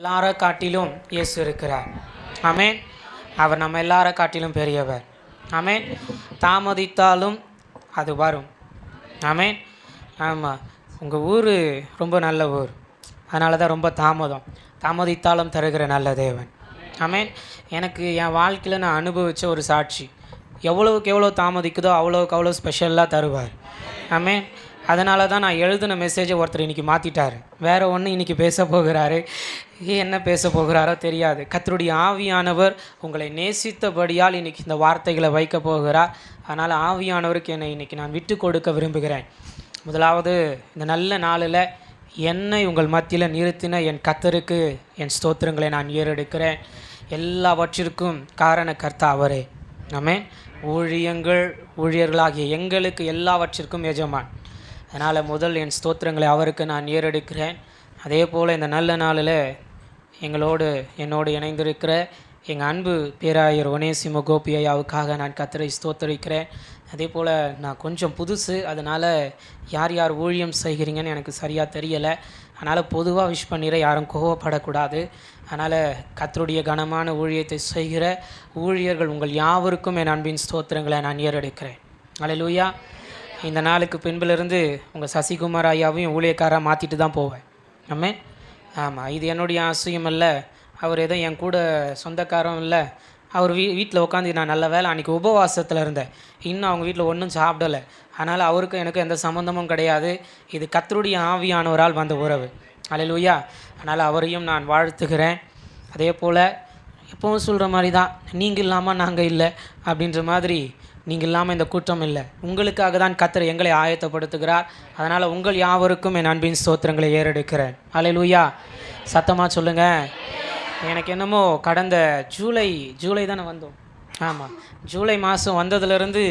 எல்லாரை காட்டிலும் இயேசு இருக்கிறார். ஆமென். அவர் நம்ம எல்லாரை காட்டிலும் பெரியவர். ஆமென். தாமதித்தாலும் அது வரும். ஆமென். ஆமாம், உங்கள் ஊர் ரொம்ப நல்ல ஊர், அதனால தான் ரொம்ப தாமதித்தாலும் தருகிற நல்ல தேவன். ஆமென். எனக்கு என் வாழ்க்கையில் நான் அனுபவித்த ஒரு சாட்சி, எவ்வளோவுக்கு எவ்வளோ தாமதிக்குதோ அவ்வளோவுக்கு அவ்வளோ ஸ்பெஷலாக தருவார். ஆமென். அதனால தான் நான் எழுதின மெசேஜை ஒருத்தர் இன்றைக்கி மாற்றிட்டார். வேறு ஒன்று இன்றைக்கி பேச போகிறாரு. என்ன பேச போகிறாரோ தெரியாது. கர்த்தருடைய ஆவியானவர் உங்களை நேசித்தபடியால் இன்றைக்கி இந்த வார்த்தைகளை வைக்க போகிறார். அதனால் ஆவியானவருக்கு என்னை இன்றைக்கி நான் விட்டு கொடுக்க விரும்புகிறேன். முதலாவது, இந்த நல்ல நாளில் என்னை உங்கள் மத்தியில் நிறுத்தின என் கர்த்தருக்கு என் ஸ்தோத்திரங்களை நான் ஏறெடுக்கிறேன். எல்லாவற்றிற்கும் காரண கர்த்தா அவரே. ஆமென். ஊழியர்களாகிய எங்களுக்கு எல்லாவற்றிற்கும் எஜமான். அதனால் முதல் என் ஸ்தோத்திரங்களை அவருக்கு நான் ஏறெடுக்கிறேன். அதே போல் இந்த நல்ல நாளில் என்னோடு இணைந்திருக்கிற எங்கள் அன்பு பேராயர் ஒனேசிமு கோபி ஐயாவுக்காக நான் கர்த்தரை ஸ்தோத்தரிக்கிறேன். அதே போல் நான் கொஞ்சம் புதுசு, அதனால் யார் யார் ஊழியம் செய்கிறீங்கன்னு எனக்கு சரியாக தெரியலை. அதனால் பொதுவாக விஷ் பண்ணிட, யாரும் கோவப்படக்கூடாது. அதனால் கர்த்தருடைய கனமான ஊழியத்தை செய்கிற ஊழியர்கள் உங்கள் யாவருக்கும் என் அன்பின் ஸ்தோத்திரங்களை நான் ஏறெடுக்கிறேன். அல்லேலூயா. இந்த நாளுக்கு பின்பிலிருந்து உங்கள் சசிகுமார் ஐயாவையும் ஊழியக்காராக மாற்றிட்டு தான் போவேன். ஆமென். ஆமாம், இது என்னுடைய ஆசையும் இல்லை, அவர் எதுவும் என் கூட சொந்தக்காரம் இல்லை. அவர் வீட்டில் உட்காந்து நான் நல்ல வேலை அன்றைக்கி உபவாசத்தில் இருந்தேன், இன்னும் அவங்க வீட்டில் ஒன்றும் சாப்பிடலை. அதனால் அவருக்கும் எனக்கு எந்த சம்மந்தமும் கிடையாது. இது கர்த்தருடைய ஆவியானவரால் வந்த உறவு. அல்லேலூயா. அதனால் அவரையும் நான் வாழ்த்துகிறேன். அதே போல் எப்பவும் சொல்கிற மாதிரி தான், நீங்கள் இல்லாமல் நாங்கள் இல்லை அப்படின்ற மாதிரி, நீங்கள் இல்லாமல் இந்த கூட்டம் இல்லை. உங்களுக்காக தான் கர்த்தர் எங்களை ஆயத்தப்படுத்துகிறார். அதனால் உங்கள் யாவருக்கும் என் அன்பின் ஸ்தோத்திரங்களை ஏறெடுக்கிறேன். அல்லேலூயா. சத்தமாக சொல்லுங்கள். எனக்கு என்னமோ கடந்த ஜூலை தானே வந்தோம். ஆமாம், ஜூலை மாதம் வந்ததுலேருந்து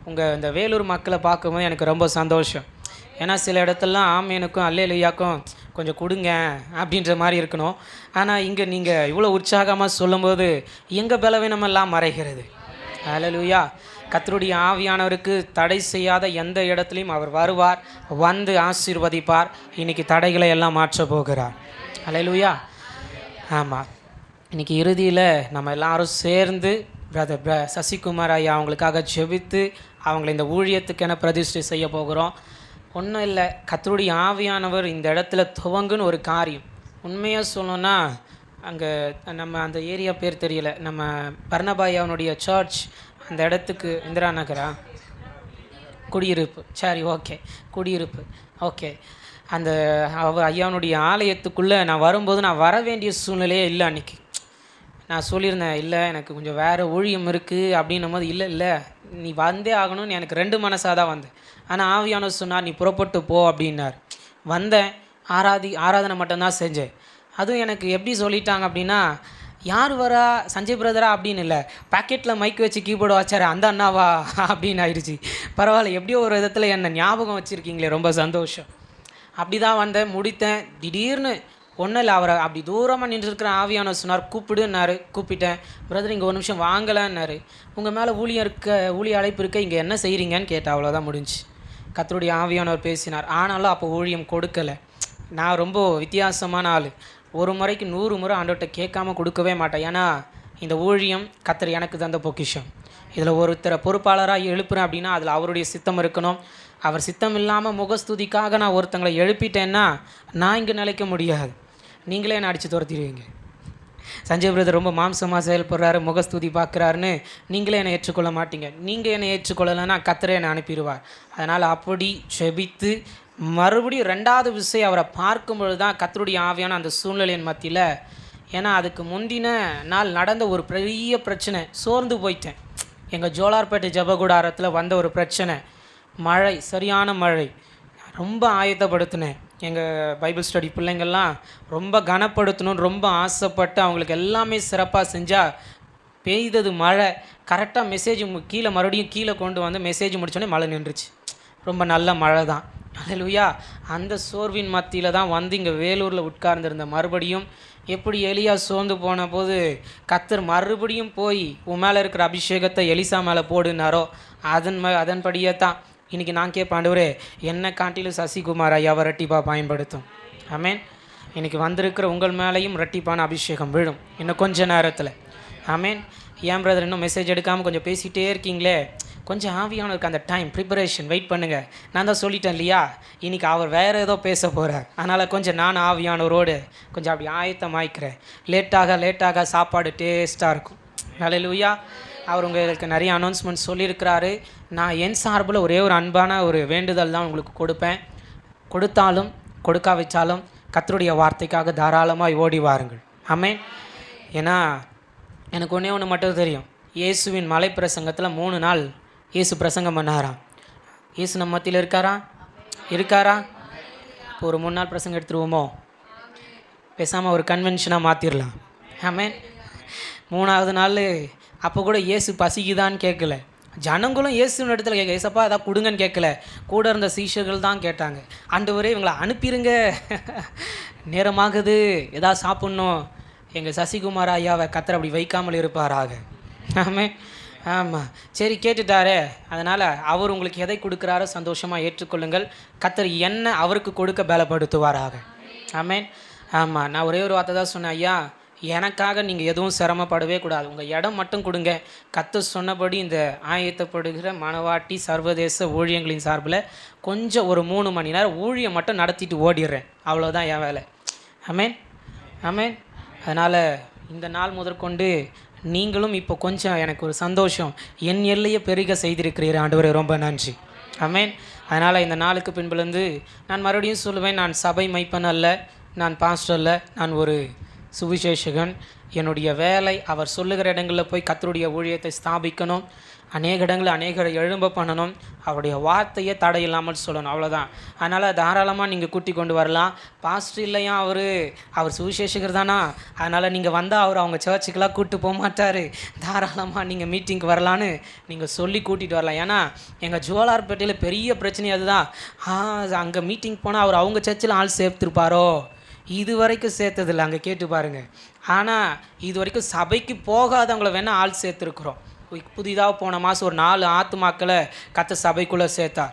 உங்கள் இந்த வேலூர் மக்களை பார்க்கும்போது எனக்கு ரொம்ப சந்தோஷம். ஏன்னா சில இடத்துலலாம் ஆமேனுக்கும் அல்லேலூயாக்கும் கொஞ்சம் கொடுங்க அப்படின்ற மாதிரி இருக்கணும். ஆனால் இங்கே நீங்கள் இவ்வளோ உற்சாகமாக சொல்லும்போது எங்கள் பலவீனமெல்லாம் மறைகிறது. அல்லேலூயா. கர்த்தருடைய ஆவியானவருக்கு தடை செய்யாத எந்த இடத்துலையும் அவர் வருவார், வந்து ஆசீர்வதிப்பார். இன்றைக்கி தடைகளை எல்லாம் மாற்ற போகிறார். அல்லேலூயா. ஆமாம், இன்றைக்கி இறுதியில் நம்ம எல்லாரும் சேர்ந்து பிரதர் சசிகுமார் ஐயா அவங்களுக்காக ஜெபித்து அவங்கள இந்த ஊழியத்துக்கென பிரதிஷ்டை செய்ய போகிறோம். ஒன்றும் இல்லை, கர்த்தருடைய ஆவியானவர் இந்த இடத்துல துவங்குன்னு ஒரு காரியம். உண்மையாக சொல்லணுன்னா, அங்கே நம்ம அந்த ஏரியா பேர் தெரியல, நம்ம பர்ணபாயாவனுடைய சர்ச் அந்த இடத்துக்கு இந்திரா நகரா குடியிருப்பு, சரி ஓகே, குடியிருப்பு ஓகே. அந்த ஐயாவனுடைய ஆலயத்துக்குள்ளே நான் வரும்போது நான் வர வேண்டிய சூழ்நிலையே இல்லை. அன்றைக்கி நான் சொல்லியிருந்தேன், இல்லை எனக்கு கொஞ்சம் வேறு ஊழியம் இருக்குது அப்படின்னும் போது, இல்லை நீ வந்தே ஆகணும்னு எனக்கு 2 மனசாக தான் வந்தேன். ஆனால் ஆவியானவர் சொன்னார், நீ புறப்பட்டு போ அப்படின்னார். வந்தேன், ஆராதனை மட்டும்தான் செஞ்சேன். அதுவும் எனக்கு எப்படி சொல்லிட்டாங்க அப்படின்னா, யார் வரா, சஞ்சய் பிரதரா அப்படின்னு இல்லை, பாக்கெட்டில் மைக் வச்சு கீபோர்டு வச்சார் அந்த அண்ணாவா அப்படின்னு ஆயிடுச்சு. பரவாயில்ல, எப்படியோ ஒரு விதத்தில் என்னை ஞாபகம் வச்சுருக்கீங்களே, ரொம்ப சந்தோஷம். அப்படி தான் வந்தேன், முடித்தேன். திடீர்னு ஒன்றும் இல்லை, அவரை அப்படி தூரமாக நின்றுருக்கிற ஆவியானவர் சொன்னார், கூப்பிடுன்னாரு. கூப்பிட்டேன். பிரதர் இங்கே ஒரு நிமிஷம் வாங்கலான்னாரு. உங்கள் மேலே ஊழிய அழைப்பு இருக்க, இங்கே என்ன செய்கிறீங்கன்னு கேட்டேன். அவ்வளோதான், முடிஞ்சு. கர்த்தருடைய ஆவியானவர் பேசினார். ஆனாலும் அப்போ ஊழியம் கொடுக்கலை. நான் ரொம்ப வித்தியாசமான ஆள். ஒரு முறைக்கு 100 முறை ஆண்டவர்கிட்ட கேட்காம கொடுக்கவே மாட்டேன். ஏன்னா இந்த ஊழியம் கர்த்தர் எனக்கு தந்த பொக்கிஷம். இதில் ஒருத்தரை பொறுப்பாளராக எழுப்புறேன் அப்படின்னா அதில் அவருடைய சித்தம் இருக்கணும். அவர் சித்தம் இல்லாமல் முகஸ்துதிக்காக நான் ஒருத்தங்களை எழுப்பிட்டேன்னா நான் இங்கே நிலைக்க முடியாது. நீங்களே என்னை அடித்து துரத்திடுவீங்க. சஞ்சய் பிரதர் ரொம்ப மாம்சமாக செயல்படுறாரு, முகஸ்துதி பார்க்குறாருன்னு நீங்களே என்னை ஏற்றுக்கொள்ள மாட்டீங்க. நீங்கள் என்னை ஏற்றுக்கொள்ளலைன்னா கர்த்தரே என்னை அனுப்பிடுவார். அதனால் அப்படி செபித்து மறுபடியும் 2வது விஷயம் அவரை பார்க்கும்பொழுது தான் கர்த்தருடைய ஆவியான அந்த சூழ்நிலையின் மத்தியில், ஏன்னா அதுக்கு முந்தின நாள் நடந்த ஒரு பெரிய பிரச்சனை, சோர்ந்து போயிட்டேன். எங்கள் ஜோலார்பேட்டை ஜபகுடாரத்தில் வந்த ஒரு பிரச்சனை, மழை, சரியான மழை. ரொம்ப ஆயத்தப்படுத்தினேன். எங்கள் பைபிள் ஸ்டடி பிள்ளைங்கள்லாம் ரொம்ப கனப்படுத்தணும்னு ரொம்ப ஆசைப்பட்டு அவங்களுக்கு எல்லாமே சிறப்பாக செஞ்சால், பெய்தது மழை. கரெக்டாக மெசேஜ் மறுபடியும் கீழே கொண்டு வந்து மெசேஜ் முடித்தோடனே மழை நின்றுச்சு. ரொம்ப நல்ல மழை தான். அல்லேலூயா. அந்த சோர்வின் மத்தியில் தான் வந்து இங்கே வேலூரில் உட்கார்ந்துருந்த. மறுபடியும் எப்படி எலியா சோர்ந்து போன போது கர்த்தர் மறுபடியும் போய் உன் மேலே இருக்கிற அபிஷேகத்தை எலிசா மேலே போடுனாரோ, அதன்படியே தான் இன்றைக்கி நான் கேட்பேன், ஆண்டவரே என்னை காட்டிலும் சசிகுமார் ஐயாவை ரெட்டிப்பாக பயன்படுத்தும். ஆமென். இன்றைக்கி வந்திருக்கிற உங்கள் மேலேயும் இரட்டிப்பான அபிஷேகம் விழும் இன்னும் கொஞ்ச நேரத்தில். ஆமேன். ஏன் பிரதர் இன்னும் மெசேஜ் எடுக்காமல் கொஞ்சம் பேசிகிட்டே இருக்கீங்களே? கொஞ்சம் ஆவியானவருக்கு அந்த டைம் ப்ரிப்பரேஷன் வெயிட் பண்ணுங்கள். நான் தான் சொல்லிட்டேன் இல்லையா, இன்றைக்கி அவர் வேறு ஏதோ பேச போகிறார். அதனால் கொஞ்சம் நான் ஆவியானவரோடு கொஞ்சம் அப்படி ஆயத்தமாய்க்கிறேன். லேட்டாக சாப்பாடு டேஸ்ட்டாக இருக்கும். ஹல்லேலூயா. அவர் உங்களுக்கு நிறைய அனௌன்ஸ்மெண்ட் சொல்லியிருக்கிறாரு. நான் என் சார்பில் ஒரே ஒரு அன்பான ஒரு வேண்டுதல் தான் உங்களுக்கு கொடுப்பேன். கொடுத்தாலும் கொடுக்கா வச்சாலும் கர்த்தருடைய வார்த்தைக்காக தாராளமாக ஓடி வாருங்கள். ஆமென். ஏன்னா எனக்கு ஒன்று மட்டும் தெரியும். இயேசுவின் மலை பிரசங்கத்தில் 3 நாள் இயேசு பிரசங்கம் பண்ணாராம். இயேசு நம்ம மத்தியில் இருக்காரா? இப்போ ஒரு 3 நாள் பிரசங்கம் எடுத்துருவோமோ? பேசாமல் ஒரு கன்வென்ஷனாக மாற்றிடலாம். ஆமென். 3ஆவது நாள் அப்போ கூட இயேசு பசிக்குதான்னு கேட்கல. ஜனங்களும் இயேசுவின் இடத்துல கேட்க, ஏசப்பா எதாவது கொடுங்கன்னு கேட்கல. கூட இருந்த சீஷர்கள் தான் கேட்டாங்க, ஆண்டவரே இவங்களை அனுப்பிடுங்க, நேரமாகுது, எதாவது சாப்பிட்ணும். எங்கள் சசிகுமார் ஐயாவை கர்த்தர் அப்படி வைக்காமல் இருப்பாராக. ஆமாம், சரி கேட்டுட்டாரே. அதனால் அவர் உங்களுக்கு எதை கொடுக்குறாரோ சந்தோஷமாக ஏற்றுக்கொள்ளுங்கள். கர்த்தர் என்ன அவருக்கு கொடுக்க பலப்படுத்துவாராக. ஆமென். ஆமாம், நான் ஒரே ஒரு வார்த்தை தான் சொன்னேன், ஐயா எனக்காக நீங்கள் எதுவும் சிரமப்படவே கூடாது, உங்கள் இடம் மட்டும் கொடுங்க. கர்த்தர் சொன்னபடி இந்த ஆயத்தப்படுகிற மணவாட்டி சர்வதேச ஊழியங்களின் சார்பில் கொஞ்சம் ஒரு 3 மணி நேரம் ஊழியம் மட்டும் நடத்திட்டு ஓடிடுறேன், அவ்வளோதான் என் வேலை. ஆமென். ஆமென். அதனால் இந்த நாள் முதற்கொண்டு நீங்களும் இப்போ கொஞ்சம் எனக்கு ஒரு சந்தோஷம், என் எல்லையை பெருக செய்திருக்கிறீர் ஆண்டவரே, ரொம்ப நன்றி. ஆமென். அதனால் இந்த நாளுக்கு பின்புலேருந்து நான் மறுபடியும் சொல்லுவேன், நான் சபை மைப்பன் அல்ல, நான் பாஸ்டர் அல்ல, நான் ஒரு சுவிசேஷகன். என்னுடைய வேலை அவர் சொல்லுகிற இடங்களில் போய் கர்த்தருடைய ஊழியத்தை ஸ்தாபிக்கணும், அநேக இடங்களில் அநேகரை எழும்ப பண்ணணும், அவருடைய வார்த்தையை தடையில்லாமல் சொல்லணும், அவ்வளோதான். அதனால் தாராளமாக நீங்கள் கூட்டி கொண்டு வரலாம். பாஸ்டர் இல்லையா அவர் சுவிசேஷகர் தானா, அதனால் நீங்கள் வந்தால் அவர் அவங்க சர்ச்சுக்கெல்லாம் கூப்பிட்டு போக மாட்டார், தாராளமாக நீங்கள் மீட்டிங்க்கு வரலான்னு நீங்கள் சொல்லி கூட்டிகிட்டு வரலாம். ஏன்னா எங்கள் ஜோலார்பேட்டையில் பெரிய பிரச்சனை அதுதான். அங்கே மீட்டிங் போனால் அவர் அவங்க சர்ச்சில் ஆள் சேர்த்துருப்பாரோ, இது வரைக்கும் சேர்த்ததில்லை, அங்கே கேட்டு பாருங்கள். ஆனால் இது வரைக்கும் சபைக்கு போகாதவங்கள வேணால் ஆள் சேர்த்துருக்குறோம். புதிதாக போன மாதம் ஒரு 4 ஆத்துமாக்களை கர்த்தர் சபைக்குள்ளே சேர்த்தா.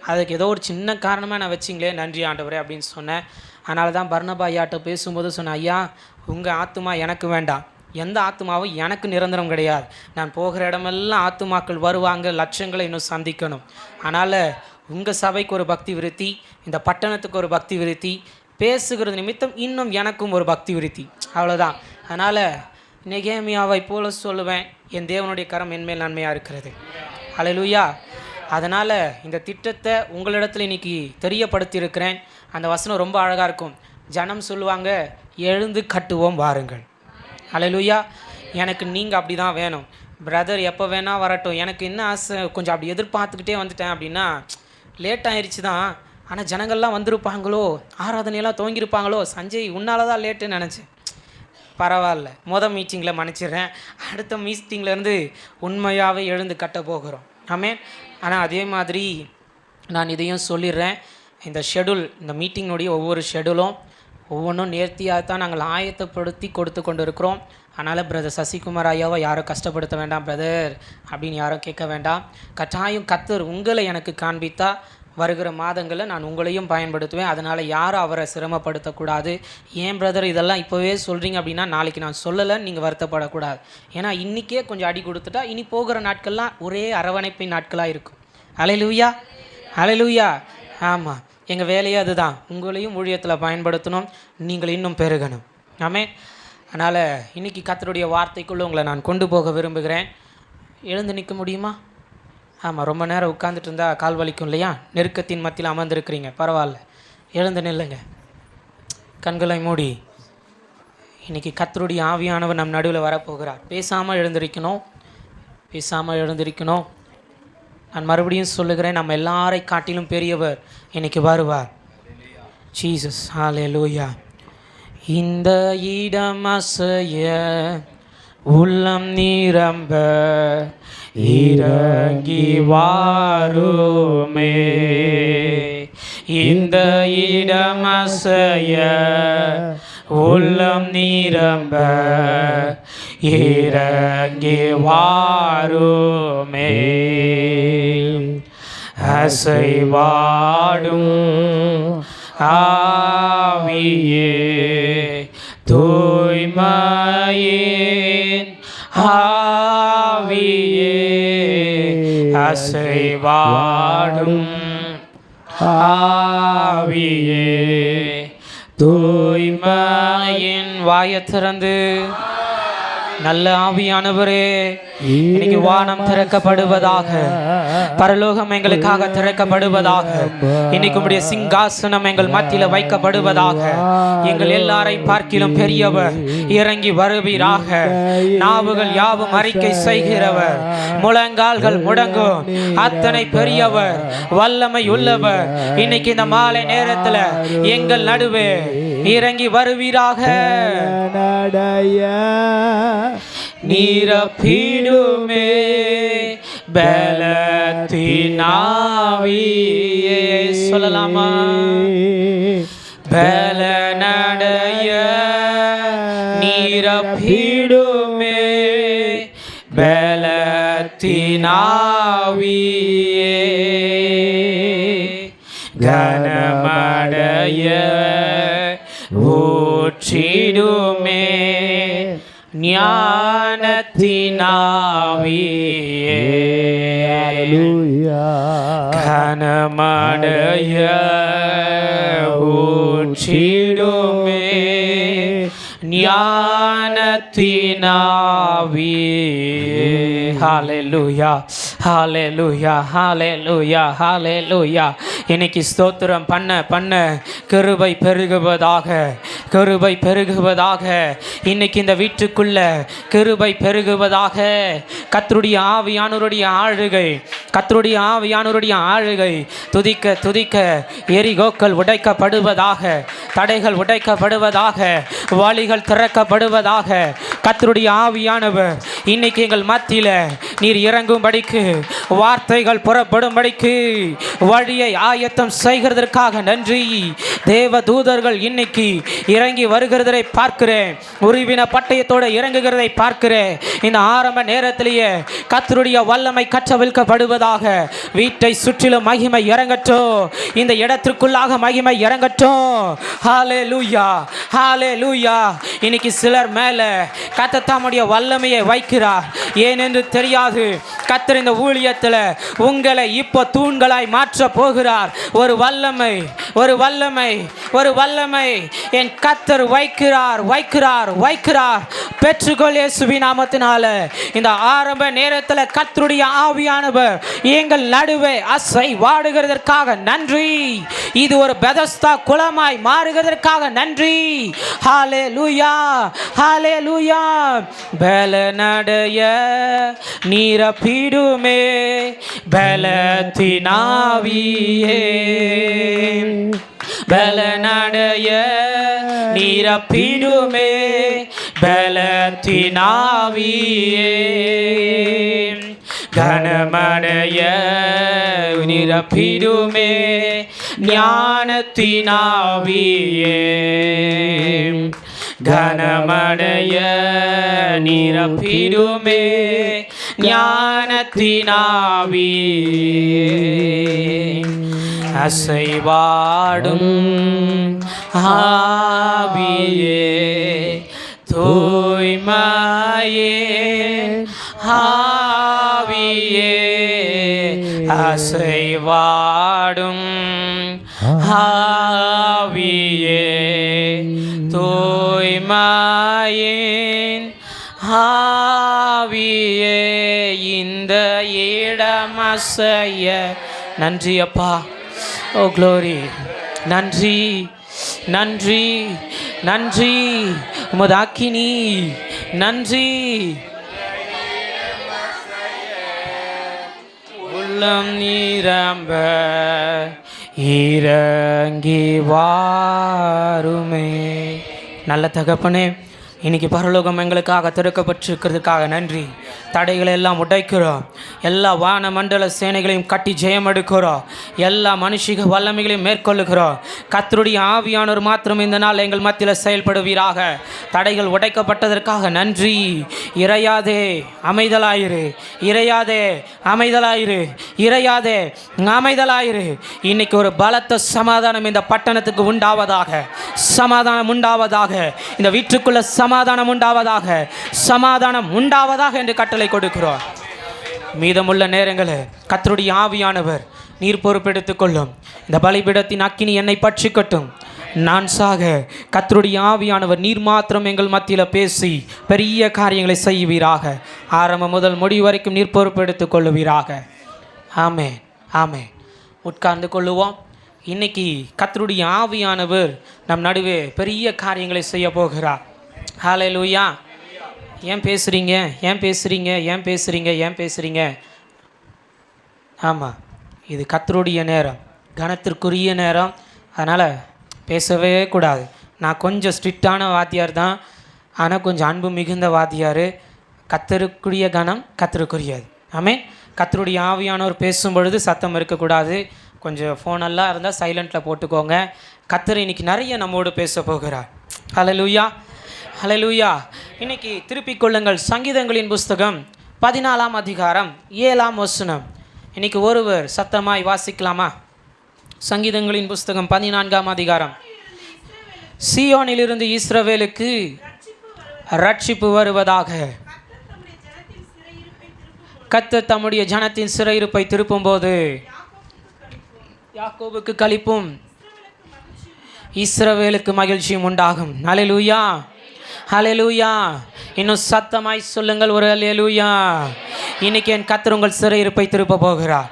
அதுக்கு ஏதோ ஒரு சின்ன காரணமாக நான் வச்சிங்களே, நன்றி ஆண்டவரே அப்படின்னு சொன்னேன். அதனால தான் பர்னபா ஐயாட்ட பேசும்போது சொன்னேன், ஐயா உங்கள் ஆத்துமா எனக்கு வேண்டாம், எந்த ஆத்துமாவும் எனக்கு நிரந்தரம் கிடையாது, நான் போகிற இடமெல்லாம் ஆத்துமாக்கள் வருவாங்க, லட்சங்களை இன்னும் சந்திக்கணும். அதனால் உங்கள் சபைக்கு ஒரு பக்தி விருத்தி, இந்த பட்டணத்துக்கு ஒரு பக்தி விருத்தி, பேசுகிறது நிமித்தம் இன்னும் எனக்கும் ஒரு பக்தி விருத்தி, அவ்வளோதான். அதனால் நெகேமியாவை போல சொல்லுவேன், என் தேவனுடைய கரம் என்மேல் நன்மையாக இருக்கிறது. ஹல்லேலூயா. அதனால் இந்த திட்டத்தை உங்களிடத்தில் இன்றைக்கி தெரியப்படுத்தியிருக்கிறேன். அந்த வசனம் ரொம்ப அழகாக இருக்கும். ஜனம் சொல்லுவாங்க, எழுந்து கட்டுவோம் வாருங்கள். ஹல்லேலூயா. எனக்கு நீங்கள் அப்படி தான் வேணும் பிரதர், எப்போ வேணால் வரட்டும். எனக்கு என்ன ஆசை, கொஞ்சம் அப்படி எதிர்பார்த்துக்கிட்டே வந்துட்டேன் அப்படின்னா, லேட் ஆயிடுச்சு தான், ஆனால் ஜனங்கள்லாம் வந்திருப்பாங்களோ, ஆராதனையெல்லாம் துவங்கியிருப்பாங்களோ, சஞ்சய் உன்னால தான் லேட்டுன்னு நினச்சேன். பரவாயில்ல, மீட்டிங்கில் மன்னிச்சிடுறேன், அடுத்த மீட்டிங்லேருந்து உண்மையாகவே எழுந்து கட்ட போகிறோம். ஆமென். ஆனால் அதே மாதிரி நான் இதையும் சொல்லிடுறேன், இந்த ஷெடியூல், இந்த மீட்டிங்கினுடைய ஒவ்வொரு ஷெடியூலும் ஒவ்வொன்றும் நேர்த்தியாக தான் நாங்கள் ஆயத்தப்படுத்தி கொடுத்து கொண்டு இருக்கிறோம். அதனால் பிரதர் சசிகுமார் ஐயாவை யாரும் கஷ்டப்படுத்த வேண்டாம் பிரதர் அப்படின்னு யாரும் கேட்க வேண்டாம். கட்டாயம் கர்த்தர் உங்களை எனக்கு காண்பித்தா வருகிற மாதங்களில் நான் உங்களையும் பயன்படுத்துவேன். அதனால் யாரும் அவரை சிரமப்படுத்தக்கூடாது. ஏன் பிரதர் இதெல்லாம் இப்போவே சொல்கிறீங்க அப்படின்னா, நாளைக்கு நான் சொல்லலைன்னு நீங்கள் வருத்தப்படக்கூடாது. ஏன்னா இன்றைக்கே கொஞ்சம் அடி கொடுத்துட்டா இனி போகிற நாட்கள்லாம் ஒரே அரவணைப்பின் நாட்களாக இருக்கும். ஹல்லேலூயா. ஹல்லேலூயா. ஆமாம், எங்கள் வேலையே அதுதான், உங்களையும் ஊழியத்தில் பயன்படுத்தணும், நீங்கள் இன்னும் பெருகணும். ஆமென். அதனால் இன்றைக்கி கர்த்தருடைய வார்த்தைக்குள்ளே உங்களை நான் கொண்டு போக விரும்புகிறேன். எழுந்து நிற்க முடியுமா? ஆமாம், ரொம்ப நேரம் உட்காந்துட்டு இருந்தால் கால் வலிக்கும் இல்லையா? நெருக்கத்தின் மத்தியில் அமர்ந்துருக்கிறீங்க, பரவாயில்ல, எழுந்து நில்லுங்க, கண்களை மூடி. இன்றைக்கி கர்த்தருடைய ஆவியானவர் நம் நடுவில் வரப்போகிறார். பேசாமல் எழுந்திருக்கணும். நான் மறுபடியும் சொல்லுகிறேன், நம்ம எல்லாரை காட்டிலும் பெரியவர் இன்றைக்கி வருவார். ஜீசஸ். ஹல்லேலூயா. இந்த இடம் அசைய உள்ளம் நிரம்ப இறங்கி வாருமே, இந்த இடம் அசைய உள்ளம் நிரம்ப இறங்கி வாருமே, அசைவாடும் ஆவியே தூய்மையின் ஆவியே அசைவாடும் ஆவியே தூய்மையின் வாயை திறந்து நல்ல ஆவியானவரே இன்னைக்கு வானம் திறக்கப்படுவதாக, பரலோகம் எங்களுக்காக திறக்கப்படுவதாக, இன்னைக்கு உம்முடைய சிங்காசனம் எங்கள் மத்தியில வைக்கப்படுவதாக. எங்கள் எல்லாரை பார்க்கிலும் பெரியவர் இறங்கி வருவீராக. நாவுகள் யாவும் அறிக்கை செய்கிறவர், முழங்கால்கள் முடங்கும் அத்தனை பெரியவர், வல்லமை உள்ளவர். இன்னைக்கு இந்த மாலை நேரத்துல எங்கள் நடுவே இறங்கி வருவீராக. நிரப்பிடுமே பலத்தினாவியே. சொல்லலாமா? பலனடைய நிரப்பிடுமே பலத்தினாவியே. கனமடைய ஊற்றிடுமே ஞானத்தினாவியே. கனமடைய ஊற்றிடுமே ஞானத்தினாவியே. ஹல்லேலூயா, ஹல்லேலூயா, ஹல்லேலூயா, ஹல்லேலூயா. இன்னைக்கு ஸ்தோத்திரம் பண்ண பண்ண கிருபை பெருகுவதாக, கிருபை பெருகுவதாக. இன்னைக்கு இந்த வீட்டுக்குள்ள கிருபை பெருகுவதாக. கர்த்தருடைய ஆவியானவருடைய ஆளுகை, கர்த்தருடைய ஆவியானவருடைய ஆளுகை துதிக்க துதிக்க எரிகோக்கள் உடைக்கப்படுவதாக, தடைகள் உடைக்கப்படுவதாக, வழிகள் திறக்கப்படுவதாக. கர்த்தருடைய ஆவியானவர் இன்னைக்கு எங்கள் மத்தியில நீர் இறங்கும்படிக்கு, வார்த்தைகள் புறப்படும்படிக்கு வழியை ஆயத்தம் செய்கிறதற்காக நன்றி. தேவ தூதர்கள் இன்னைக்கு இறங்கி வருகிறதை பார்க்கிறேன், உருவின பட்டயத்தோடு இறங்குகிறதை பார்க்கிறேன். இந்த ஆரம்ப நேரத்திலேயே கர்த்தருடைய வல்லமை கற்றவிழ்க்கப்படுவதாக. வீட்டை சுற்றிலும் மகிமை இறங்கட்டும், இந்த இடத்திற்குள்ளாக மகிமை இறங்கட்டும். ஹல்லேலூயா, ஹல்லேலூயா. இன்னைக்கு சிலர் மேல கர்த்தர் தம்முடைய வல்லமையை வைக்கிறார், ஏனென்று தெரியாது. கர்த்தர் இந்த ஊழியத்தில் உங்களை இப்போ தூண்களாய் மாற்ற போகிறார். ஒரு வல்லமை, ஒரு வல்லமை, ஒரு வல்லமை என் கர்த்தர் வைக்கிறார், வைக்கிறார், வைக்கிறார். பெற்றுக்கொள் இயேசுவின் நாமத்தினால. இந்த ஆரம்ப நேரத்தில் கர்த்தருடைய ஆவியானவர் எங்கள் நடுவே அசை வாடுகிறதற்காக நன்றி. இது ஒரு பெதஸ்தா குளமாய் மாறுகிறதற்காக நன்றி. ஹல்லேலூயா, ஹல்லேலூயா. பலனடைய நிரப்பிடுமே பலத்தினாவியே. பலனடைய நிரப்பிடுமே பலத்தினாவியே. கனமடைய நிரப்பிடுமே ஞானத்தினாவியே. கனமடைய நிரப்பிடுமே ஞானத்தினாவியே. அசைவாடும் ஆவியே தூய்மையே ஆவியே. அசைவாடும் ஆவியே தூய்மையின் ஆவியே. இந்த இடமசைய நன்றி அப்பா. ஓ க்ளோரி. நன்றி, நன்றி, நன்றி. உமது அக்கினி நன்றி. உள்ளம் நிரம்ப இறங்கி வாருமே. நல்ல தகப்பனே, இன்னைக்கு பரலோகம் எங்களுக்காக திறக்கப்பட்டிருக்கிறதுக்காக நன்றி. தடைகளை எல்லாம் உடைக்கிறோம். எல்லா வான மண்டல சேனைகளையும் கட்டி ஜெயம் எடுக்கிறோம். எல்லா மனுஷிக வல்லமைகளையும் மேற்கொள்ளுகிறோம். கர்த்தருடைய ஆவியானவர் மாத்திரம் இந்த நாள் எங்கள் மத்தியில் செயல்படுவீராக. தடைகள் உடைக்கப்பட்டதற்காக நன்றி. இறையாதே அமைதலாயிரு, இறையாதே அமைதலாயிரு, இறையாதே அமைதலாயிரு. இன்னைக்கு ஒரு பலத்த சமாதானம் இந்த பட்டணத்துக்கு உண்டாவதாக, சமாதானம் உண்டாவதாக, இந்த வீட்டுக்குள்ள சமாதானம் உண்டாவதாக, சமாதானம் உண்டாவதாக என்று கட்டளை கொடுக்கிறோம். மீதமுள்ள நேரங்களை கர்த்தருடைய ஆவியானவர் நீர் பொறுப்பெடுத்துக் கொள்ளும். இந்த பலிபீடத்தின் அக்கினி என்னை பட்சிக்கட்டும். நான் சாக கர்த்தருடைய ஆவியானவர் நீர் மாத்திரம் எங்கள் மத்தியில் பேசி பெரிய காரியங்களை செய்வீராக. ஆரம்பம் முதல் முடிவு வரைக்கும் நீர் பொறுப்பெடுத்துக் கொள்ளுவீராக. ஆமென், ஆமென். உட்கார்ந்து கொள்ளுவோம். இன்னைக்கு கர்த்தருடைய ஆவியானவர் நம் நடுவே பெரிய காரியங்களை செய்ய போகிறார். ஹல்லேலூயா. ஏன் பேசுகிறீங்க, ஏன் பேசுகிறீங்க, ஏன் பேசுகிறீங்க, ஏன் பேசுகிறீங்க? ஆமாம், இது கர்த்தருடைய நேரம், கனத்திற்குரிய நேரம். அதனால் பேசவே கூடாது. நான் கொஞ்சம் ஸ்ட்ரிக்டான வாத்தியார் தான், ஆனால் கொஞ்சம் அன்பு மிகுந்த வாத்தியார். கர்த்தருக்குரிய கனம் கர்த்தருக்குரியது. ஆமென். கர்த்தருடைய ஆவியானவர் பேசும் பொழுது சத்தம் இருக்கக்கூடாது. கொஞ்சம் ஃபோனெல்லாம் இருந்தால் சைலண்ட்டில் போட்டுக்கோங்க. கர்த்தர் இன்னைக்கு நிறைய நம்மோடு பேச போகிறார். ஹல்லேலூயா, ஹல்லேலூயா. இன்னைக்கு திருப்பிக் கொள்ளுங்கள் சங்கீதங்களின் புஸ்தகம் 14ஆம் அதிகாரம் 7ஆம் வசனம். இன்னைக்கு ஒருவர் சத்தமாய் வாசிக்கலாமா? சங்கீதங்களின் புஸ்தகம் 14ஆம் அதிகாரம். சீயோனிலிருந்து இஸ்ரவேலுக்கு ரட்சிப்பு வருவதாக. கர்த்தர் தம்முடைய ஜனத்தின் சிறையிருப்பை திருப்பும்போது யாக்கோபுக்கு களிப்பும் இஸ்ரவேலுக்கு மகிழ்ச்சியும் உண்டாகும். ஹல்லேலூயா, ஹல்லேலூயா. இன்னும் சத்தமாய் சொல்லுங்கள் ஒரு ஹல்லேலூயா. இன்னைக்கு என் கர்த்தர் உங்கள் சிறையிருப்பை திருப்ப போகிறார்.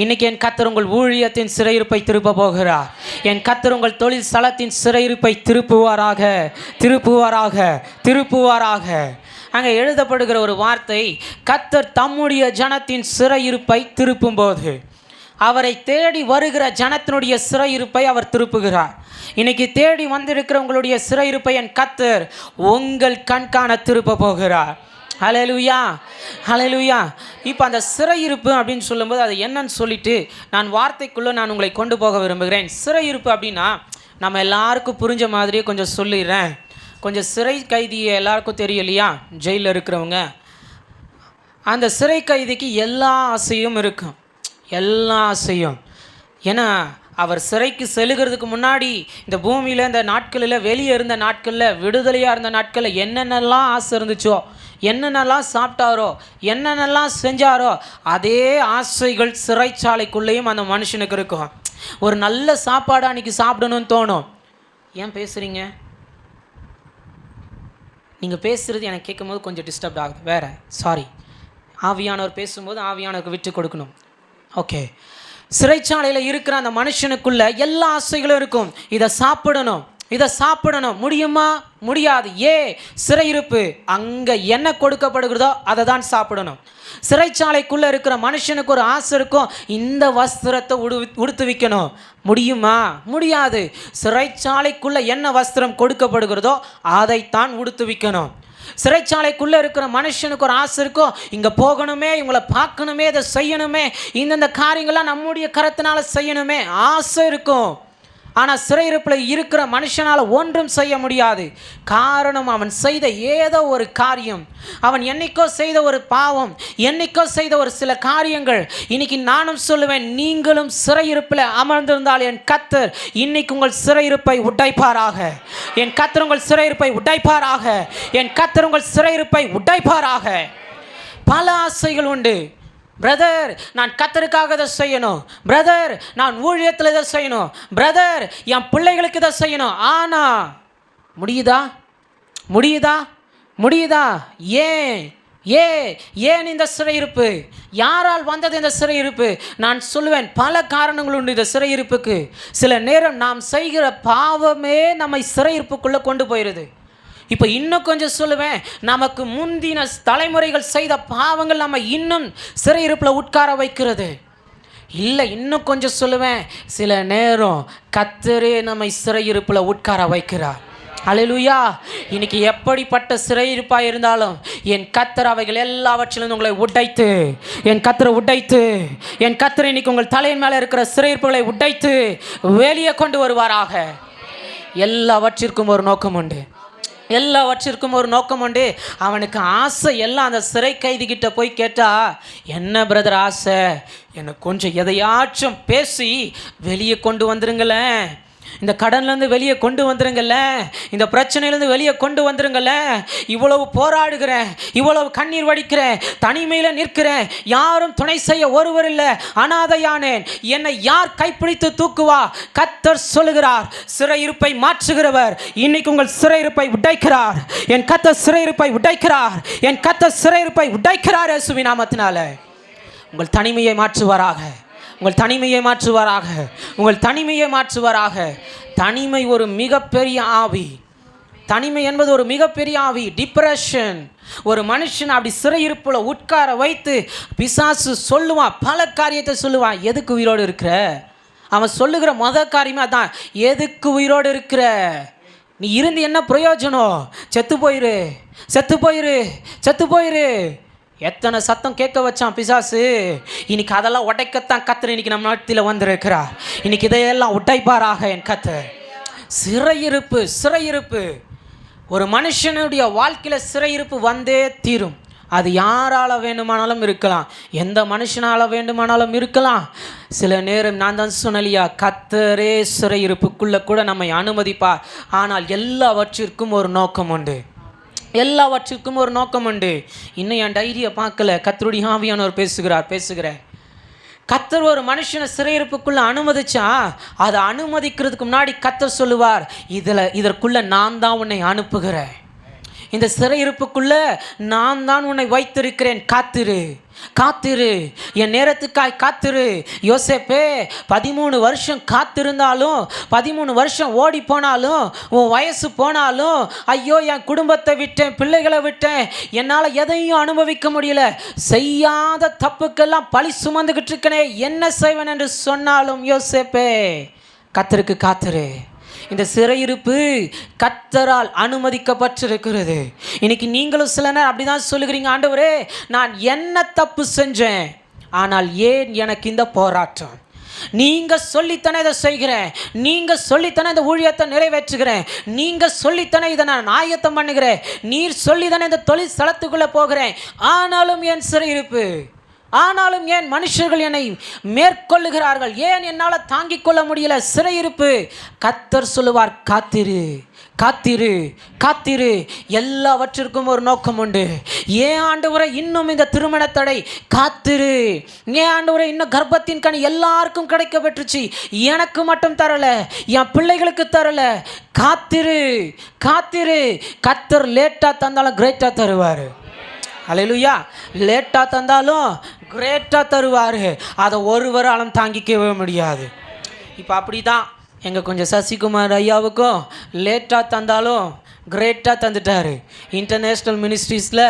இன்னைக்கு என் கர்த்தர் உங்கள் ஊழியத்தின் சிறையிருப்பை திருப்ப போகிறார். என் கர்த்தர் உங்கள் தொழில் ஸ்தலத்தின் சிறையிருப்பை திருப்புவாராக, திருப்புவாராக, திருப்புவாராக. அங்கே எழுதப்படுகிற ஒரு வார்த்தை, கர்த்தர் தம்முடைய ஜனத்தின் சிறையிருப்பை திருப்பும்போது. அவரை தேடி வருகிற ஜனத்தினுடைய சிறையிருப்பை அவர் திருப்புகிறார். இன்னைக்கு தேடி வந்திருக்கிற உங்களுடைய சிறையிருப்பை என் கர்த்தர் உங்கள் கண்காண திருப்ப போகிறார். ஹல்லேலூயா, ஹல்லேலூயா. இப்போ அந்த சிறையிருப்பு அப்படின்னு சொல்லும்போது அது என்னன்னு சொல்லிட்டு நான் வார்த்தைக்குள்ளே நான் உங்களை கொண்டு போக விரும்புகிறேன். சிறையிருப்பு அப்படின்னா நம்ம எல்லாருக்கும் புரிஞ்ச மாதிரியே கொஞ்சம் சொல்லிடுறேன். கொஞ்சம் சிறை கைதியை எல்லாருக்கும் தெரியலையா? ஜெயிலில் இருக்கிறவங்க, அந்த சிறை கைதிக்கு எல்லா ஆசையும் இருக்கும், எல்லா ஆசையும். ஏன்னா அவர் சிறைக்கு செல்லுகிறதுக்கு முன்னாடி இந்த பூமியில் இந்த நாட்களில், வெளியே இருந்த நாட்களில், விடுதலையாக இருந்த நாட்களில் என்னென்னலாம் ஆசை இருந்துச்சோ, என்னென்னலாம் சாப்பிட்டாரோ, என்னென்னலாம் செஞ்சாரோ, அதே ஆசைகள் சிறைச்சாலைக்குள்ளேயும் அந்த மனுஷனுக்கு இருக்கும். ஒரு நல்ல சாப்பாடு அன்றைக்கி சாப்பிடணும்னு தோணும். ஏன் பேசுகிறீங்க? நீங்கள் பேசுகிறது எனக்கு கேட்கும் போது கொஞ்சம் டிஸ்டர்ப் ஆகுது. வேறு சாரி. ஆவியானவர் பேசும்போது ஆவியானவருக்கு விட்டு கொடுக்கணும். ஓகே. சிறைச்சாலையில் இருக்கிற அந்த மனுஷனுக்குள்ள எல்லா ஆசைகளும் இருக்கும். இதை சாப்பிடணும், இதை சாப்பிடணும். முடியுமா? முடியாது. சிறையிருப்பு. அங்கே என்ன கொடுக்கப்படுகிறதோ அதை தான் சாப்பிடணும். சிறைச்சாலைக்குள்ளே இருக்கிற மனுஷனுக்கு ஒரு ஆசை இருக்கும், இந்த வஸ்திரத்தை உடுத்து வைக்கணும். முடியுமா? முடியாது. சிறைச்சாலைக்குள்ளே என்ன வஸ்திரம் கொடுக்கப்படுகிறதோ அதைத்தான் உடுத்து வைக்கணும். சிறைச்சாலைக்குள்ளே இருக்கிற மனுஷனுக்கு ஒரு ஆசை இருக்கும், இங்கே போகணுமே, இவங்களை பார்க்கணுமே, இதை செய்யணுமே, இந்தந்த காரியங்கள்லாம் நம்முடைய கரத்தினால செய்யணுமே, ஆசை இருக்கும். ஆனால் சிறையிருப்பில் இருக்கிற மனுஷனால் ஒன்றும் செய்ய முடியாது. காரணம், அவன் செய்த ஏதோ ஒரு காரியம், அவன் என்னைக்கோ செய்த ஒரு பாவம், என்னைக்கோ செய்த ஒரு சில காரியங்கள். இன்னைக்கு நானும் சொல்லுவேன், நீங்களும் சிறையிருப்பில் அமர்ந்திருந்தால் என் கர்த்தர் இன்னைக்கு உங்கள் சிறையிருப்பை உடைப்பாராக. என் கர்த்தர் உங்கள் சிறையிருப்பை உடைப்பாராக. என் கர்த்தர் உங்கள் சிறையிருப்பை உடைப்பாராக. பல ஆசைகள் உண்டு. பிரதர், நான் கர்த்தருக்காக இதை செய்யணும். பிரதர், நான் ஊழியத்தில் இதை செய்யணும். பிரதர், என் பிள்ளைகளுக்கு இதை செய்யணும். ஆனால் முடியுதா? முடியுதா? முடியுதா? ஏன் இந்த சிறையிருப்பு? யாரால் வந்தது இந்த சிறையிருப்பு? நான் சொல்லுவேன், பல காரணங்கள் உண்டு இந்த சிறையிருப்புக்கு. சில நேரம் நாம் செய்கிற பாவமே நம்மை சிறையிருப்புக்குள்ளே கொண்டு போயிடுது. இப்போ இன்னும் கொஞ்சம் சொல்லுவேன், நமக்கு முந்தின தலைமுறைகள் செய்த பாவங்கள் நம்ம இன்னும் சிறையிருப்பில் உட்கார வைக்கிறது. இல்லை, இன்னும் கொஞ்சம் சொல்லுவேன், சில நேரம் கர்த்தரே நம்மை சிறையிருப்பில் உட்கார வைக்கிறார். அல்லேலூயா. இன்னைக்கு எப்படிப்பட்ட சிறையிருப்பாக இருந்தாலும் என் கர்த்தர் அவைகள் எல்லாவற்றிலும் உங்களை உடைத்து, என் கர்த்தரை உடைத்து, என் கர்த்தர் இன்னைக்கு உங்கள் தலையின் மேலே இருக்கிற சிறையிருப்புகளை உடைத்து வெளியே கொண்டு வருவாராக. எல்லாவற்றிற்கும் ஒரு நோக்கம் உண்டு, எல்லாவற்றிற்கும் ஒரு நோக்கம் உண்டு. அவனுக்கு ஆசை எல்லாம் அந்த சிறை கைதிகிட்ட போய் கேட்டா, என்ன பிரதர் ஆசை, என்னை கொஞ்சம் எதையாச்சும் பேசி வெளியே கொண்டு வந்துருங்களேன், இந்த கடன்லேருந்து வெளியே கொண்டு வந்துருங்கல்ல, இந்த பிரச்சனையிலேருந்து வெளியே கொண்டு வந்துருங்கல்ல, இவ்வளவு போராடுகிறேன், இவ்வளவு கண்ணீர் வடிக்கிறேன், தனிமையில் நிற்கிறேன், யாரும் துணை செய்ய ஒருவர் இல்லை, அனாதையானேன், என்னை யார் கைப்பிடித்து தூக்குவா? கர்த்தர் சொல்லுகிறார், சிறையிருப்பை மாற்றுகிறவர் இன்னைக்கு உங்கள் சிறையிருப்பை உடைக்கிறார். என் கர்த்தர் சிறையிருப்பை உடைக்கிறார், என் கர்த்தர் சிறையிருப்பை உடைக்கிறார் இயேசுவின் நாமத்தினால. உங்கள் தனிமையை மாற்றுவாராக, உங்கள் தனிமையை மாற்றுவாராக, உங்கள் தனிமையை மாற்றுவாராக. தனிமை ஒரு மிகப்பெரிய ஆவி, தனிமை என்பது ஒரு மிகப்பெரிய ஆவி. டிப்ரெஷன் ஒரு மனுஷன் அப்படி சிறையிருப்புல உட்கார வைத்து பிசாசு சொல்லுவான், பல காரியத்தை சொல்லுவான். எதுக்கு உயிரோடு இருக்கிற? அவன் சொல்லுகிற காரியமே அதான், எதுக்கு உயிரோடு இருக்கிற? நீ இருந்து என்ன பிரயோஜனம்? செத்து போயிரு, செத்து போயிரு, செத்து போயிரு. எத்தனை சத்தம் கேட்க வச்சான் பிசாசு. இன்னைக்கு அதெல்லாம் உடைக்கத்தான் கர்த்தர் இன்னைக்கு நம்ம நாட்டில் வந்திருக்கிறார். இன்னைக்கு இதையெல்லாம் உடைப்பாராக என் கர்த்தர். சிறையிருப்பு, சிறையிருப்பு ஒரு மனுஷனுடைய வாழ்க்கையில் சிறையிருப்பு வந்தே தீரும். அது யாரால் வேண்டுமானாலும் இருக்கலாம், எந்த மனுஷனால் வேண்டுமானாலும் இருக்கலாம். சில நேரம் நான் தான் சொன்னலையா, கர்த்தரே சிறையிருப்புக்குள்ளே கூட நம்மை அனுமதிப்பார். ஆனால் எல்லாவற்றிற்கும் ஒரு நோக்கம் உண்டு, எல்லாவற்றுக்கும் ஒரு நோக்கம் உண்டு. இன்னும் என் டைரியை பார்க்கல, கர்த்தருடைய ஆவியானவர் பேசுகிறேன். கர்த்தர் ஒரு மனுஷனை சிறையிருப்புக்குள்ளே அனுமதிச்சா, அதை அனுமதிக்கிறதுக்கு முன்னாடி கர்த்தர் சொல்லுவார், இதற்குள்ளே நான் தான் உன்னை அனுப்புகிறேன், இந்த சிறையிருப்புக்குள்ளே நான் தான் உன்னை வைத்திருக்கிறேன், காத்திரு, காத்திரு, என் நேரத்துக்காய் காத்திரு. யோசேப்பே 13 வருஷம் காத்திருந்தாலும், 13 வருஷம் ஓடி போனாலும், உன் வயசு போனாலும், ஐயோ என் குடும்பத்தை விட்டேன், பிள்ளைகளை விட்டேன், என்னால் எதையும் அனுபவிக்க முடியல, செய்யாத தப்புக்கெல்லாம் பழி சுமந்துக்கிட்டு இருக்கனே, என்ன செய்வேன் என்று சொன்னாலும், யோசேப்பே கர்த்தருக்கு காத்திரு. இந்த சிறையிருப்பு கர்த்தரால் அனுமதிக்கப்பட்டிருக்கிறது. இன்னைக்கு நீங்களும் சில நேரம் அப்படிதான் சொல்லுகிறீங்க, ஆண்டவரே நான் என்ன தப்பு செஞ்சேன், ஆனால் ஏன் எனக்கு இந்த போராட்டம்? நீங்க சொல்லித்தானே இதை செய்கிறேன், நீங்க சொல்லித்தானே இந்த ஊழியத்தை நிறைவேற்றுகிறேன், நீங்க சொல்லித்தானே இதை நான் ஆயத்தம் பண்ணுகிறேன், நீர் சொல்லித்தானே இந்த தொழில் ஸ்தலத்துக்குள்ளே போகிறேன், ஆனாலும் என் சிறையிருப்பு, ஆனாலும் ஏன் மனுஷர்கள் என்னை மேற்கொள்ளுகிறார்கள், ஏன் என்னால் தாங்கிக் கொள்ள முடியல? சிறையிருப்பு. கர்த்தர் சொல்லுவார், காத்திரு, காத்திரு, காத்திரு. எல்லாவற்றிற்கும் ஒரு நோக்கம் உண்டு. ஏன் ஆண்டவரே இன்னும் இந்த திருமண தடை? காத்திரு. ஏன் ஆண்டவரே இன்னும் கர்ப்பத்தின் கனி எல்லாருக்கும் கிடைக்க பெற்றுச்சு, எனக்கு மட்டும் தரல, என் பிள்ளைகளுக்கு தரல? காத்திரு, காத்திரு. கர்த்தர் லேட்டாக தந்தாலும் கிரேட்டாக தருவார். அல்லேலூயா. லேட்டாக தந்தாலும் கிரேட்டாக தருவார். அதை ஒருவராலும் தாங்கிக்கவே முடியாது. இப்போ அப்படி தான் எங்கள் கொஞ்சம் சசிகுமார் ஐயாவுக்கும் லேட்டாக தந்தாலும் கிரேட்டாக தந்துட்டார். இன்டர்நேஷ்னல் மினிஸ்ட்ரீஸில்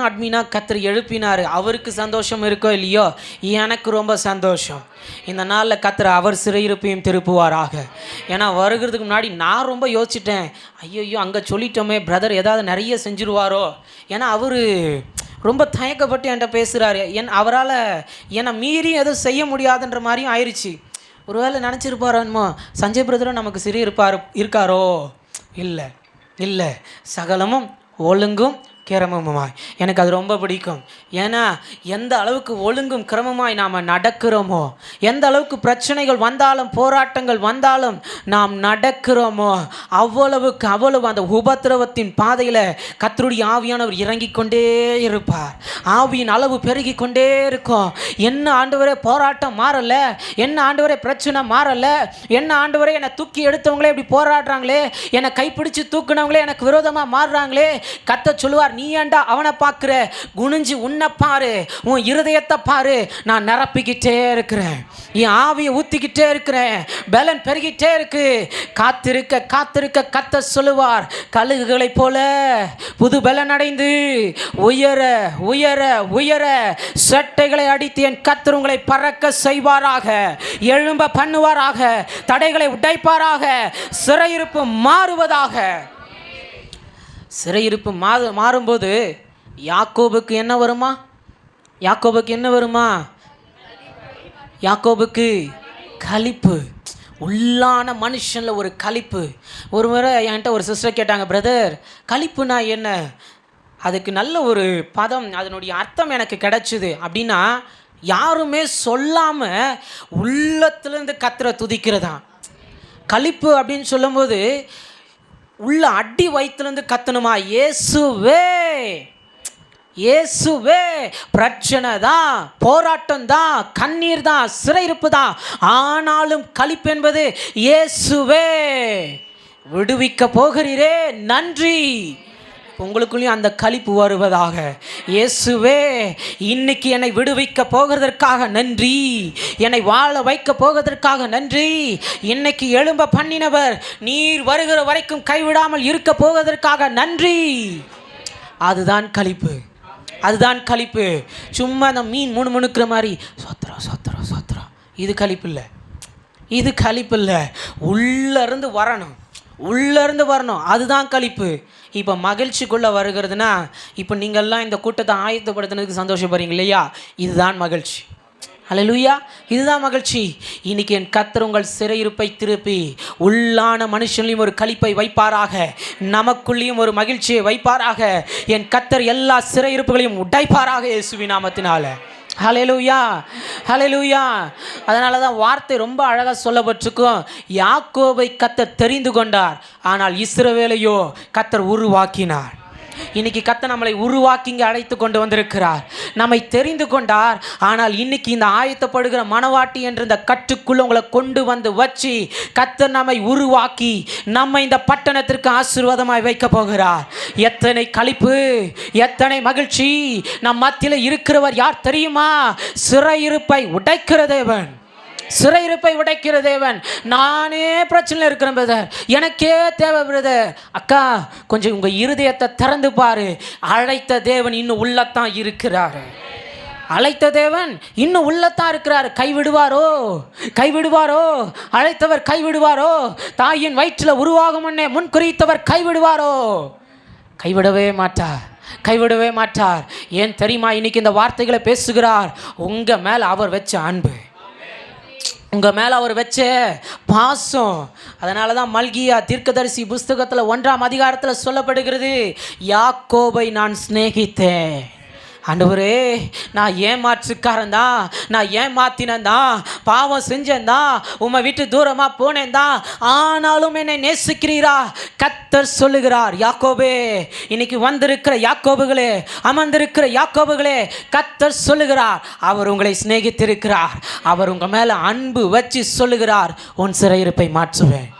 அட்மினாக கர்த்தர் எழுப்பினார். அவருக்கு சந்தோஷம் இருக்கோ இல்லையோ, எனக்கு ரொம்ப சந்தோஷம். இந்த நாளில் கர்த்தர் அவர் சிறையிருப்பையும் திருப்புவாராக. ஏன்னா வருகிறதுக்கு முன்னாடி நான் ரொம்ப யோசிச்சிட்டேன், ஐயோ அங்கே சொல்லிட்டோமே பிரதர் ஏதாவது நிறைய செஞ்சுருவாரோ. ஏன்னா அவர் ரொம்ப தயக்கப்பட்டு என்கிட்ட பேசுகிறாரு. அவரால் என்னை மீறி எதுவும் செய்ய முடியாதுன்ற மாதிரியும் ஆயிடுச்சு. ஒருவேளை நினச்சிருப்பாரோ என்னமோ, சஞ்சய் பிரதரும் நமக்கு இருக்காரோ? இல்லை, இல்லை, சகலமும் ஒழுங்கும் கிரமமாய். எனக்கு அது ரொம்ப பிடிக்கும். ஏன்னா எந்த அளவுக்கு ஒழுங்கும் கிரமமாய் நாம் நடக்கிறோமோ, எந்த அளவுக்கு பிரச்சனைகள் வந்தாலும் போராட்டங்கள் வந்தாலும் நாம் நடக்கிறோமோ, அவ்வளவுக்கு அவ்வளவு அந்த உபத்திரவத்தின் பாதையில் கர்த்தருடைய ஆவியானவர் இறங்கி கொண்டே இருப்பார். ஆவியின் அளவு பெருகி கொண்டே இருக்கும். என்ன ஆண்டவரே போராட்டம் மாறலை, என்ன ஆண்டவரே பிரச்சனை மாறலை, என்ன ஆண்டவரே என்னை தூக்கி எடுத்தவங்களே இப்படி போராடுறாங்களே, என்னை கைப்பிடிச்சு தூக்குனவங்களே எனக்கு விரோதமாக மாறுறாங்களே. கர்த்தர் சொல்லுவார், நீ ஏன்டா அவனை பார்க்குற, குனிஞ்சு உன்னை பாரு, உன் இருதயத்தை பாரு. நான் நிரப்பிக்கிட்டே இருக்கிறேன், என் ஆவியை ஊற்றிக்கிட்டே இருக்கிறேன், பலன் பெருகிட்டே இருக்கு. காத்திருக்க காத்திருக்க கர்த்தர் சொல்லுவார், கழுகுகளைப் போல புது பலன் அடைந்து உயர உயர உயர சட்டைகளை அடித்து என் கர்த்தர் உங்களை பறக்க செய்வாராக, எழும்ப பண்ணுவாராக, தடைகளை உடைப்பாராக, சிறையிருப்பு மாறுவதாக. சிறையிருப்பு மாறும்போது யாக்கோபுக்கு என்ன வருமா? யாக்கோபுக்கு என்ன வருமா? யாக்கோபுக்கு களிப்பு, உள்ளான மனுஷனில் ஒரு களிப்பு. ஒரு முறை என்கிட்ட ஒரு சிஸ்டர் கேட்டாங்க, பிரதர் களிப்புனா என்ன? அதுக்கு நல்ல ஒரு பதம், அதனுடைய அர்த்தம் எனக்கு கிடைச்சிது. அப்படின்னா யாருமே சொல்லாமல் உள்ளத்திலேருந்து கர்த்தரை துதிக்கிறதா களிப்பு அப்படின்னு சொல்லும்போது. உள்ள அடி வயிற்றுலேருந்து கத்தணுமா, இயேசுவே இயேசுவே. பிரச்சனை தான், போராட்டம் தான், கண்ணீர் தான், சிறையிருப்பு தான், ஆனாலும் களிப்பு என்பது இயேசுவே விடுவிக்க போகிறீரே நன்றி. உங்களுக்குள்ளேயும் அந்த களிப்பு வருவதாக. இயேசுவே இன்னைக்கு என்னை விடுவிக்க போகிறதற்காக நன்றி, என்னை வாழ வைக்க போகிறதற்காக நன்றி, இன்னைக்கு எழும்ப பண்ணினவர் நீர் வருகிற வரைக்கும் கைவிடாமல் இருக்க போவதற்காக நன்றி. அதுதான் களிப்பு, அதுதான் களிப்பு. சும்மா அந்த மீன் முணுமுணுக்கிற மாதிரி சோத்திரம் சோத்திரம் சோத்திரம், இது களிப்பு இல்லை, இது களிப்பு இல்லை. உள்ளேருந்து வரணும், உள்ளேருந்து வரணும், அதுதான் களிப்பு. இப்போ மகிழ்ச்சிக்குள்ளே வருகிறதுனா, இப்போ நீங்கள்லாம் இந்த கூட்டத்தை ஆயத்தப்படுத்தினதுக்கு சந்தோஷப்படுறீங்க இல்லையா? இதுதான் மகிழ்ச்சி. அல்லேலூயா, இதுதான் மகிழ்ச்சி. இன்னைக்கு என் கர்த்தர் உங்கள் சிறையிருப்பை திருப்பி உள்ளான மனுஷன்லையும் ஒரு களிப்பை வைப்பாராக, நமக்குள்ளேயும் ஒரு மகிழ்ச்சியை வைப்பாராக. என் கர்த்தர் எல்லா சிறையிருப்புகளையும் உடைப்பாராக இயேசுவின் நாமத்தினால. ஹல்லேலூயா, ஹல்லேலூயா. அதனால தான் வார்த்தை ரொம்ப அழகாக சொல்லப்பட்டிருக்கும், யாக்கோபை கர்த்தர் தெரிந்து கொண்டார், ஆனால் இஸ்ரவேலையோ கர்த்தர் உருவாக்கினார். இன்னைக்கு கர்த்தர் நம்மளை உருவாக்கி இங்கே அழைத்து கொண்டு வந்திருக்கிறார். நம்மை தெரிந்து கொண்டார், ஆனால் இன்னைக்கு இந்த ஆயத்தப்படுகிற மனவாட்டி என்ற இந்த கட்டுக்குள்ள உங்களை கொண்டு வந்து வச்சு கர்த்தர் நம்மை உருவாக்கி நம்மை இந்த பட்டணத்திற்கு ஆசீர்வாதமாய் வைக்க போகிறார். எத்தனை களிப்பு, எத்தனை மகிழ்ச்சி. நம் மத்தியில் இருக்கிறவர் யார் தெரியுமா? சிறையிருப்பை உடைக்கிற தேவன், சிறையிருப்பை உடைக்கிற தேவன். நானே பிரச்சனையில் இருக்கிறேன் பிரதர், எனக்கே தேவை பிரதர். அக்கா கொஞ்சம் உங்கள் இருதயத்தை திறந்து பாரு, அழைத்த தேவன் இன்னும் உள்ளத்தான் இருக்கிறார், அழைத்த தேவன் இன்னும் உள்ளத்தான் இருக்கிறார். கைவிடுவாரோ, கைவிடுவாரோ? அழைத்தவர் கைவிடுவாரோ? தாயின் வயிற்றில் உருவாகும் முன்னே முன்குறித்தவர் கைவிடுவாரோ? கைவிடவே மாட்டார், கைவிடவே மாட்டார். ஏன் தெரியுமா? இன்னைக்கு இந்த வார்த்தைகளை பேசுகிறார். உங்கள் மேலே அவர் வச்ச அன்பு, உங்கள் மேலே அவர் வச்ச பாசம். அதனால தான் மல்கியா தீர்க்கதரிசி புஸ்தகத்தில் 1ஆம் அதிகாரத்தில் சொல்லப்படுகிறது, யாக்கோபை நான் சிநேகித்தேன். ஆண்டவரே, நான் ஏமாற்றுக்காரன் தான், நான் ஏமாத்தினேன் தான், பாவம் செஞ்சேன் தான், உம்மை விட்டு தூரமாக போனேன் தான், ஆனாலும் என்னை நேசிக்கிறீரா? கர்த்தர் சொல்லுகிறார், யாக்கோபே, இன்னைக்கு வந்திருக்கிற யாக்கோபுகளே, அமர்ந்திருக்கிற யாக்கோபுகளே, கர்த்தர் சொல்லுகிறார், அவர் உங்களை சிநேகித்திருக்கிறார். அவர் உங்கள் மேலே அன்பு வச்சு சொல்லுகிறார், உன் சிறையிருப்பை மாற்றுவேன்,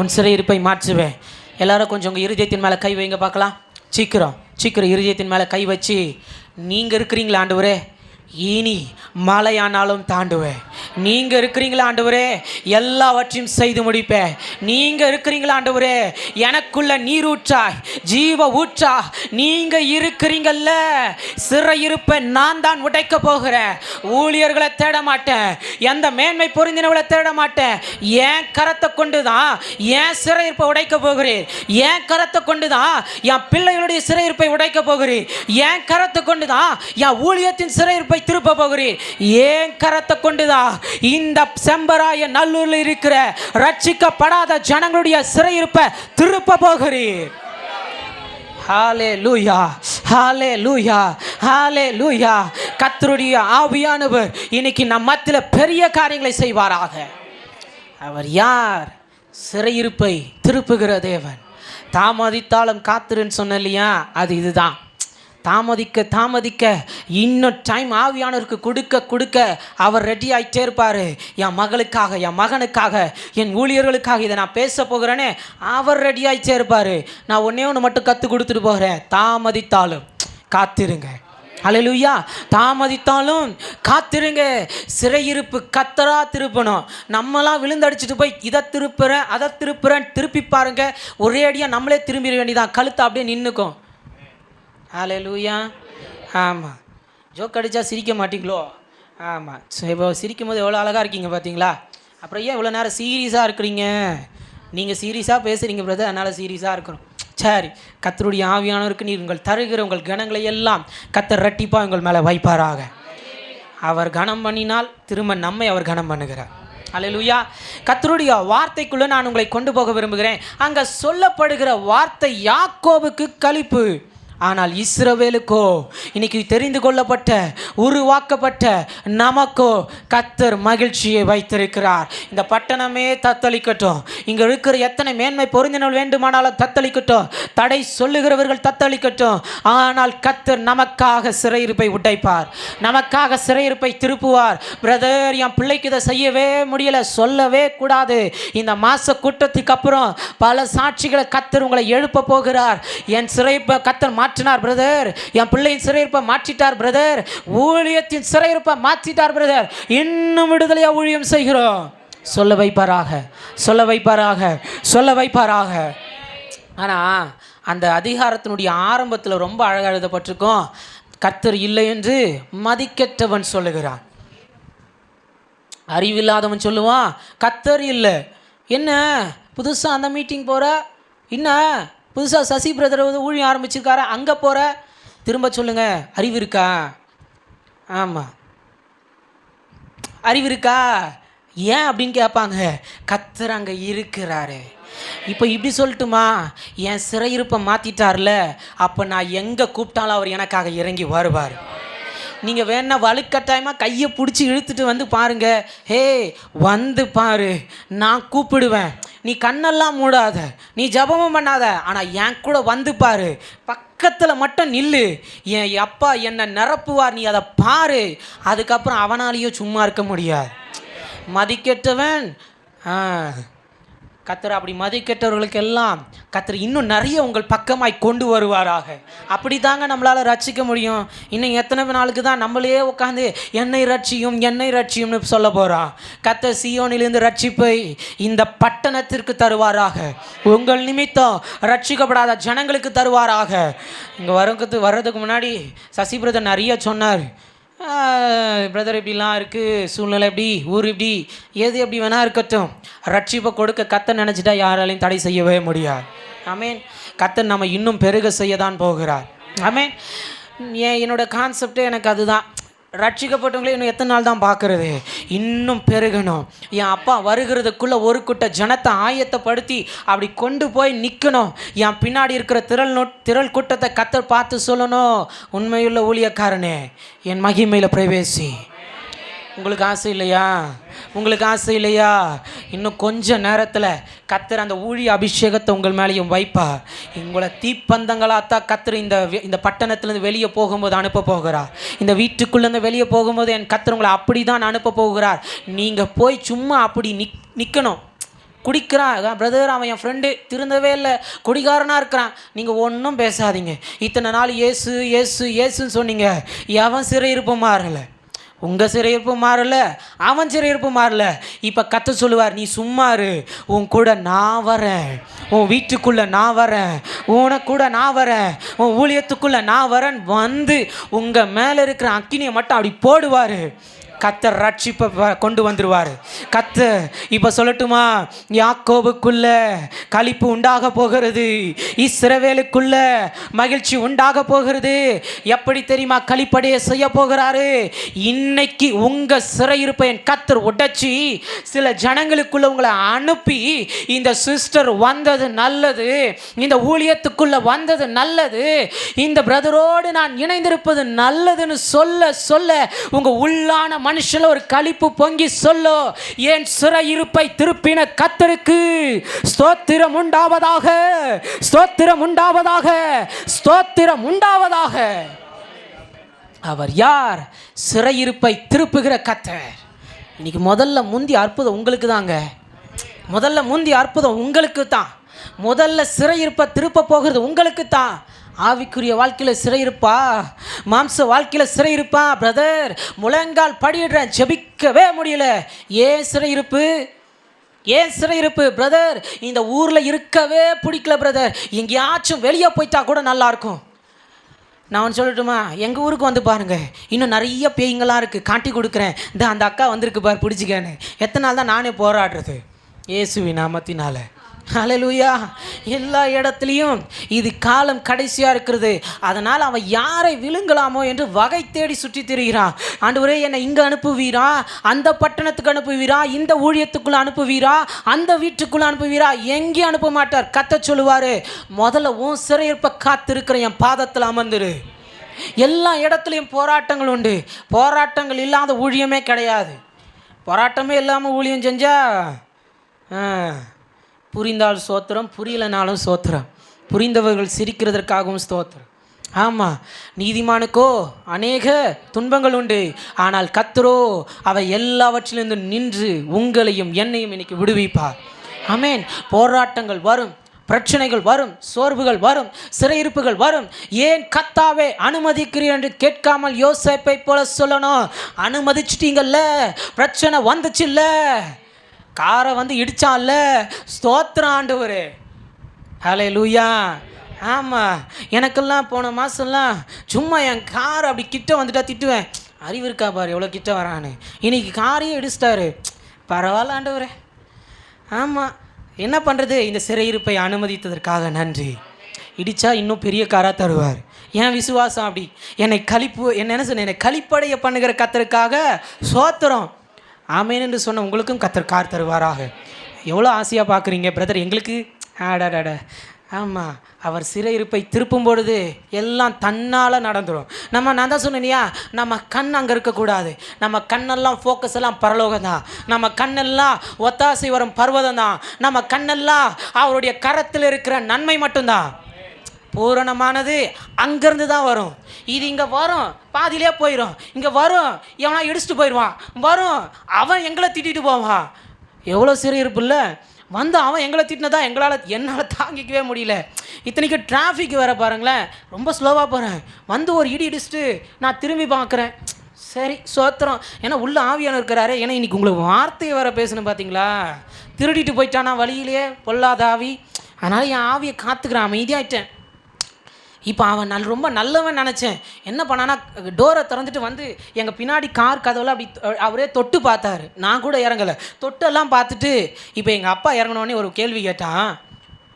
உன் சிறையிருப்பை மாற்றுவேன். எல்லாரும் கொஞ்சம் உங்கள் இருதயத்தின் மேலே கை வைங்க பார்க்கலாம். சீக்கிரம் சீக்கிரம் இருதயத்தின் மேலே கை வச்சு, நீங்கள் இருக்கிறீங்களா ஆண்டவரே? இனி மழையானாலும் தாண்டுவேன். நீங்கள் இருக்கிறீங்களா ஆண்டவரே? எல்லாவற்றையும் செய்து முடிப்பேன். நீங்கள் இருக்கிறீங்களா ஆண்டவரே? எனக்குள்ள நீர் ஊற்றாய், ஜீவ ஊற்றா நீங்கள் இருக்கிறீங்கல்ல. சிறையிருப்பை நான் தான் உடைக்க போகிறேன். ஊழியர்களை தேட மாட்டேன், எந்த மேன்மை பொருந்தினவர்களை தேட மாட்டேன். என் கரத்தை கொண்டு தான் என் சிறையிருப்பை உடைக்க போகிறேன். என் கரத்தை கொண்டு தான் என் பிள்ளைகளுடைய சிறையிருப்பை உடைக்க போகிறேன். என் கரத்தை கொண்டு தான் என் ஊழியத்தின் சிறையிருப்பை திருப்ப போகிறீர். ஏன் கரத்தை கொண்டுதான் இந்த செம்பராய நல்லூரில் இருக்கிற ரட்சிக்கப்படாத ஜனங்களுடைய சிறையிருப்பை திருப்ப போகிறீர். ஹல்லேலூயா, ஹல்லேலூயா, ஹல்லேலூயா. கர்த்தருடைய ஆவியானவர் இன்னைக்கு நம் மத்தியில் பெரிய காரியங்களை செய்வாராக. அவர் யார்? சிறையிருப்பை திருப்புகிற தேவன். தாமதித்தாலும் காத்திருன்னு சொன்ன இல்லையா? அது இதுதான். தாமதிக்க இன்னும் டைம் ஆவியானவருக்கு கொடுக்க அவர் ரெடி ஆகிட்டே இருப்பார். என் மகளுக்காக, என் மகனுக்காக, என் ஊழியர்களுக்காக இதை நான் பேச போகிறேனே, அவர் ரெடி ஆகிட்டே இருப்பார். நான் ஒன்றே ஒன்று மட்டும் கற்றுக் கொடுத்துட்டு போகிறேன், தாமதித்தாலும் காத்திருங்க. அல்லேலூயா. தாமதித்தாலும் காத்திருங்க. சிறையிருப்பு கத்தரா திருப்பணும். நம்மளாம் விழுந்தடிச்சிட்டு போய் இதை திருப்புறேன் அதை திருப்புறேன் திருப்பி பாருங்க, ஒரே அடியாக நம்மளே திரும்பிட வேண்டியதான். கழுத்தை அப்படியே நின்றுக்கும். அல்லேலூயா. ஆமாம், ஜோக் அடித்தா சிரிக்க மாட்டீங்களோ? ஆமாம், இப்போ சிரிக்கும் போது எவ்வளோ அழகாக இருக்கீங்க பார்த்தீங்களா? அப்புறம் ஏன் இவ்வளோ நேரம் சீரியஸாக இருக்கிறீங்க? நீங்கள் சீரியஸாக பேசுகிறீங்க பிரதர், அதனால் சீரியஸாக இருக்கிறோம். சரி, கர்த்தருடைய ஆவியானவருக்கு நீர் உங்கள் தருகிற உங்கள் கணங்களை எல்லாம் கர்த்தர் இரட்டிப்பாக உங்கள் மேலே வைப்பாராக. அவர் கனம் பண்ணினால் திரும்ப நம்மை அவர் கனம் பண்ணுகிறார். அல்லேலூயா. கர்த்தருடைய வார்த்தைக்குள்ளே நான் உங்களை கொண்டு போக விரும்புகிறேன். அங்கே சொல்லப்படுகிற வார்த்தை யாக்கோபுக்கு களிப்பு, ஆனால் இஸ்ரவேலுக்கோ, இன்னைக்கு தெரிந்து கொள்ளப்பட்ட உருவாக்கப்பட்ட நமக்கோ கர்த்தர் மகிழ்ச்சியை வைத்திருக்கிறார். இந்த பட்டணமே தத்தளிக்கட்டும், இங்கே இருக்கிற எத்தனை மேன்மை பொருந்தினவர்கள் வேண்டுமானாலும் தத்தளிக்கட்டும், தடை சொல்லுகிறவர்கள் தத்தளிக்கட்டும், ஆனால் கர்த்தர் நமக்காக சிறையிருப்பை உடைப்பார், நமக்காக சிறையிருப்பை திருப்புவார். பிரதர், என் பிள்ளைக்கு இதை செய்யவே முடியலை, சொல்லவே கூடாது. இந்த மாச கூட்டத்துக்கு அப்புறம் பல சாட்சிகளை கர்த்தர் உங்களை எழுப்ப போகிறார். என் சிறையிருப்பை கர்த்தர் மாற்றினார் பிரதர், என் பிள்ளையின் சிறையிருப்பை மாற்றிட்டார் பிரதர், ஊழியத்தின் சிறையிருப்பை மாற்றிட்டார் பிரதர், இன்னும் விடுதலையா ஊழியம் செய்கிறோம். சொல்ல வைப்பாராக, சொல்ல வைப்பாராக, சொல்ல வைப்பாராக. ஆனால் அந்த அதிகாரத்தினுடைய ஆரம்பத்தில் ரொம்ப அழகாக எழுதப்பட்டிருக்கும், கர்த்தர் இல்லை என்று மதிக்கெட்டவன் சொல்லுகிறான். அறிவில்லாதவன் சொல்லுவான் கர்த்தர் இல்லை. என்ன புதுசாக அந்த மீட்டிங் போகிற, என்ன புதுசாக சசி பிரதர் ஊழியம் ஆரம்பிச்சிருக்காரு, அங்கே போகிற, திரும்ப சொல்லுங்கள் அறிவு இருக்கா? ஆமாம், அறிவு இருக்கா? ஏன் அப்படின்னு கேட்பாங்க. கர்த்தர் அங்கே இருக்கிறாரு. இப்போ இப்படி சொல்லட்டுமா, என் சிறையிருப்பை மாற்றிட்டார்ல, அப்போ நான் எங்கே கூப்பிட்டாலும் அவர் எனக்காக இறங்கி வருவார். நீங்கள் வேணா வலுக்கட்டாயமாக கையை பிடிச்சி இழுத்துட்டு வந்து பாருங்க, ஹே வந்து பாரு, நான் கூப்பிடுவேன், நீ கண்ணெல்லாம் மூடாத, நீ ஜபமும் பண்ணாத, ஆனால் என் கூட வந்து பாரு, பக்கத்தில் மட்டும் நில்லு, என் அப்பா என்னை நிரப்புவார், நீ அதை பாரு. அதுக்கப்புறம் அவனாலேயும் சும்மா இருக்க முடியாது. மதிக்கெட்டவன் கர்த்தர் அப்படி மதிக்கெட்டவர்களுக்கெல்லாம் கர்த்தர் இன்னும் நிறைய உங்கள் பக்கமாய் கொண்டு வருவாராக. அப்படி தாங்க நம்மளால் ரட்சிக்க முடியும். இன்னும் எத்தனை நாளுக்கு தான் நம்மளே உட்காந்து என்னை ரட்சியும் என்னை ரட்சியும்னு சொல்ல போகிறான். கர்த்தர் சீயோனிலிருந்து ரட்சிப்பை இந்த பட்டணத்திற்கு தருவாராக, உங்கள் நிமித்தம் ரட்சிக்கப்படாத ஜனங்களுக்கு தருவாராக. இங்கே வர்றதுக்கு முன்னாடி சசி பிரதர் நிறைய சொன்னார். பிரதர் இப்படிலாம் இருக்குது, சூழ்நிலை எப்படி, ஊர் இப்படி, எது எப்படி வேணா இருக்கட்டும், ரட்சிப்பை கொடுக்க கர்த்தர் நினச்சிட்டா யாராலையும் தடை செய்யவே முடியாது. ஆமேன். கர்த்தர் நம்ம இன்னும் பெருக செய்ய தான் போகிறார். ஆமேன். என்னோட கான்செப்டே எனக்கு அதுதான். ரட்சிக்கப்பட்டவங்களே இன்னும் எத்தனை நாள் தான் பார்க்குறது, இன்னும் பெருகணும். என் அப்பா வருகிறதுக்குள்ளே ஒரு கூட்ட ஜனத்தை ஆயத்தப்படுத்தி அப்படி கொண்டு போய் நிற்கணும். என் பின்னாடி இருக்கிற திரள் கூட்டத்தை கர்த்தர் பார்த்து சொல்லணும், உண்மையுள்ள ஊழியக்காரனே என் மகிமையில் பிரவேசி. உங்களுக்கு ஆசை இல்லையா? உங்களுக்கு ஆசை இல்லையா? இன்னும் கொஞ்ச நேரத்தில் கர்த்தர் அந்த ஊழிய அபிஷேகத்தை உங்கள் மேலேயும் வைப்பார். உங்களை தீப்பந்தங்களாத்தான் கர்த்தர் இந்த பட்டணத்துலேருந்து வெளியே போகும்போது அனுப்ப போகிறார். இந்த வீட்டுக்குள்ளேருந்து வெளியே போகும்போது என் கர்த்தர் உங்களை அப்படி தான் அனுப்ப போகிறார். நீங்கள் போய் சும்மா அப்படி நிற்கணும். குடிக்கிறான் பிரதர், அவன் என் ஃப்ரெண்டு திருந்தவே இல்லை, குடிகாரனாக இருக்கிறான், நீங்கள் ஒன்றும் பேசாதீங்க. இத்தனை நாள் ஏசு ஏசு ஏசுன்னு சொன்னீங்க, எவன் சிறையிருப்பு மாறலை, உங்கள் சிறையிருப்பு மாறல, அவன் சிறையிருப்பு மாறல. இப்போ கர்த்தர் சொல்லுவார், நீ சும்மா இரு, உன் கூட நான் வரேன், உன் வீட்டுக்குள்ளே நான் வரேன், உனக்கு கூட நான் வரேன், உன் ஊழியத்துக்குள்ளே நான் வரேன். வந்து உங்கள் மேலே இருக்கிற அக்கினியை மட்டும் அப்படி போடுவார். கர்த்தர் ரட்சிப்பை கொண்டு வந்துடுவார். கர்த்தர் இப்போ சொல்லட்டுமா, யாக்கோபுக்குள்ள களிப்பு உண்டாக போகிறது, இஸ்ரவேலுக்குள்ள மகிழ்ச்சி உண்டாக போகிறது. எப்படி தெரியுமா களிப்படைய செய்ய போகிறாரு? இன்னைக்கு உங்கள் சிறையிருப்பை என் கர்த்தர் உடைச்சி சில ஜனங்களுக்குள்ள உங்களை அனுப்பி, இந்த சிஸ்டர் வந்தது நல்லது, இந்த ஊழியத்துக்குள்ள வந்தது நல்லது, இந்த பிரதரோடு நான் இணைந்திருப்பது நல்லதுன்னு சொல்ல சொல்ல உங்கள் உள்ளான மனுஷன் ஒரு களிப்பு பொங்கி சொல்லோ, என் சிறையிருப்பை திருப்பின கர்த்தருக்கு ஸ்தோத்திரம் உண்டாவதாக, ஸ்தோத்திரம் உண்டாவதாக, ஸ்தோத்திரம் உண்டாவதாக. அவர் யார்? சிறையிருப்பை திருப்புகிற கர்த்தர். இன்னைக்கு முதல்ல முந்தி அற்புதம் உங்களுக்கு தாங்க. முதல்ல முந்தி அற்புதம் உங்களுக்கு தான். முதல்ல சிறையிருப்பை திருப்ப போகிறது உங்களுக்கு தான். ஆவிக்குரிய வாழ்க்கையில் சிறையிருப்பா, மாம்ச வாழ்க்கையில் சிறையிருப்பா பிரதர், முழங்கால் படியிடுறேன், ஜெபிக்கவே முடியல. ஏன் சிறையிருப்பு? ஏன் சிறையிருப்பு பிரதர்? இந்த ஊரில் இருக்கவே பிடிக்கல பிரதர், எங்கேயாச்சும் வெளியே போயிட்டா கூட நல்லாயிருக்கும். நான் ஒன்று சொல்லட்டுமா? எங்கள் ஊருக்கு வந்து பாருங்கள், இன்னும் நிறைய பேய்ங்களாம் இருக்குது, காட்டி கொடுக்குறேன். இந்த அந்த அக்கா வந்திருக்கு பார், பிடிச்சிக்கன்னு. எத்தனை நாள் தான் நானே போராடுறது இயேசுவின் நாமத்தினால. ஹல்லேலூயா. எல்லா இடத்துலையும் இது காலம் கடைசியாக இருக்கிறது, அதனால் அவன் யாரை விழுங்கலாமோ என்று வகை தேடி சுற்றி திரிகிறான். ஆண்டவரே, என்னை இங்கே அனுப்புவீரா, அந்த பட்டணத்துக்கு அனுப்புவீரா, இந்த ஊழியத்துக்குள்ளே அனுப்புவீரா, அந்த வீட்டுக்குள்ளே அனுப்புவீரா? எங்கேயும் அனுப்ப மாட்டார். கத்த சொல்லுவார், முதல்ல உன் சிறையிருப்ப காத்திருக்கிற என் பாதத்தில் அமர்ந்துரு. எல்லா இடத்துலையும் போராட்டங்கள் உண்டு. போராட்டங்கள் இல்லாத ஊழியமே கிடையாது. போராட்டமே இல்லாமல் ஊழியம் செஞ்சால் புரிந்தால் சோத்திரம், புரியலனாலும் சோத்திரம். புரிந்தவர்கள் சிரிக்கிறதற்காகவும் ஸ்தோத்திரம். ஆமாம், நீதிமானுக்கோ அநேக துன்பங்கள் உண்டு, ஆனால் கர்த்தரோ அவை எல்லாவற்றிலிருந்து நின்று உங்களையும் என்னையும் இன்னைக்கு விடுவிப்பார். ஆமென். போராட்டங்கள் வரும், பிரச்சனைகள் வரும், சோர்வுகள் வரும், சிறையிருப்புகள் வரும். ஏன் கர்த்தாவே அனுமதிக்கிறீர் என்று கேட்காமல் யோசேப்பை போல சொல்லணும். அனுமதிச்சிட்டீங்கல்ல, பிரச்சனை வந்துச்சு இல்லை, காரை வந்து இடிச்சான்ல, ஸ்தோத்திரம் ஆண்டவரே. ஹல்லேலூயா. ஆமாம், எனக்கெல்லாம் போன மாதம்லாம் சும்மா என் கார் அப்படி கிட்ட வந்துட்டா திட்டுவேன். அறிவு இருக்கா பாரு எவ்வளோ கிட்ட வரான்னு. இன்னைக்கு காரையே இடிச்சிட்டாரு. பரவாயில்ல ஆண்டவரே. ஆமாம், என்ன பண்ணுறது? இந்த சிறையிருப்பை அனுமதித்ததற்காக நன்றி. இடித்தா இன்னும் பெரிய காராக தருவார். என் விசுவாசம் அப்படி. என்னை என்ன சொன்ன, என்னை களிப்படைய பண்ணுகிற கர்த்தருக்காக சோத்திரம். ஆமேன் என்று சொன்ன உங்களுக்கும் கர்த்தர் கார் தருவாராக. எவ்வளோ ஆசையாக பார்க்குறீங்க பிரதர் எங்களுக்கு. ஆடாடாட. ஆமாம், அவர் சிறையிருப்பை திருப்பும் பொழுது எல்லாம் தன்னால் நடந்துடும். நான் தான் சொன்னேனியா, நம்ம கண் அங்கே இருக்கக்கூடாது. நம்ம கண்ணெல்லாம் ஃபோக்கஸ் எல்லாம் பரலோகம் தான். நம்ம கண்ணெல்லாம் ஒத்தாசை வரும் பர்வதம் தான். நம்ம கண்ணெல்லாம் அவருடைய கரத்தில் இருக்கிற நன்மை மட்டும்தான். பூரணமானது அங்கேருந்து தான் வரும். இது இங்கே வரும், பாதியிலே போயிடும். இங்கே வரும், எவனா இடிச்சுட்டு போயிடுவான். வரும், அவன் எங்களை திட்டிட்டு போவான். எவ்வளோ சிறையிருப்பு இல்லை. வந்து அவன் எங்களை திட்டினதா என்னால் தாங்கிக்கவே முடியல. இத்தனைக்கு டிராஃபிக் வேறு பாருங்களேன், ரொம்ப ஸ்லோவாக போகிறேன். வந்து ஒரு இடி இடிச்சுட்டு நான் திரும்பி பார்க்குறேன். சரி சோத்திரம், ஏன்னா உள்ள ஆவியான இருக்கிறாரு. ஏன்னா இன்றைக்கி உங்களுக்கு வார்த்தையை வேறு பேசணும் பார்த்தீங்களா. திருடிட்டு போயிட்டானா வழியிலே பொல்லாத ஆவி. அதனால் என் ஆவியை காத்துக்கிறேன், அமைதியாகிட்டேன். இப்போ அவன் ரொம்ப நல்லவன் நினச்சேன். என்ன பண்ணானா, டோரை திறந்துட்டு வந்து எங்கள் பின்னாடி கார் கதவுல அப்படி அவரே தொட்டு பார்த்தாரு. நான் கூட இறங்கலை, தொட்டெல்லாம் பார்த்துட்டு இப்போ எங்கள் அப்பா இறங்கினோடனே ஒரு கேள்வி கேட்டான்,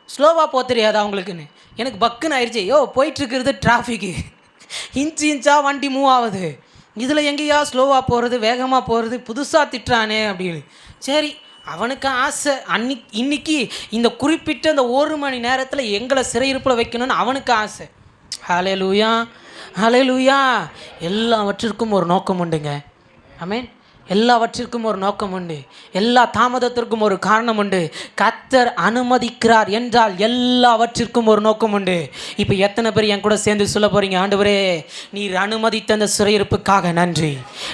ஸ்லோவாக போக தெரியாதா அவங்களுக்குன்னு. எனக்கு பக்குன்னு ஆயிடுச்சு. போயிட்டுருக்கிறது டிராஃபிக்கு, இன்ச்சாக வண்டி மூவ் ஆகுது, இதில் எங்கேயா ஸ்லோவாக போகிறது, வேகமாக போகிறது, புதுசாக திட்டுறானே அப்படின்னு. சரி, அவனுக்கு ஆசை இன்னைக்கு இந்த குறிப்பிட்ட இந்த 1 மணி நேரத்தில் எங்களை சிறையிருப்பில் வைக்கணும்னு அவனுக்கு ஆசை. ஹல்லேலூயா, ஹல்லேலூயா. எல்லாவற்றிற்கும் ஒரு நோக்கம் உண்டுங்க. ஆமென். எல்லாவற்றிற்கும் ஒரு நோக்கம் உண்டு. எல்லா தாமதத்திற்கும் ஒரு காரணம் உண்டு. கர்த்தர் அனுமதிக்கிறார் என்றால் எல்லாவற்றிற்கும் ஒரு நோக்கம் உண்டு. இப்போ எத்தனை பேர் என் கூட சேர்ந்து சொல்ல போகிறீங்க, ஆண்டவரே நீர் அனுமதித்த அந்த சிறையிருப்புக்காக நன்றி,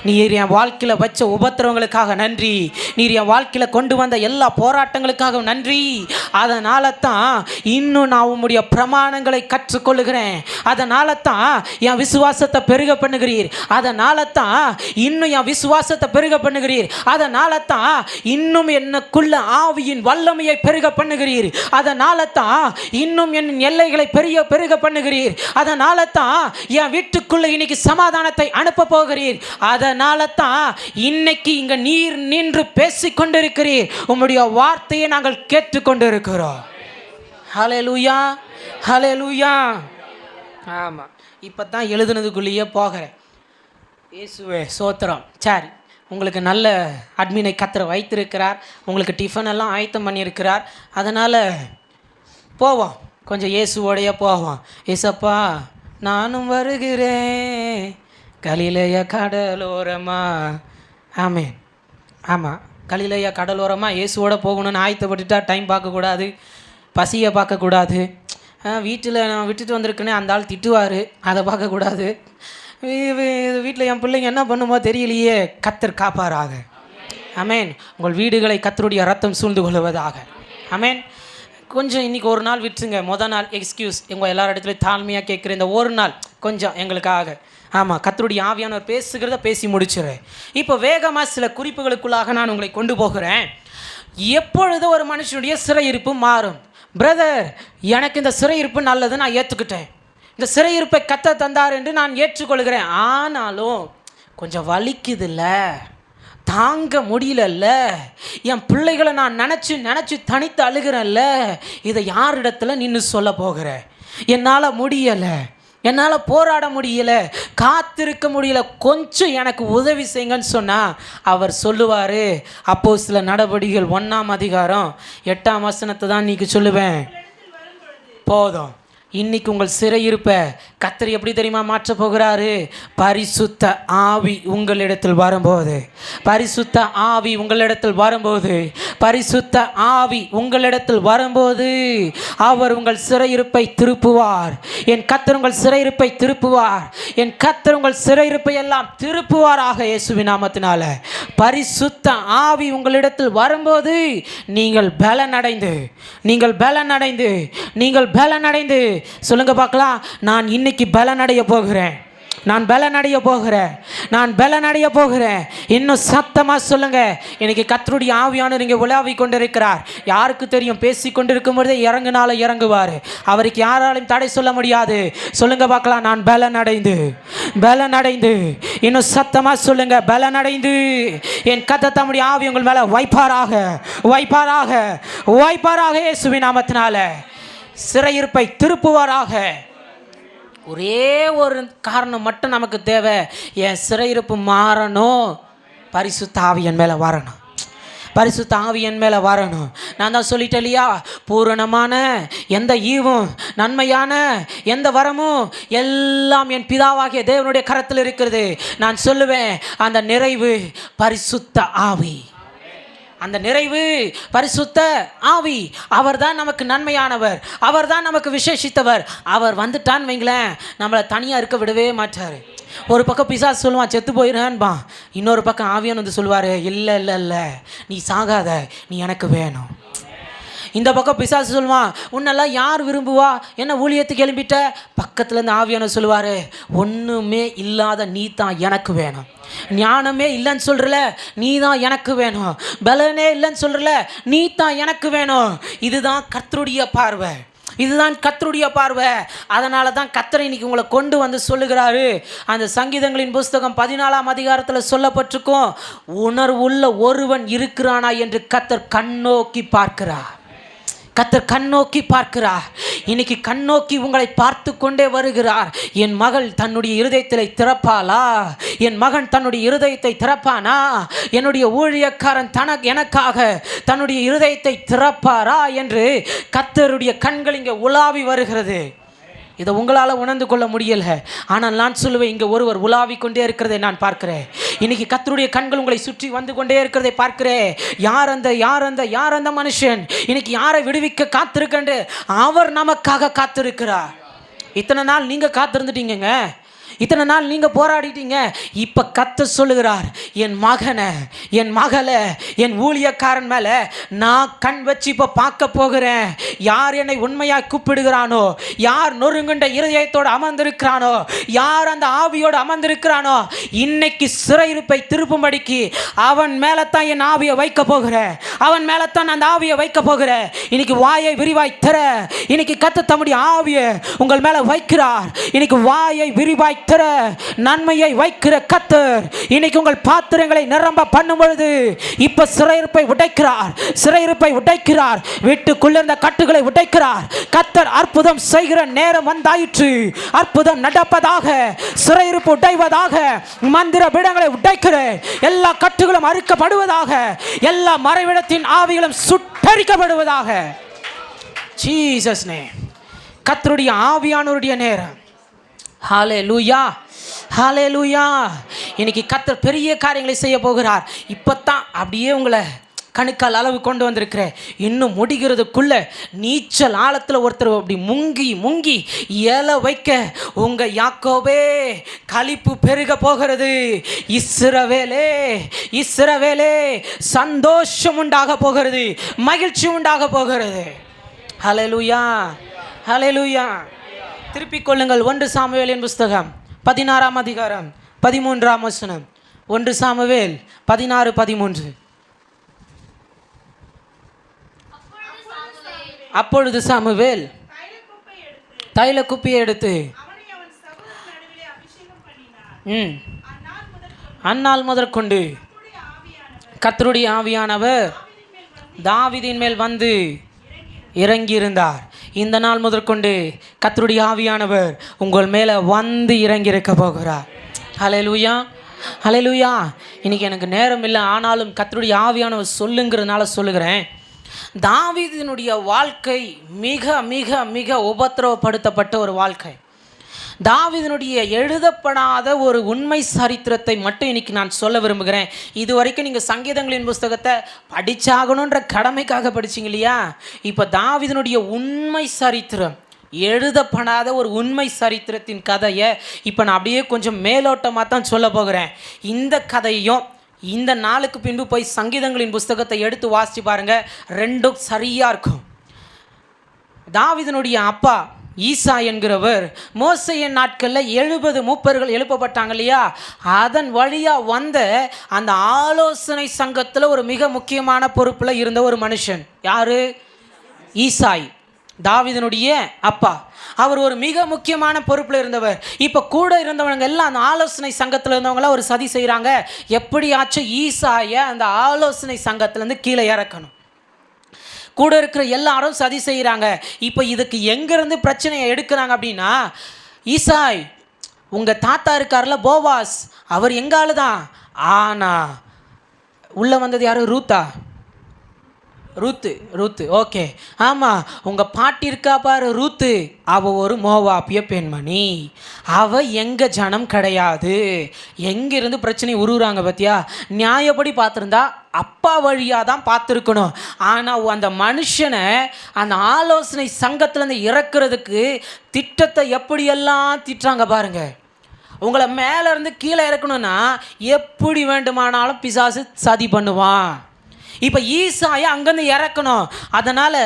நீர் என் வாழ்க்கையில் வச்ச உபத்திரவங்களுக்காக நன்றி, நீர் என் வாழ்க்கையில் கொண்டு வந்த எல்லா போராட்டங்களுக்காக நன்றி. அதனால தான் இன்னும் நான் உம்முடைய பிரமாணங்களை கற்றுக்கொள்ளுகிறேன். அதனால தான் என் விசுவாசத்தை பெருக பண்ணுகிறீர். அதனால தான் இன்னும் என் விசுவாசத்தை பெருக பண்ணுகிறீர். அதனால தான் இன்னும் எனக்குள்ள ஆவியின் வல்லமையை பெருக பண்ணுகிறீர். அதனால தான் இன்னும் என் எல்லைகளை பெருக பண்ணுகிறீர். அதனால தான் என் வீட்டுக்குள்ள இன்னைக்கு சமாதானத்தை அனுப்ப போகிறீர். அதனால தான் இன்னைக்கு இங்க நீர் நின்று பேசிக் கொண்டிருக்கிறீர். உம்முடைய வார்த்தையை நாங்கள் கேட்டுக்கொண்டிருக்கிறோம். ஹல்லேலூயா, ஹல்லேலூயா. ஆமாம், இப்போ தான் எழுதுனதுக்குள்ளேயே போகிறேன். இயேசுவே சோத்திரம். சரி, உங்களுக்கு நல்ல அட்மினை கர்த்தர் வைத்திருக்கிறார். உங்களுக்கு டிஃபன் எல்லாம் ஆயத்தம் பண்ணியிருக்கிறார். அதனால் போவோம், கொஞ்சம் இயேசுவோடைய போவோம். ஏசப்பா நானும் வருகிறேன் கலிலேய கடலோரமா, ஆமென். ஆமாம், கலிலேயா கடலோரமாக இயேசுவோட போகணும்னு ஆயத்தப்பட்டுட்டா டைம் பார்க்கக்கூடாது, பசியை பார்க்கக்கூடாது. வீட்டில் நான் விட்டுட்டு வந்திருக்கேனே அந்த ஆள் திட்டுவார், அதை பார்க்கக்கூடாது. வீட்டில் என் பிள்ளைங்க என்ன பண்ணுமோ தெரியலையே, கர்த்தர் காப்பாராக. ஆமென். உங்கள் வீடுகளை கர்த்தருடைய ரத்தம் சூழ்ந்து கொள்வதாக. ஆமென். கொஞ்சம் இன்றைக்கி ஒரு நாள் விட்டுருங்க. நாள் எக்ஸ்கியூஸ் உங்கள் எல்லார் இடத்துலையும் தாழ்மையாக கேட்குற இந்த ஒரு நாள் கொஞ்சம் எங்களுக்காக. ஆமாம், கர்த்தருடைய ஆவியானவர் பேசுகிறத பேசி முடிச்சிடுறேன். இப்போ வேகமாக சில குறிப்புகளுக்குள்ளாக நான் உங்களை கொண்டு போகிறேன். எப்பொழுது ஒரு மனுஷனுடைய சிறையிருப்பு மாறும்? பிரதர், எனக்கு இந்த சிறையிருப்பு நல்லது, நான் ஏற்றுக்கிட்டேன். இந்த சிறையிருப்பை கர்த்தர் தந்தார் என்று நான் ஏற்றுக்கொள்கிறேன். ஆனாலும் கொஞ்சம் வலிக்குதில்ல, தாங்க முடியலல்ல, என் பிள்ளைகளை நான் நினச்சி தனித்து அழுகிறேன்ல, இதை யாரிடத்துல நின்று சொல்ல போகிறேன்? என்னால் முடியலை, என்னால் போராட முடியலை, காத்திருக்க முடியல, கொஞ்சம் எனக்கு உதவி செய்யுங்கன்னு சொன்னால் அவர் சொல்லுவார். அப்போஸ்தலர் நடபடிகள் 1:8 தான் இன்றைக்கி சொல்லுவேன். போதும். இன்னைக்கு உங்கள் சிறையிருப்பை கர்த்தர் எப்படி தெரியுமா மாற்ற போகிறாரு? பரிசுத்த ஆவி உங்களிடத்தில் வரும்போது, பரிசுத்த ஆவி உங்களிடத்தில் வரும்போது, பரிசுத்த ஆவி உங்களிடத்தில் வரும்போது அவர் உங்கள் சிறையிருப்பை திருப்புவார். என் கர்த்தர் உங்கள் சிறையிருப்பை திருப்புவார். என் கர்த்தர் உங்கள் சிறையிருப்பை எல்லாம் திருப்புவாராக இயேசுவின் நாமத்தினால. பரிசுத்த ஆவி உங்களிடத்தில் வரும்போது நீங்கள் பலனடைந்து, நீங்கள் பலனடைந்து, நீங்கள் பலனடைந்து சொல்லுங்க பார்க்கலாம், நான் இன்னைக்கு பலனடைய போகிறேன், நான் பலனடைய போகிறேன், நான் பலனடைய போகிறேன். இன்னும் சத்தமாக சொல்லுங்க. இன்னைக்கு கர்த்தருடைய ஆவியானவர் இங்கே உலாவி கொண்டிருக்கிறார். யாருக்கு தெரியும்? பேசி கொண்டிருக்கும் பொழுதே இறங்குனாலும் இறங்குவார். அவருக்கு யாராலையும் தடை சொல்ல முடியாது. சொல்லுங்க பார்க்கலாம், நான் பலனடைந்து, பலனடைந்து. இன்னும் சத்தமாக சொல்லுங்க, பலனடைந்து என் கர்த்தர் தம்முடைய ஆவி உங்கள் மேலே வைப்பாராக, வைப்பாராக, வைப்பாராக. இயேசுவின் நாமத்தினால சிறையிருப்பை திருப்புவாராக. ஒரே ஒரு காரணம் மட்டும் நமக்கு தேவை, என் சிறையிருப்பு மாறணும், பரிசுத்த ஆவி என் மேலே வரணும், பரிசுத்த ஆவி என் மேலே வரணும். நான் தான் சொல்லிட்டேன் இல்லையா, பூரணமான எந்த ஈவும் நன்மையான எந்த வரமும் எல்லாம் என் பிதாவாகிய தேவனுடைய கரத்தில் இருக்கிறது. நான் சொல்லுவேன், அந்த நிறைவு பரிசுத்த ஆவி, அந்த நிறைவு பரிசுத்த ஆவி. அவர் தான் நமக்கு நன்மையானவர், அவர் தான் நமக்கு விசேஷித்தவர். அவர் வந்துட்டான்னு வைங்களேன், நம்மளை தனியாக இருக்க விடவே மாட்டார். ஒரு பக்கம் பிசாசு சொல்லுவான், செத்து போயிடுறான்பா. இன்னொரு பக்கம் ஆவியான் வந்து சொல்லுவார், இல்லை இல்லை இல்லை, நீ சாகாத, நீ எனக்கு வேணும். இந்த பக்கம் பிசாசு சொல்லுவான், உன்னெல்லாம் யார் விரும்புவா, என்ன ஊழியத்துக்கு எழும்பிட்ட? பக்கத்துலேருந்து ஆவியான சொல்லுவார், ஒன்றுமே இல்லாத நீ தான் எனக்கு வேணும். ஞானமே இல்லைன்னு சொல்கிறல, நீ தான் எனக்கு வேணும். பலனே இல்லைன்னு சொல்கிறல, நீ தான் எனக்கு வேணும். இதுதான் கர்த்தருடைய பார்வை, இதுதான் கர்த்தருடைய பார்வை. அதனால தான் கர்த்தர் இன்னைக்கு உங்களை கொண்டு வந்து சொல்லுகிறாரு. அந்த சங்கீதங்களின் புஸ்தகம் 14 சொல்லப்பட்டிருக்கும், உணர்வுள்ள ஒருவன் இருக்கிறானா என்று கர்த்தர் கண்ணோக்கி பார்க்கிறார். கர்த்தர் கண்ணோக்கி பார்க்கிறார். இன்னைக்கு கண்ணோக்கி உங்களை பார்த்து கொண்டே வருகிறார். என் மகள் தன்னுடைய இருதயத்தை திறப்பாளா? என் மகன் தன்னுடைய இருதயத்தை திறப்பானா? என்னுடைய ஊழியக்காரன் எனக்காக தன்னுடைய இருதயத்தை திறப்பாரா என்று கர்த்தருடைய கண்கள் இங்கே உலாவி வருகிறது. இதை உங்களால் உணர்ந்து கொள்ள முடியலை. ஆனால் நான் சொல்லுவேன், இங்கே ஒருவர் உலாவி கொண்டே இருக்கிறதை நான் பார்க்கிறேன். இன்னைக்கு கர்த்தருடைய கண்கள் உங்களை சுற்றி வந்து கொண்டே இருக்கிறதை பார்க்கிறேன். யார் அந்த மனுஷன்? இன்னைக்கு யாரை விடுவிக்க காத்திருக்கண்டு அவர் நமக்காக காத்திருக்கிறார். இத்தனை நாள் நீங்கள் காத்திருந்துட்டீங்க, இத்தனை நாள் நீங்கள் போராடிட்டீங்க. இப்போ கர்த்தர் சொல்லுகிறார், என் மகனை, என் மகளை, என் ஊழியக்காரன் மேலே நான் கண் வச்சு இப்போ பார்க்க போகிறேன். யார் என்னை உண்மையாக கூப்பிடுகிறானோ, யார் நொறுங்குண்ட இருதயத்தோடு அமர்ந்திருக்கிறானோ, யார் அந்த ஆவியோடு அமர்ந்திருக்கிறானோ, இன்னைக்கு சிறையிருப்பை திருப்பும்படிக்கு அவன் மேலே தான் என் ஆவியை வைக்க போகிறேன். அவன் மேலே தான் அந்த ஆவியை வைக்க போகிறேன். இன்னைக்கு வாயை விரிவாய் தர, இன்னைக்கு கர்த்தர் தம்முடைய ஆவியை உங்கள் மேலே வைக்கிறார். இன்னைக்கு வாயை விரிவாய் தர நன்மையை வைக்கிற கர்த்தர் இன்னைக்கு உங்கள் பாத்திரங்களை நிரம்ப பண்ணும் பொழுது இப்ப சிறையிருப்பை உடைக்கிறார், சிறையிருப்பை உடைக்கிறார், வீட்டுக்குள்ள இருந்த கட்டுகளை உடைக்கிறார். கர்த்தர் அற்புதம் செய்கிற நேரம் வந்தாயிற்று. அற்புதம் நடப்பதாக, சிறையிருப்பு உடைவதாக, மந்திர பீடங்களை உடைக்கிற எல்லா கட்டுகளும் அறுக்கப்படுவதாக, எல்லா மறைவிடத்தின் ஆவிகளும் சுட்டரிக்கப்படுவதாக. Jesus name. கர்த்தருடைய ஆவியானவருடைய நேரம். ஹல்லேலூயா, ஹல்லேலூயா. இன்னைக்கு கர்த்தர் பெரிய காரியங்களை செய்ய போகிறார். இப்போ தான் அப்படியே உங்களை கணுக்கால் அளவு கொண்டு வந்திருக்கிறேன். இன்னும் முடிகிறதுக்குள்ள நீச்சல் ஆழத்தில் ஒருத்தர் அப்படி முங்கி முங்கி ஏல வைக்க உங்கள் யாக்கோபே களிப்பு பெருக போகிறது. இஸ்ரவேலே இஸ்ரவேலே சந்தோஷம் உண்டாக போகிறது, மகிழ்ச்சி உண்டாக போகிறது. ஹல்லேலூயா ஹல்லேலூயா. திருப்பிக் கொள்ளுங்கள் 1 சாமுவேலின் புஸ்தகம் 16ஆம் அதிகாரம் 13ஆம் வசனம். 1 சாமுவேல் 16:13. அப்பொழுது சாமுவேல் தைல குப்பியை எடுத்து அந்நாள் முதற்கொண்டு கர்த்தருடைய ஆவியானவர் தாவீதின் மேல் வந்து இறங்கியிருந்தார். இந்த நாள் முதற்கொண்டு கர்த்தருடைய ஆவியானவர் உங்கள் மேலே வந்து இறங்கி இருக்க போகிறார். ஹல்லேலூயா ஹல்லேலூயா. இன்னைக்கு எனக்கு நேரம் இல்லை, ஆனாலும் கர்த்தருடைய ஆவியானவர் சொல்லுங்கிறதுனால சொல்லுகிறேன். தாவீதினுடைய வாழ்க்கை மிக மிக மிக உபத்திரவப்படுத்தப்பட்ட ஒரு வாழ்க்கை. தாவீதினுடைய எழுதப்படாத ஒரு உண்மை சரித்திரத்தை மட்டும் இன்னைக்கு நான் சொல்ல விரும்புகிறேன். இது வரைக்கும் நீங்கள் சங்கீதங்களின் புஸ்தகத்தை படிச்சாகணுன்ற கடமைக்காக படிச்சிங்க இல்லையா? இப்போ தாவீதினுடைய உண்மை சரித்திரம், எழுதப்படாத ஒரு உண்மை சரித்திரத்தின் கதையை இப்போ நான் அப்படியே கொஞ்சம் மேலோட்டமாக தான் சொல்ல போகிறேன். இந்த கதையும் இந்த நாளுக்கு பின்பு போய் சங்கீதங்களின் புஸ்தகத்தை எடுத்து வாசித்து பாருங்கள், ரெண்டும் சரியாக இருக்கும். தாவீதினுடைய அப்பா ஈசா என்கிறவர் மோசேயின் நாட்களில் 70 மூப்பர்கள் எழுப்பப்பட்டாங்க இல்லையா? அதன் வழியாக வந்த அந்த ஆலோசனை சங்கத்தில் ஒரு மிக முக்கியமான பொறுப்பில் இருந்த ஒரு மனுஷன். யார்? ஈசாய், தாவீதினுடைய அப்பா. அவர் ஒரு மிக முக்கியமான பொறுப்பில் இருந்தவர். இப்போ கூட இருந்தவங்க எல்லாம் அந்த ஆலோசனை சங்கத்தில் இருந்தவங்களாம் ஒரு சதி செய்கிறாங்க. எப்படியாச்சும் ஈசாயை அந்த ஆலோசனை சங்கத்திலேருந்து கீழே இறக்கணும். கூட இருக்கிற எல்லாரும் சதி செய்கிறாங்க. இப்போ இதுக்கு எங்கேருந்து பிரச்சனையை எடுக்கிறாங்க அப்படின்னா, ஈசாய் உங்கள் தாத்தா இருக்கார்ல போவாஸ், அவர் எங்காலு தான். ஆனால் உள்ளே வந்தது யார்? ரூத்து. ஓகே, ஆமாம், உங்கள் பாட்டி இருக்கா பாரு ரூத்து, அவள் ஒரு மோவாபிய பெண்மணி, அவள் எங்கள் ஜனம் கிடையாது. எங்கேருந்து பிரச்சனை உருவுறாங்க பார்த்தியா? நியாயப்படி பார்த்துருந்தா அப்பா வழியாக தான் பார்த்துருக்கணும். ஆனால் அந்த மனுஷனை அந்த ஆலோசனை சங்கத்திலேருந்து இறக்குறதுக்கு திட்டத்தை எப்படியெல்லாம் திட்டுறாங்க பாருங்கள். உங்களை மேலேருந்து கீழே இறக்கணும்னா எப்படி வேண்டுமானாலும் பிசாசு சதி பண்ணுவான். இப்போ ஈசாயை அங்கேருந்து இறக்கணும். அதனால்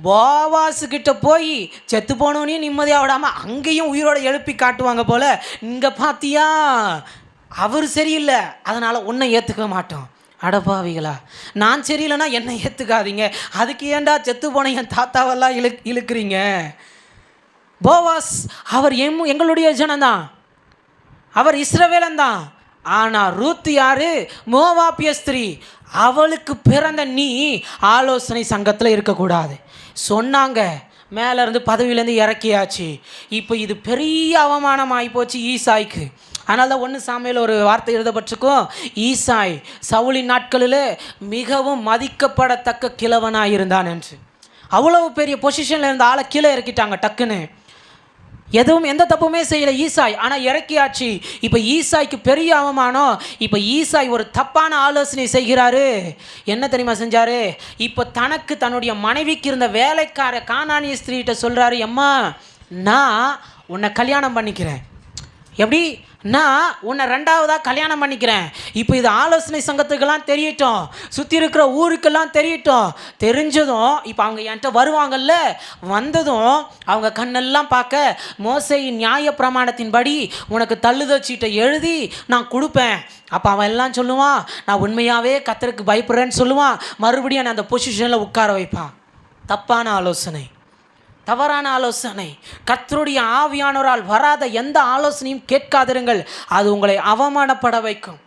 போவாஸுக்கிட்ட போய் செத்து போனவனையும் நிம்மதியாக விடாமல் அங்கேயும் உயிரோடு எழுப்பி காட்டுவாங்க போல். இங்கே பார்த்தியா அவர் சரியில்லை, அதனால் உன்னை ஏற்றுக்க மாட்டோம். அடப்பாவிகளா, நான் சரியில்லைன்னா என்னை ஏற்றுக்காதீங்க, அதுக்கு ஏண்டா செத்து போன என் தாத்தாவெல்லாம் இழுக்கிறீங்க? போவாஸ் அவர் எங்களுடைய ஜனந்தான், அவர் இஸ்ரவேலன் தான். ஆனால் ரூத் யாரு? மோவாபிய ஸ்திரீ. அவளுக்கு பிறந்த நீ ஆலோசனை சங்கத்தில் இருக்கக்கூடாது சொன்னாங்க. மேலேருந்து பதவியிலேருந்து இறக்கியாச்சு. இப்போ இது பெரிய அவமானம் ஆகிப்போச்சு ஈசாய்க்கு. அதனால தான் 1 சாமுவேல் ஒரு வார்த்தை எழுதப்பட்டிருக்கும், ஈசாய் சவுலின் நாட்களில் மிகவும் மதிக்கப்படத்தக்க கிழவனாக இருந்தான் என்று. அவ்வளவு பெரிய பொசிஷனில் இருந்த ஆளை கீழே இறக்கிட்டாங்க டக்குன்னு. எந்த தப்புமே செய்யலை ஈசாய், ஆனால் இறக்கியாச்சு. இப்போ ஈசாய்க்கு பெரிய அவமானம். இப்போ ஈசாய் ஒரு தப்பான ஆலோசனை செய்கிறாரு. என்ன தெரியுமா செஞ்சாரு? இப்போ தனக்கு தன்னுடைய மனைவிக்கு இருந்த வேலைக்கார கானானிய ஸ்திரீகிட்ட சொல்கிறாரு, அம்மா நான் உன்னை கல்யாணம் பண்ணிக்கிறேன். எப்படி? நான் உன்னை 2வதாக கல்யாணம் பண்ணிக்கிறேன். இப்போ இது ஆலோசனை சங்கத்துக்கெல்லாம் தெரியட்டும், சுற்றி இருக்கிற ஊருக்கெல்லாம் தெரியட்டும். தெரிஞ்சதும் இப்போ அவங்க என்கிட்ட வருவாங்கல்ல, வந்ததும் அவங்க கண்ணெல்லாம் பார்க்க மோசேயின் நியாய பிரமாணத்தின்படி உனக்கு தள்ளுதல் சீட்டை எழுதி நான் கொடுப்பேன். அப்போ அவன் எல்லாம் சொல்லுவான், நான் உண்மையாகவே கர்த்தருக்கு பயப்படுறேன்னு சொல்லுவான். மறுபடியும் நான் அந்த பொசிஷனில் உட்கார வைப்பான். தப்பான ஆலோசனை, தவறான ஆலோசனை. கர்த்தருடைய ஆவியானவரால் வராத எந்த ஆலோசனையும் கேட்காதிருங்கள், அது உங்களை அவமானப்பட வைக்கும்.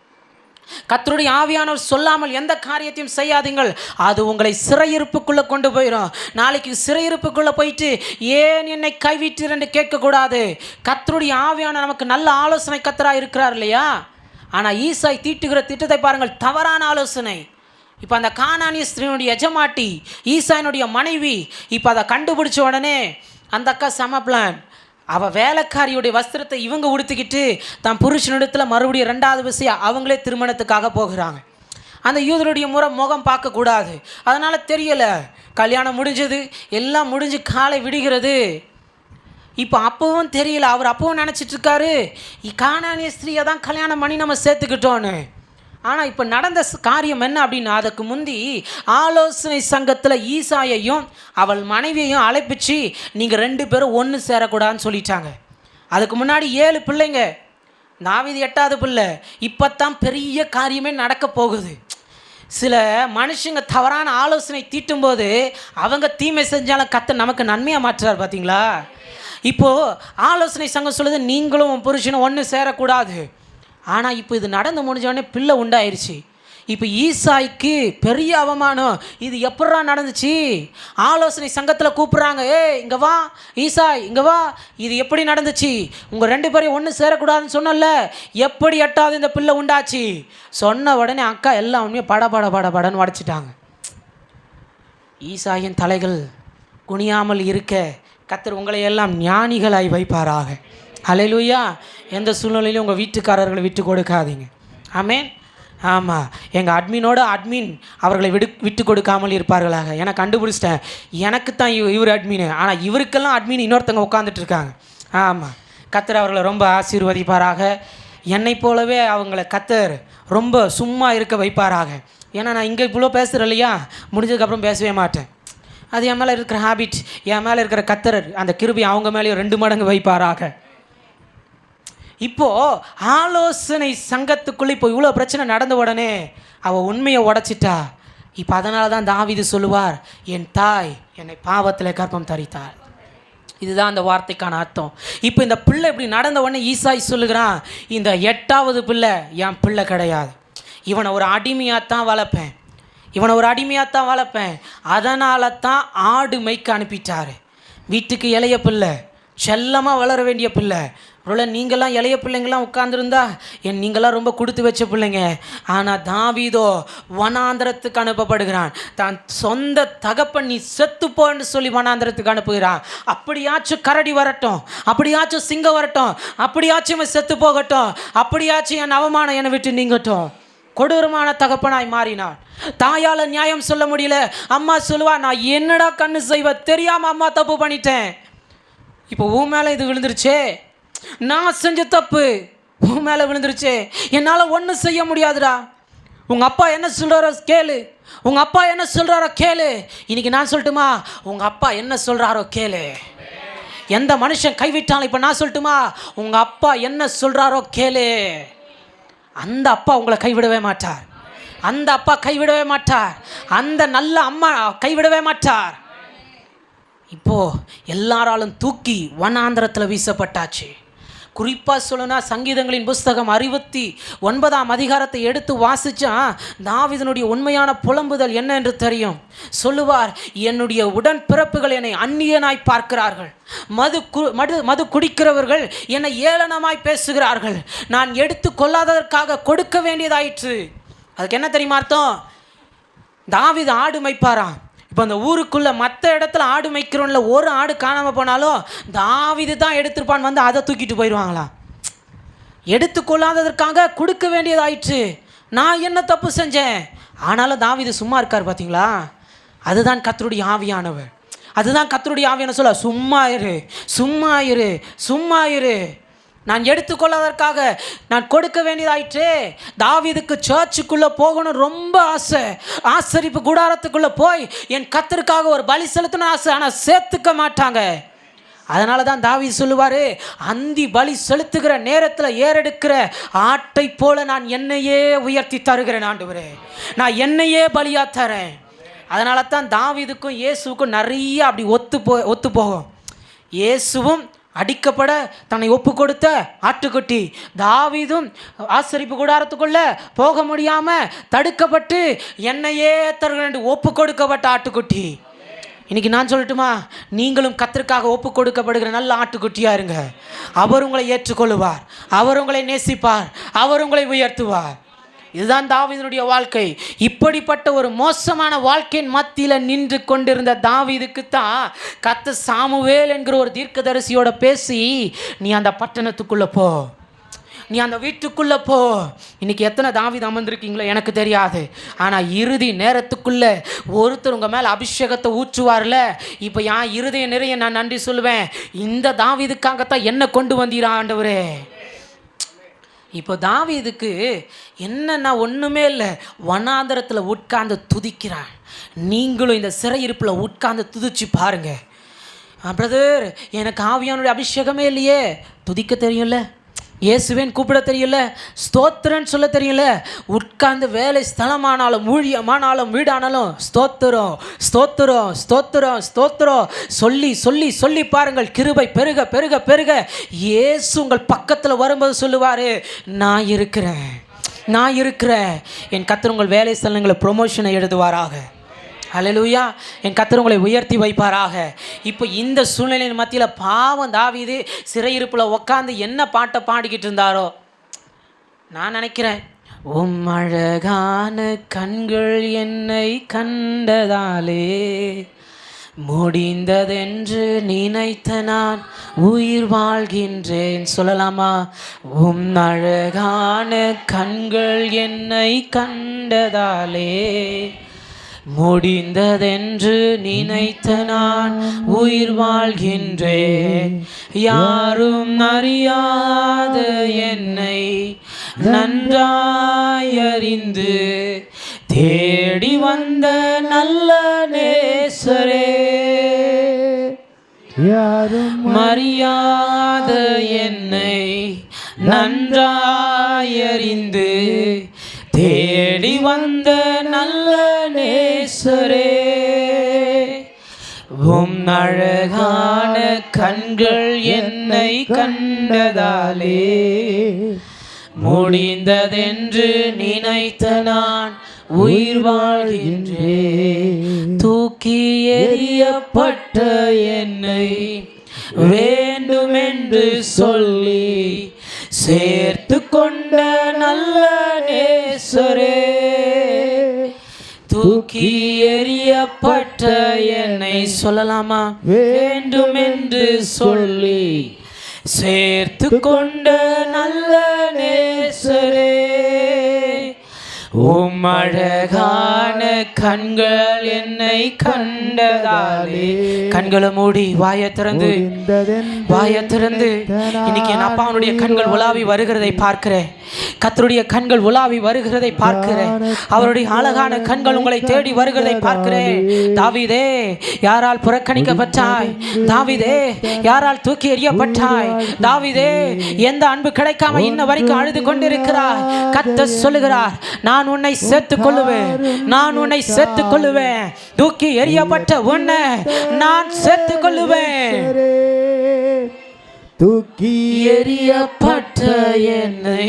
கர்த்தருடைய ஆவியானவர் சொல்லாமல் எந்த காரியத்தையும் செய்யாதீங்கள், அது உங்களை சிறையிருப்புக்குள்ளே கொண்டு போயிடும். நாளைக்கு சிறையிருப்புக்குள்ளே போயிட்டு ஏன் என்னை கைவிட்டீர் என்று கேட்கக்கூடாது. கர்த்தருடைய ஆவியானவர் நமக்கு நல்ல ஆலோசனை கர்த்தராக இருக்கிறார் இல்லையா? ஆனால் ஈசாய் தீட்டுகிற திட்டத்தை பாருங்கள், தவறான ஆலோசனை. இப்போ அந்த கானானிய ஸ்திரீனுடைய எஜமாட்டி ஈசாயினுடைய மனைவி இப்போ அதை கண்டுபிடிச்ச உடனே அந்த அக்கா செம பிளான். அவள் வேலைக்காரியுடைய வஸ்திரத்தை இவங்க உடுத்திக்கிட்டு தான் புருஷனிடத்தில் மறுபடியும் 2வது விஷயம் அவங்களே திருமணத்துக்காக போகிறாங்க. அந்த யூதருடைய முகம் பார்க்கக்கூடாது, அதனால் தெரியலை. கல்யாணம் முடிஞ்சது, எல்லாம் முடிஞ்சு காலை விடுகிறது. இப்போ அப்பவும் தெரியல, அவர் அப்பவும் நினச்சிட்ருக்காரு கானானிய ஸ்திரீயை தான் கல்யாணம் பண்ணி நம்ம சேர்த்துக்கிட்டோன்னு. ஆனால் இப்போ நடந்த காரியம் என்ன அப்படின்னா, அதுக்கு முந்தி ஆலோசனை சங்கத்தில் ஈசாயையும் அவள் மனைவியையும் அழைப்பிச்சு நீங்கள் 2 பேரும் ஒன்று சேரக்கூடாதுன்னு சொல்லிட்டாங்க. அதுக்கு முன்னாடி 7 பிள்ளைங்க, தாவீது 8வது பிள்ளை. இப்போ தான் பெரிய காரியமே நடக்க போகுது. சில மனுஷங்க தவறான ஆலோசனை தீட்டும்போது அவங்க தீமை செஞ்சாலும் கர்த்தர் நமக்கு நன்மையாக மாற்றுறார். பார்த்தீங்களா? இப்போது ஆலோசனை சங்கம் சொல்லுது நீங்களும் புருஷனும் ஒன்று சேரக்கூடாது. ஆனால் இப்போ இது நடந்து முடிஞ்சோடனே பிள்ளை உண்டாயிருச்சு. இப்போ ஈசாய்க்கு பெரிய அவமானம். இது எப்படா நடந்துச்சு? ஆலோசனை சங்கத்தில் கூப்பிட்றாங்க, இங்கே வா ஈசாய், இங்கே வா, இது எப்படி நடந்துச்சு? உங்கள் 2 பேரையும் ஒன்று சேரக்கூடாதுன்னு சொன்னல, எப்படி 8வது இந்த பிள்ளை உண்டாச்சு? சொன்ன உடனே அக்கா எல்லாம் உண்மையாக படன்னு உடச்சிட்டாங்க. ஈசாயின் தலைகள் குனியாமல் இருக்க கர்த்தர் உங்களை எல்லாம் ஞானிகளாய் வைப்பாராக. அல்லேலூயா. எந்த சூழ்நிலையிலும் உங்கள் வீட்டுக்காரர்களை விட்டு கொடுக்காதீங்க. ஆமென். ஆமாம், எங்கள் அட்மின் அவர்களை விட்டு கொடுக்காமல் இருப்பார்களாக. எனக்கு கண்டுபிடிச்சிட்டேன், எனக்கு தான் இவர் அட்மின், ஆனால் இவருக்கெல்லாம் அட்மின் இன்னொருத்தங்க உட்காந்துட்ருக்காங்க. ஆமாம், கர்த்தர் அவர்களை ரொம்ப ஆசீர்வதிப்பாராக. என்னை போலவே அவங்கள கர்த்தர் ரொம்ப சும்மா இருக்க வைப்பாராக. ஏன்னா நான் இங்கே இவ்வளோ பேசுகிறேன் இல்லையா, முடிஞ்சதுக்கப்புறம் பேசவே மாட்டேன். அது என் மேலே இருக்கிற ஹேபிட், என் மேலே இருக்கிற கர்த்தர் அந்த கிருபை அவங்க மேலேயும் 2 மடங்கு வைப்பாராக. இப்போது ஆலோசனை சங்கத்துக்குள்ளே இப்போ இவ்வளோ பிரச்சனை நடந்த உடனே அவள் உண்மையை உடைச்சிட்டா. இப்போ அதனால தான் தாவீது சொல்லுவார், என் தாய் என்னை பாவத்தில் கர்ப்பம் தரித்தாள். இதுதான் அந்த வார்த்தைக்கான அர்த்தம். இப்போ இந்த பிள்ளை இப்படி நடந்த உடனே ஈசாய் சொல்லுகிறான், இந்த 8வது பிள்ளை என் பிள்ளை கிடையாது, இவனை ஒரு அடிமையாகத்தான் வளர்ப்பேன். அதனால தான் ஆடு மேய்க்க அனுப்பிட்டார். வீட்டுக்கு இளைய பிள்ளை, செல்லமாக வளர வேண்டிய பிள்ளை. ஒருவேளை நீங்களாம் இளைய பிள்ளைங்களாம் உட்காந்துருந்தா நீங்களாம் ரொம்ப கொடுத்து வச்ச பிள்ளைங்க. ஆனால் தாவீதோ வனாந்திரத்துக்கு அனுப்பப்படுகிறான். தான் சொந்த தகப்பன் நீ செத்துப்போன்னு சொல்லி வனாந்திரத்துக்கு அனுப்புகிறான். அப்படியாச்சும் கரடி வரட்டும், அப்படியாச்சும் சிங்கம் வரட்டும், அப்படியாச்சும் செத்து போகட்டும், அப்படியாச்சும் என் அவமானம் என்னை விட்டு நீங்கட்டும். கொடூரமான தகப்பனாய் மாறினான். தாயால் நியாயம் சொல்ல முடியல. அம்மா சொல்லுவா, நான் என்னடா கண்ணு செய்வ, தெரியாமல் அம்மா தப்பு பண்ணிட்டேன். இப்போ உன் மேலே இது விழுந்துருச்சே, நான் செஞ்ச தப்பு உன் மேலே விழுந்துருச்சே, என்னால் ஒன்றும் செய்ய முடியாதுடா. உங்கள் அப்பா என்ன சொல்கிறாரோ கேளு. இன்றைக்கி நான் சொல்லட்டுமா, உங்கள் அப்பா என்ன சொல்கிறாரோ கேளு. எந்த மனுஷன் கைவிட்டாலும் இப்போ நான் சொல்லட்டுமா, உங்கள் அப்பா என்ன சொல்கிறாரோ கேளு. அந்த அப்பா உங்களை கைவிடவே மாட்டார். அந்த நல்ல அம்மா கைவிடவே மாட்டார். இப்போது எல்லாராலும் தூக்கி வனாந்திரத்தில் வீசப்பட்டாச்சு. குறிப்பாக சொல்லணும்னா சங்கீதங்களின் புஸ்தகம் 69ஆம் அதிகாரத்தை எடுத்து வாசித்தா தாவீதினுடைய உண்மையான புலம்புதல் என்ன என்று தெரியும். சொல்லுவார், என்னுடைய உடன்பிறப்புகள் என்னை அந்நியனாய் பார்க்கிறார்கள், மது குடிக்கிறவர்கள் என்னை ஏளனமாய் பேசுகிறார்கள், நான் எடுத்து கொள்ளாததற்காக கொடுக்க வேண்டியதாயிற்று. அதுக்கு என்ன தெரியுமா அர்த்தம்? தாவீது ஆடு மேய்ப்பாராம். இப்போ அந்த ஊருக்குள்ளே மற்ற இடத்துல ஆடு மேய்க்கிறோம்ல, ஒரு ஆடு காணாமல் போனாலும் தாவீது தான் எடுத்துருப்பான்னு வந்து அதை தூக்கிட்டு போயிடுவாங்களாம். எடுத்துக்கொள்ளாததற்காக கொடுக்க வேண்டியதாயிற்று. நான் என்ன தப்பு செஞ்சேன்? ஆனாலும் தாவீது சும்மா இருக்கார். பார்த்தீங்களா? அதுதான் கர்த்தருடைய ஆவியானவர். சொல்ல, சும்மா இரு. நான் எடுத்துக்கொள்ளாதற்காக நான் கொடுக்க வேண்டியதாயிற்றே. தாவீதுக்கு சர்ச்சுக்குள்ளே போகணும் ரொம்ப ஆசை. ஆசரிப்பு கூடாரத்துக்குள்ளே போய் என் கர்த்தருக்காக ஒரு பலி செலுத்தணும் ஆசை, ஆனால் சேர்த்துக்க மாட்டாங்க. அதனால தான் தாவீது சொல்லுவார், அந்தி பலி செலுத்துகிற நேரத்தில் ஏறெடுக்கிற ஆட்டை போல நான் என்னையே உயர்த்தி தருகிறேன் ஆண்டவரே, நான் என்னையே பலியாக தரேன். அதனால தான் தாவீதுக்கும் இயேசுக்கும் நிறைய அப்படி ஒத்து போகும். இயேசுவும் அடிக்கப்பட தன்னை ஒப்பு கொடுத்த ஆட்டுக்குட்டி, தாவீதும் ஆசரிப்பு கூடாரத்துக்குள்ள போக முடியாமல் தடுக்கப்பட்டு என்னையே தருகிறேன் ஒப்பு கொடுக்கப்பட்ட ஆட்டுக்குட்டி. இன்றைக்கி நான் சொல்லட்டுமா, நீங்களும் கர்த்தருக்காக ஒப்பு கொடுக்கப்படுகிற நல்ல ஆட்டுக்குட்டியாக இருங்க. அவர் உங்களை ஏற்றுக்கொள்ளுவார், அவர் உங்களை நேசிப்பார், அவர் உங்களை உயர்த்துவார். இதுதான் தாவீதுடைய வாழ்க்கை. இப்படிப்பட்ட ஒரு மோசமான வாழ்க்கையின் மத்தியில் நின்று கொண்டிருந்த தாவீதுக்கு தான் கர்த்தர் சாமுவேல் என்கிற ஒரு தீர்க்கதரிசியோட பேசி, நீ அந்த பட்டணத்துக்குள்ளே போ, நீ அந்த வீட்டுக்குள்ளே போ. இன்றைக்கி எத்தனை தாவீது அமர்ந்திருக்கீங்களோ எனக்கு தெரியாது, ஆனால் இறுதி நேரத்துக்குள்ளே ஒருத்தர் உங்கள் மேலே அபிஷேகத்தை ஊற்றுவார்ல. இப்போ என் இருதய நிறைய நான் நன்றி சொல்லுவேன், இந்த தாவீதுக்காகத்தான் என்ன கொண்டு வந்தீரா ஆண்டவரே. இப்போ தாவீதுக்கு என்னன்னா ஒன்றுமே இல்லை, வனாந்தரத்தில் உட்கார்ந்து துதிக்கிறான். நீங்களும் இந்த சிறையிருப்பில் உட்கார்ந்து துதிச்சு பாருங்க. பிரதர், எனக்கு ஆவியானுடைய அபிஷேகமே இல்லையே. துதிக்க தெரியும்ல, இயேசுவேன் கூப்பிட தெரியல, ஸ்தோத்திரன்னு சொல்ல தெரியல. உட்கார்ந்து வேலை ஸ்தலமானாலும் ஊழியமானாலும் வீடானாலும் ஸ்தோத்திரம் ஸ்தோத்திரம் ஸ்தோத்திரம் ஸ்தோத்திரம் சொல்லி சொல்லி சொல்லி பாருங்கள். கிருபை பெருக பெருக பெருக. இயேசு உங்கள் பக்கத்தில் வரும்போது சொல்லுவார், நான் இருக்கிறேன், நான் இருக்கிறேன். என் கர்த்தர் உங்கள் வேலை ஸ்தலங்களை ப்ரொமோஷனை எழுதுவாராக. ஹல்லேலூயா. என் கர்த்தர் உங்களை உயர்த்தி வைப்பாராக. இப்போ இந்த சூழ்நிலையின் மத்தியில் பாவம் தாவீது சிறையிருப்பில் உட்காந்து என்ன பாட்டை பாடிக்கிட்டு இருந்தாரோ நான் நினைக்கிறேன், அழகான கண்கள் என்னை கண்டதாலே முடிந்ததென்று நினைத்த நான் உயிர் வாழ்கின்றேன். சொல்லலாமா? அழகான கண்கள் என்னை கண்டதாலே முடிந்ததென்று நினைத்த நான் உயிர் வாழ்கின்றேன். யாரும் அறியாத என்னை நன்றாய் அறிந்து தேடி வந்த நல்ல நேசரே, யாரும் அறியாத என்னை நன்றாய் அறிந்து தேடி வந்த நல்ல நேசரே, அழகான கண்கள் என்னை கண்டதாலே முடிந்ததென்று நினைத்த நான் உயிர் வாழ்கின்றேன். தூக்கி எறியப்பட்ட என்னை வேண்டுமென்று சொல்லி சேர்த்து கொண்ட நல்ல நேசரே, தூக்கி எறியப்பட்ட என்னை சொல்லலாமா? வேண்டுமென்று சொல்லி சேர்த்து கொண்ட நல்ல நேசரே, அழகான கண்கள் என்னை கண்டதாலே. கண்களை மூடி வாயை திறந்து இன்னைக்கு என் அப்பாவுடைய கண்கள் உலாவி வருகிறதை பார்க்கிறேன். கர்த்தருடைய கண்கள் உலாவி வருகிறதை பார்க்கிறேன். அவருடைய அழகான கண்கள் உங்களை தேடி வருகிறதை பார்க்கிறேன். தாவீதே, யாரால் புறக்கணிக்கப்பட்டாய்? தாவீதே, யாரால் தூக்கி எறியப்பட்டாய்? தாவீதே, எந்த அன்பு கிடைக்காம இன்ன வரைக்கும் அழுது கொண்டிருக்கிறாய்? கர்த்தர் சொல்லுகிறார், நான் உன்னை சேர்த்துக் கொள்ளுவேன், நான் உன்னை சேர்த்துக் கொள்ளுவேன். தூக்கி எறியப்பட்ட உன்னை நான் சேர்த்துக் கொள்ளுவேன். தூக்கி எறியப்பட்ட என்னை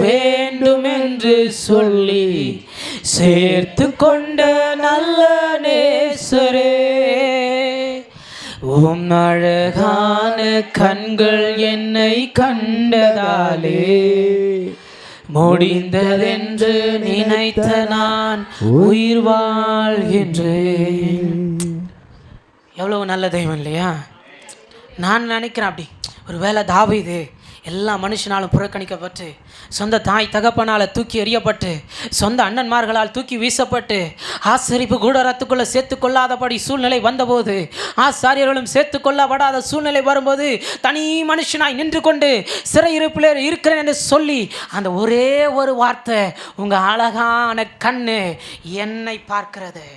வேண்டுமென்று சொல்லி சேர்த்து கொண்ட நல்ல நேசரே, அழகான கண்கள் என்னை கண்டதாலே முடிந்ததென்று நினைத்த நான் உயிர் வாழ்கின்றேன். எவ்வளவு நல்ல தெய்வம் இல்லையா? நான் நினைக்கிறேன் அப்படி ஒரு வேளை தாவீது எல்லா மனுஷனாலும் புறக்கணிக்கப்பட்டு, சொந்த தாய் தகப்பனால் தூக்கி எறியப்பட்டு, சொந்த அண்ணன்மார்களால் தூக்கி வீசப்பட்டு, ஆசரிப்பு கூடாரத்துக்குள்ளே சேர்த்து கொள்ளாதபடி சூழ்நிலை வந்தபோது, ஆசாரியர்களும் சேர்த்து கொள்ளப்படாத சூழ்நிலை வரும்போது, தனி மனுஷனாய் நின்று கொண்டு சிறையிருப்பிலே இருக்கிறேன் என்று சொல்லி அந்த ஒரே ஒரு வார்த்தை, உங்கள் அழகான கண்ணு என்னை பார்க்கிறது,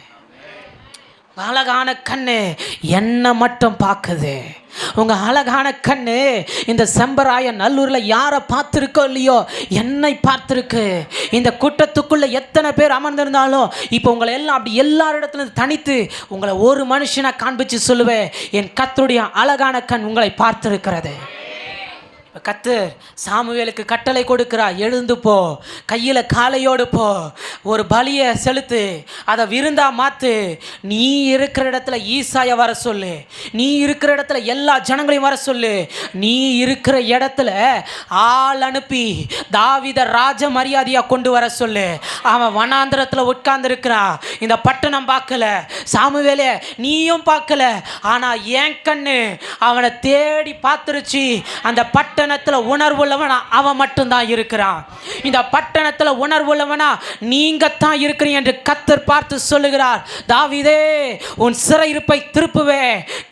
அழகான கண்ணு என்னை மட்டும் பார்க்குது. உங்கள் அழகான கண்ணு இந்த செம்பராய நல்லூரில் யாரை பார்த்துருக்கோ இல்லையோ என்னை பார்த்துருக்கு. இந்த கூட்டத்துக்குள்ளே எத்தனை பேர் அமர்ந்திருந்தாலும் இப்போ உங்களை எல்லாம் அப்படி எல்லாரிடத்துலேருந்து தனித்து உங்களை ஒரு மனுஷனை காண்பிச்சு சொல்லுவேன், என் கர்த்தருடைய அழகான கண் உங்களை பார்த்துருக்கிறது. கர்த்தர் சாமுவேலுக்கு கட்டளை கொடுக்கிறா, எழுந்து போ, கையில் காளையோடு போ, ஒரு பலியை செலுத்து, அதை விருந்தா மாற்று, நீ இருக்கிற இடத்துல ஈசாயை வர சொல்லு, நீ இருக்கிற இடத்துல எல்லா ஜனங்களையும் வர சொல்லு, நீ இருக்கிற இடத்துல ஆள் அனுப்பி தாவீதை ராஜ மரியாதையாக கொண்டு வர சொல்லு. அவன் வனாந்திரத்தில் உட்கார்ந்துருக்கிறான், இந்த பட்டணம் பார்க்கல, சாமுவேலே நீயும் பார்க்கல, ஆனால் என் கண்ணு அவனை தேடி பார்த்துருச்சு. அந்த பட்டணத்தில் உணர்வுள்ளவனா அவன் மட்டும்தான் இருக்கிறான். இந்த பட்டணத்தில் உணர்வுள்ளவனா நீங்க தான் இருக்கிறீங்க என்று கர்த்தர் பார்த்து சொல்லுகிறார். தாவீதே, உன் சிறையிருப்பை திருப்புவே,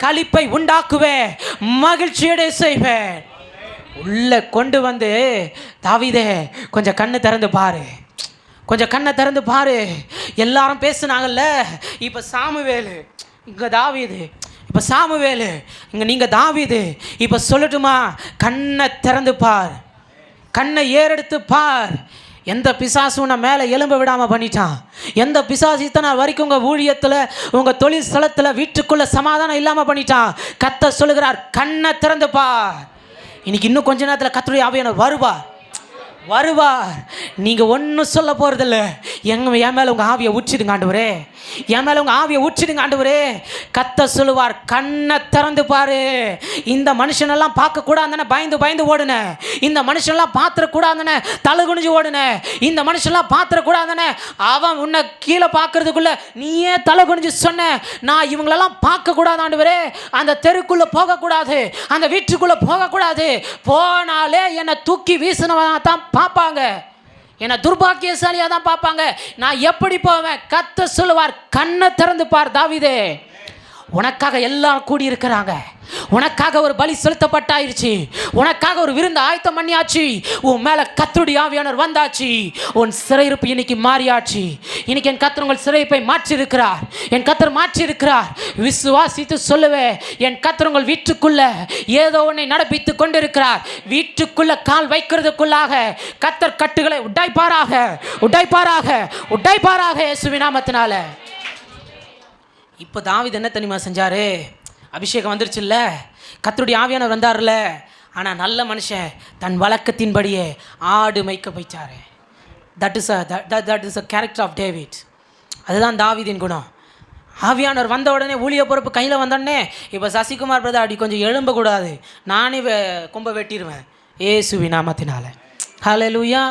களிப்பை உண்டாக்குவே, மகிழ்ச்சியடை செய்வேன். உள்ள கொண்டு வந்து, தாவீதே கொஞ்சம் கண்ணு திறந்து பாரு, கொஞ்சம் கண்ணை திறந்து பாரு. எல்லாரும் பேசுனாங்கல்ல, இப்போ சாமுவேலு, இங்கே தாவீது, இப்போ சாமுவேலு, இங்கே நீங்கள் தாவீது, இப்போ சொல்லட்டுமா? கண்ணை திறந்து பார், கண்ணை ஏறெடுத்து பார். எந்த பிசாசு உன்னை மேலே எலும்ப விடாமல் பண்ணிட்டான்? எந்த பிசாசு இத்தனை நாள் வரைக்கும் உங்கள் ஊழியத்தில், உங்கள் தொழில் ஸ்தலத்தில், வீட்டுக்குள்ளே சமாதானம் இல்லாமல் பண்ணிட்டான்? கர்த்தர் சொல்லுகிறார், கண்ணை திறந்து பார். இன்னைக்கு இன்னும் கொஞ்ச நேரத்தில் கர்த்தருடைய ஆவியானவர் வருவார். நீங்கள் ஒன்றும் சொல்ல போகிறதில்ல. என் மேலே உங்கள் ஆவியை ஊற்றிடுங்க ஆண்டவரே, என் மேலே உங்கள் ஆவியை ஊற்றிடுங்க ஆண்டவரே. கர்த்தர் சொல்லுவார், கண்ணை திறந்து பாரு. இந்த மனுஷனெல்லாம் பார்க்கக்கூடாதுன்னு பயந்து ஓடுனேன், இந்த மனுஷனெல்லாம் பார்த்துடக்கூடாதுன்னு தலை குனிஞ்சு ஓடுனேன், இந்த மனுஷனெல்லாம் பார்த்துடக்கூடாதுன்னு அவன் உன்னை கீழே பார்க்கறதுக்குள்ள நீயே தலை குனிஞ்சு சொன்ன, நான் இவங்களெல்லாம் பார்க்கக்கூடாது ஆண்டவரே, அந்த தெருக்குள்ளே போகக்கூடாது, அந்த வீட்டுக்குள்ளே போகக்கூடாது, போனாலே என்னை தூக்கி வீசினவன் தான் பார்ப்பாங்க, என்னை துர்பாக்கியசாலியாக தான் பார்ப்பாங்க, நான் எப்படி போவேன்? கர்த்தர் சொல்லுவார், கண்ணை திறந்து பார் தாவீதே, உனக்காக எல்லாம் கூடியிருக்கிறாங்க, உனக்காக ஒரு பலி செலுத்தப்பட்டாயிருச்சு, உனக்காக ஒரு விருந்து ஆயத்தம் பண்ணியாச்சு, உன் மேலே கர்த்தருடைய ஆவியானவர் வந்தாச்சு, உன் சிறையிருப்பு இன்னைக்கு மாறியாச்சு. இன்னைக்கு என் கர்த்தர் உங்கள் சிறையிருப்பை மாற்றியிருக்கிறார், என் கர்த்தர் மாற்றியிருக்கிறார். விசுவாசித்து சொல்லுவேன், என் கர்த்தர் உங்கள் வீட்டுக்குள்ள ஏதோ ஒன்றை நடப்பித்து கொண்டிருக்கிறார். வீட்டுக்குள்ள கால் வைக்கிறதுக்குள்ளாக கர்த்தர் கட்டுகளை உடைப்பாராக இயேசுவின் நாமத்தினால. இப்போ தாவீது என்ன தெரியுமா செஞ்சாரு? அபிஷேகம் வந்துருச்சுல்ல, கர்த்தருடைய ஆவியானவர் வந்தார்ல, ஆனால் நல்ல மனுஷன் தன் வழக்கத்தின்படியே ஆடு மேய்க்க போய்ச்சாரு. That is a character of David. அதுதான் தாவீதின் குணம். ஆவியானவர் வந்த உடனே, ஊழிய பொறுப்பு கையில் வந்தோடனே, இப்போ சசிகுமார் பிரதர் அப்படி கொஞ்சம் எழும்பக்கூடாது, நானே கொம்ப வெட்டிடுவேன் இயேசுவின் நாமத்தினால. ஹல்லேலூயா.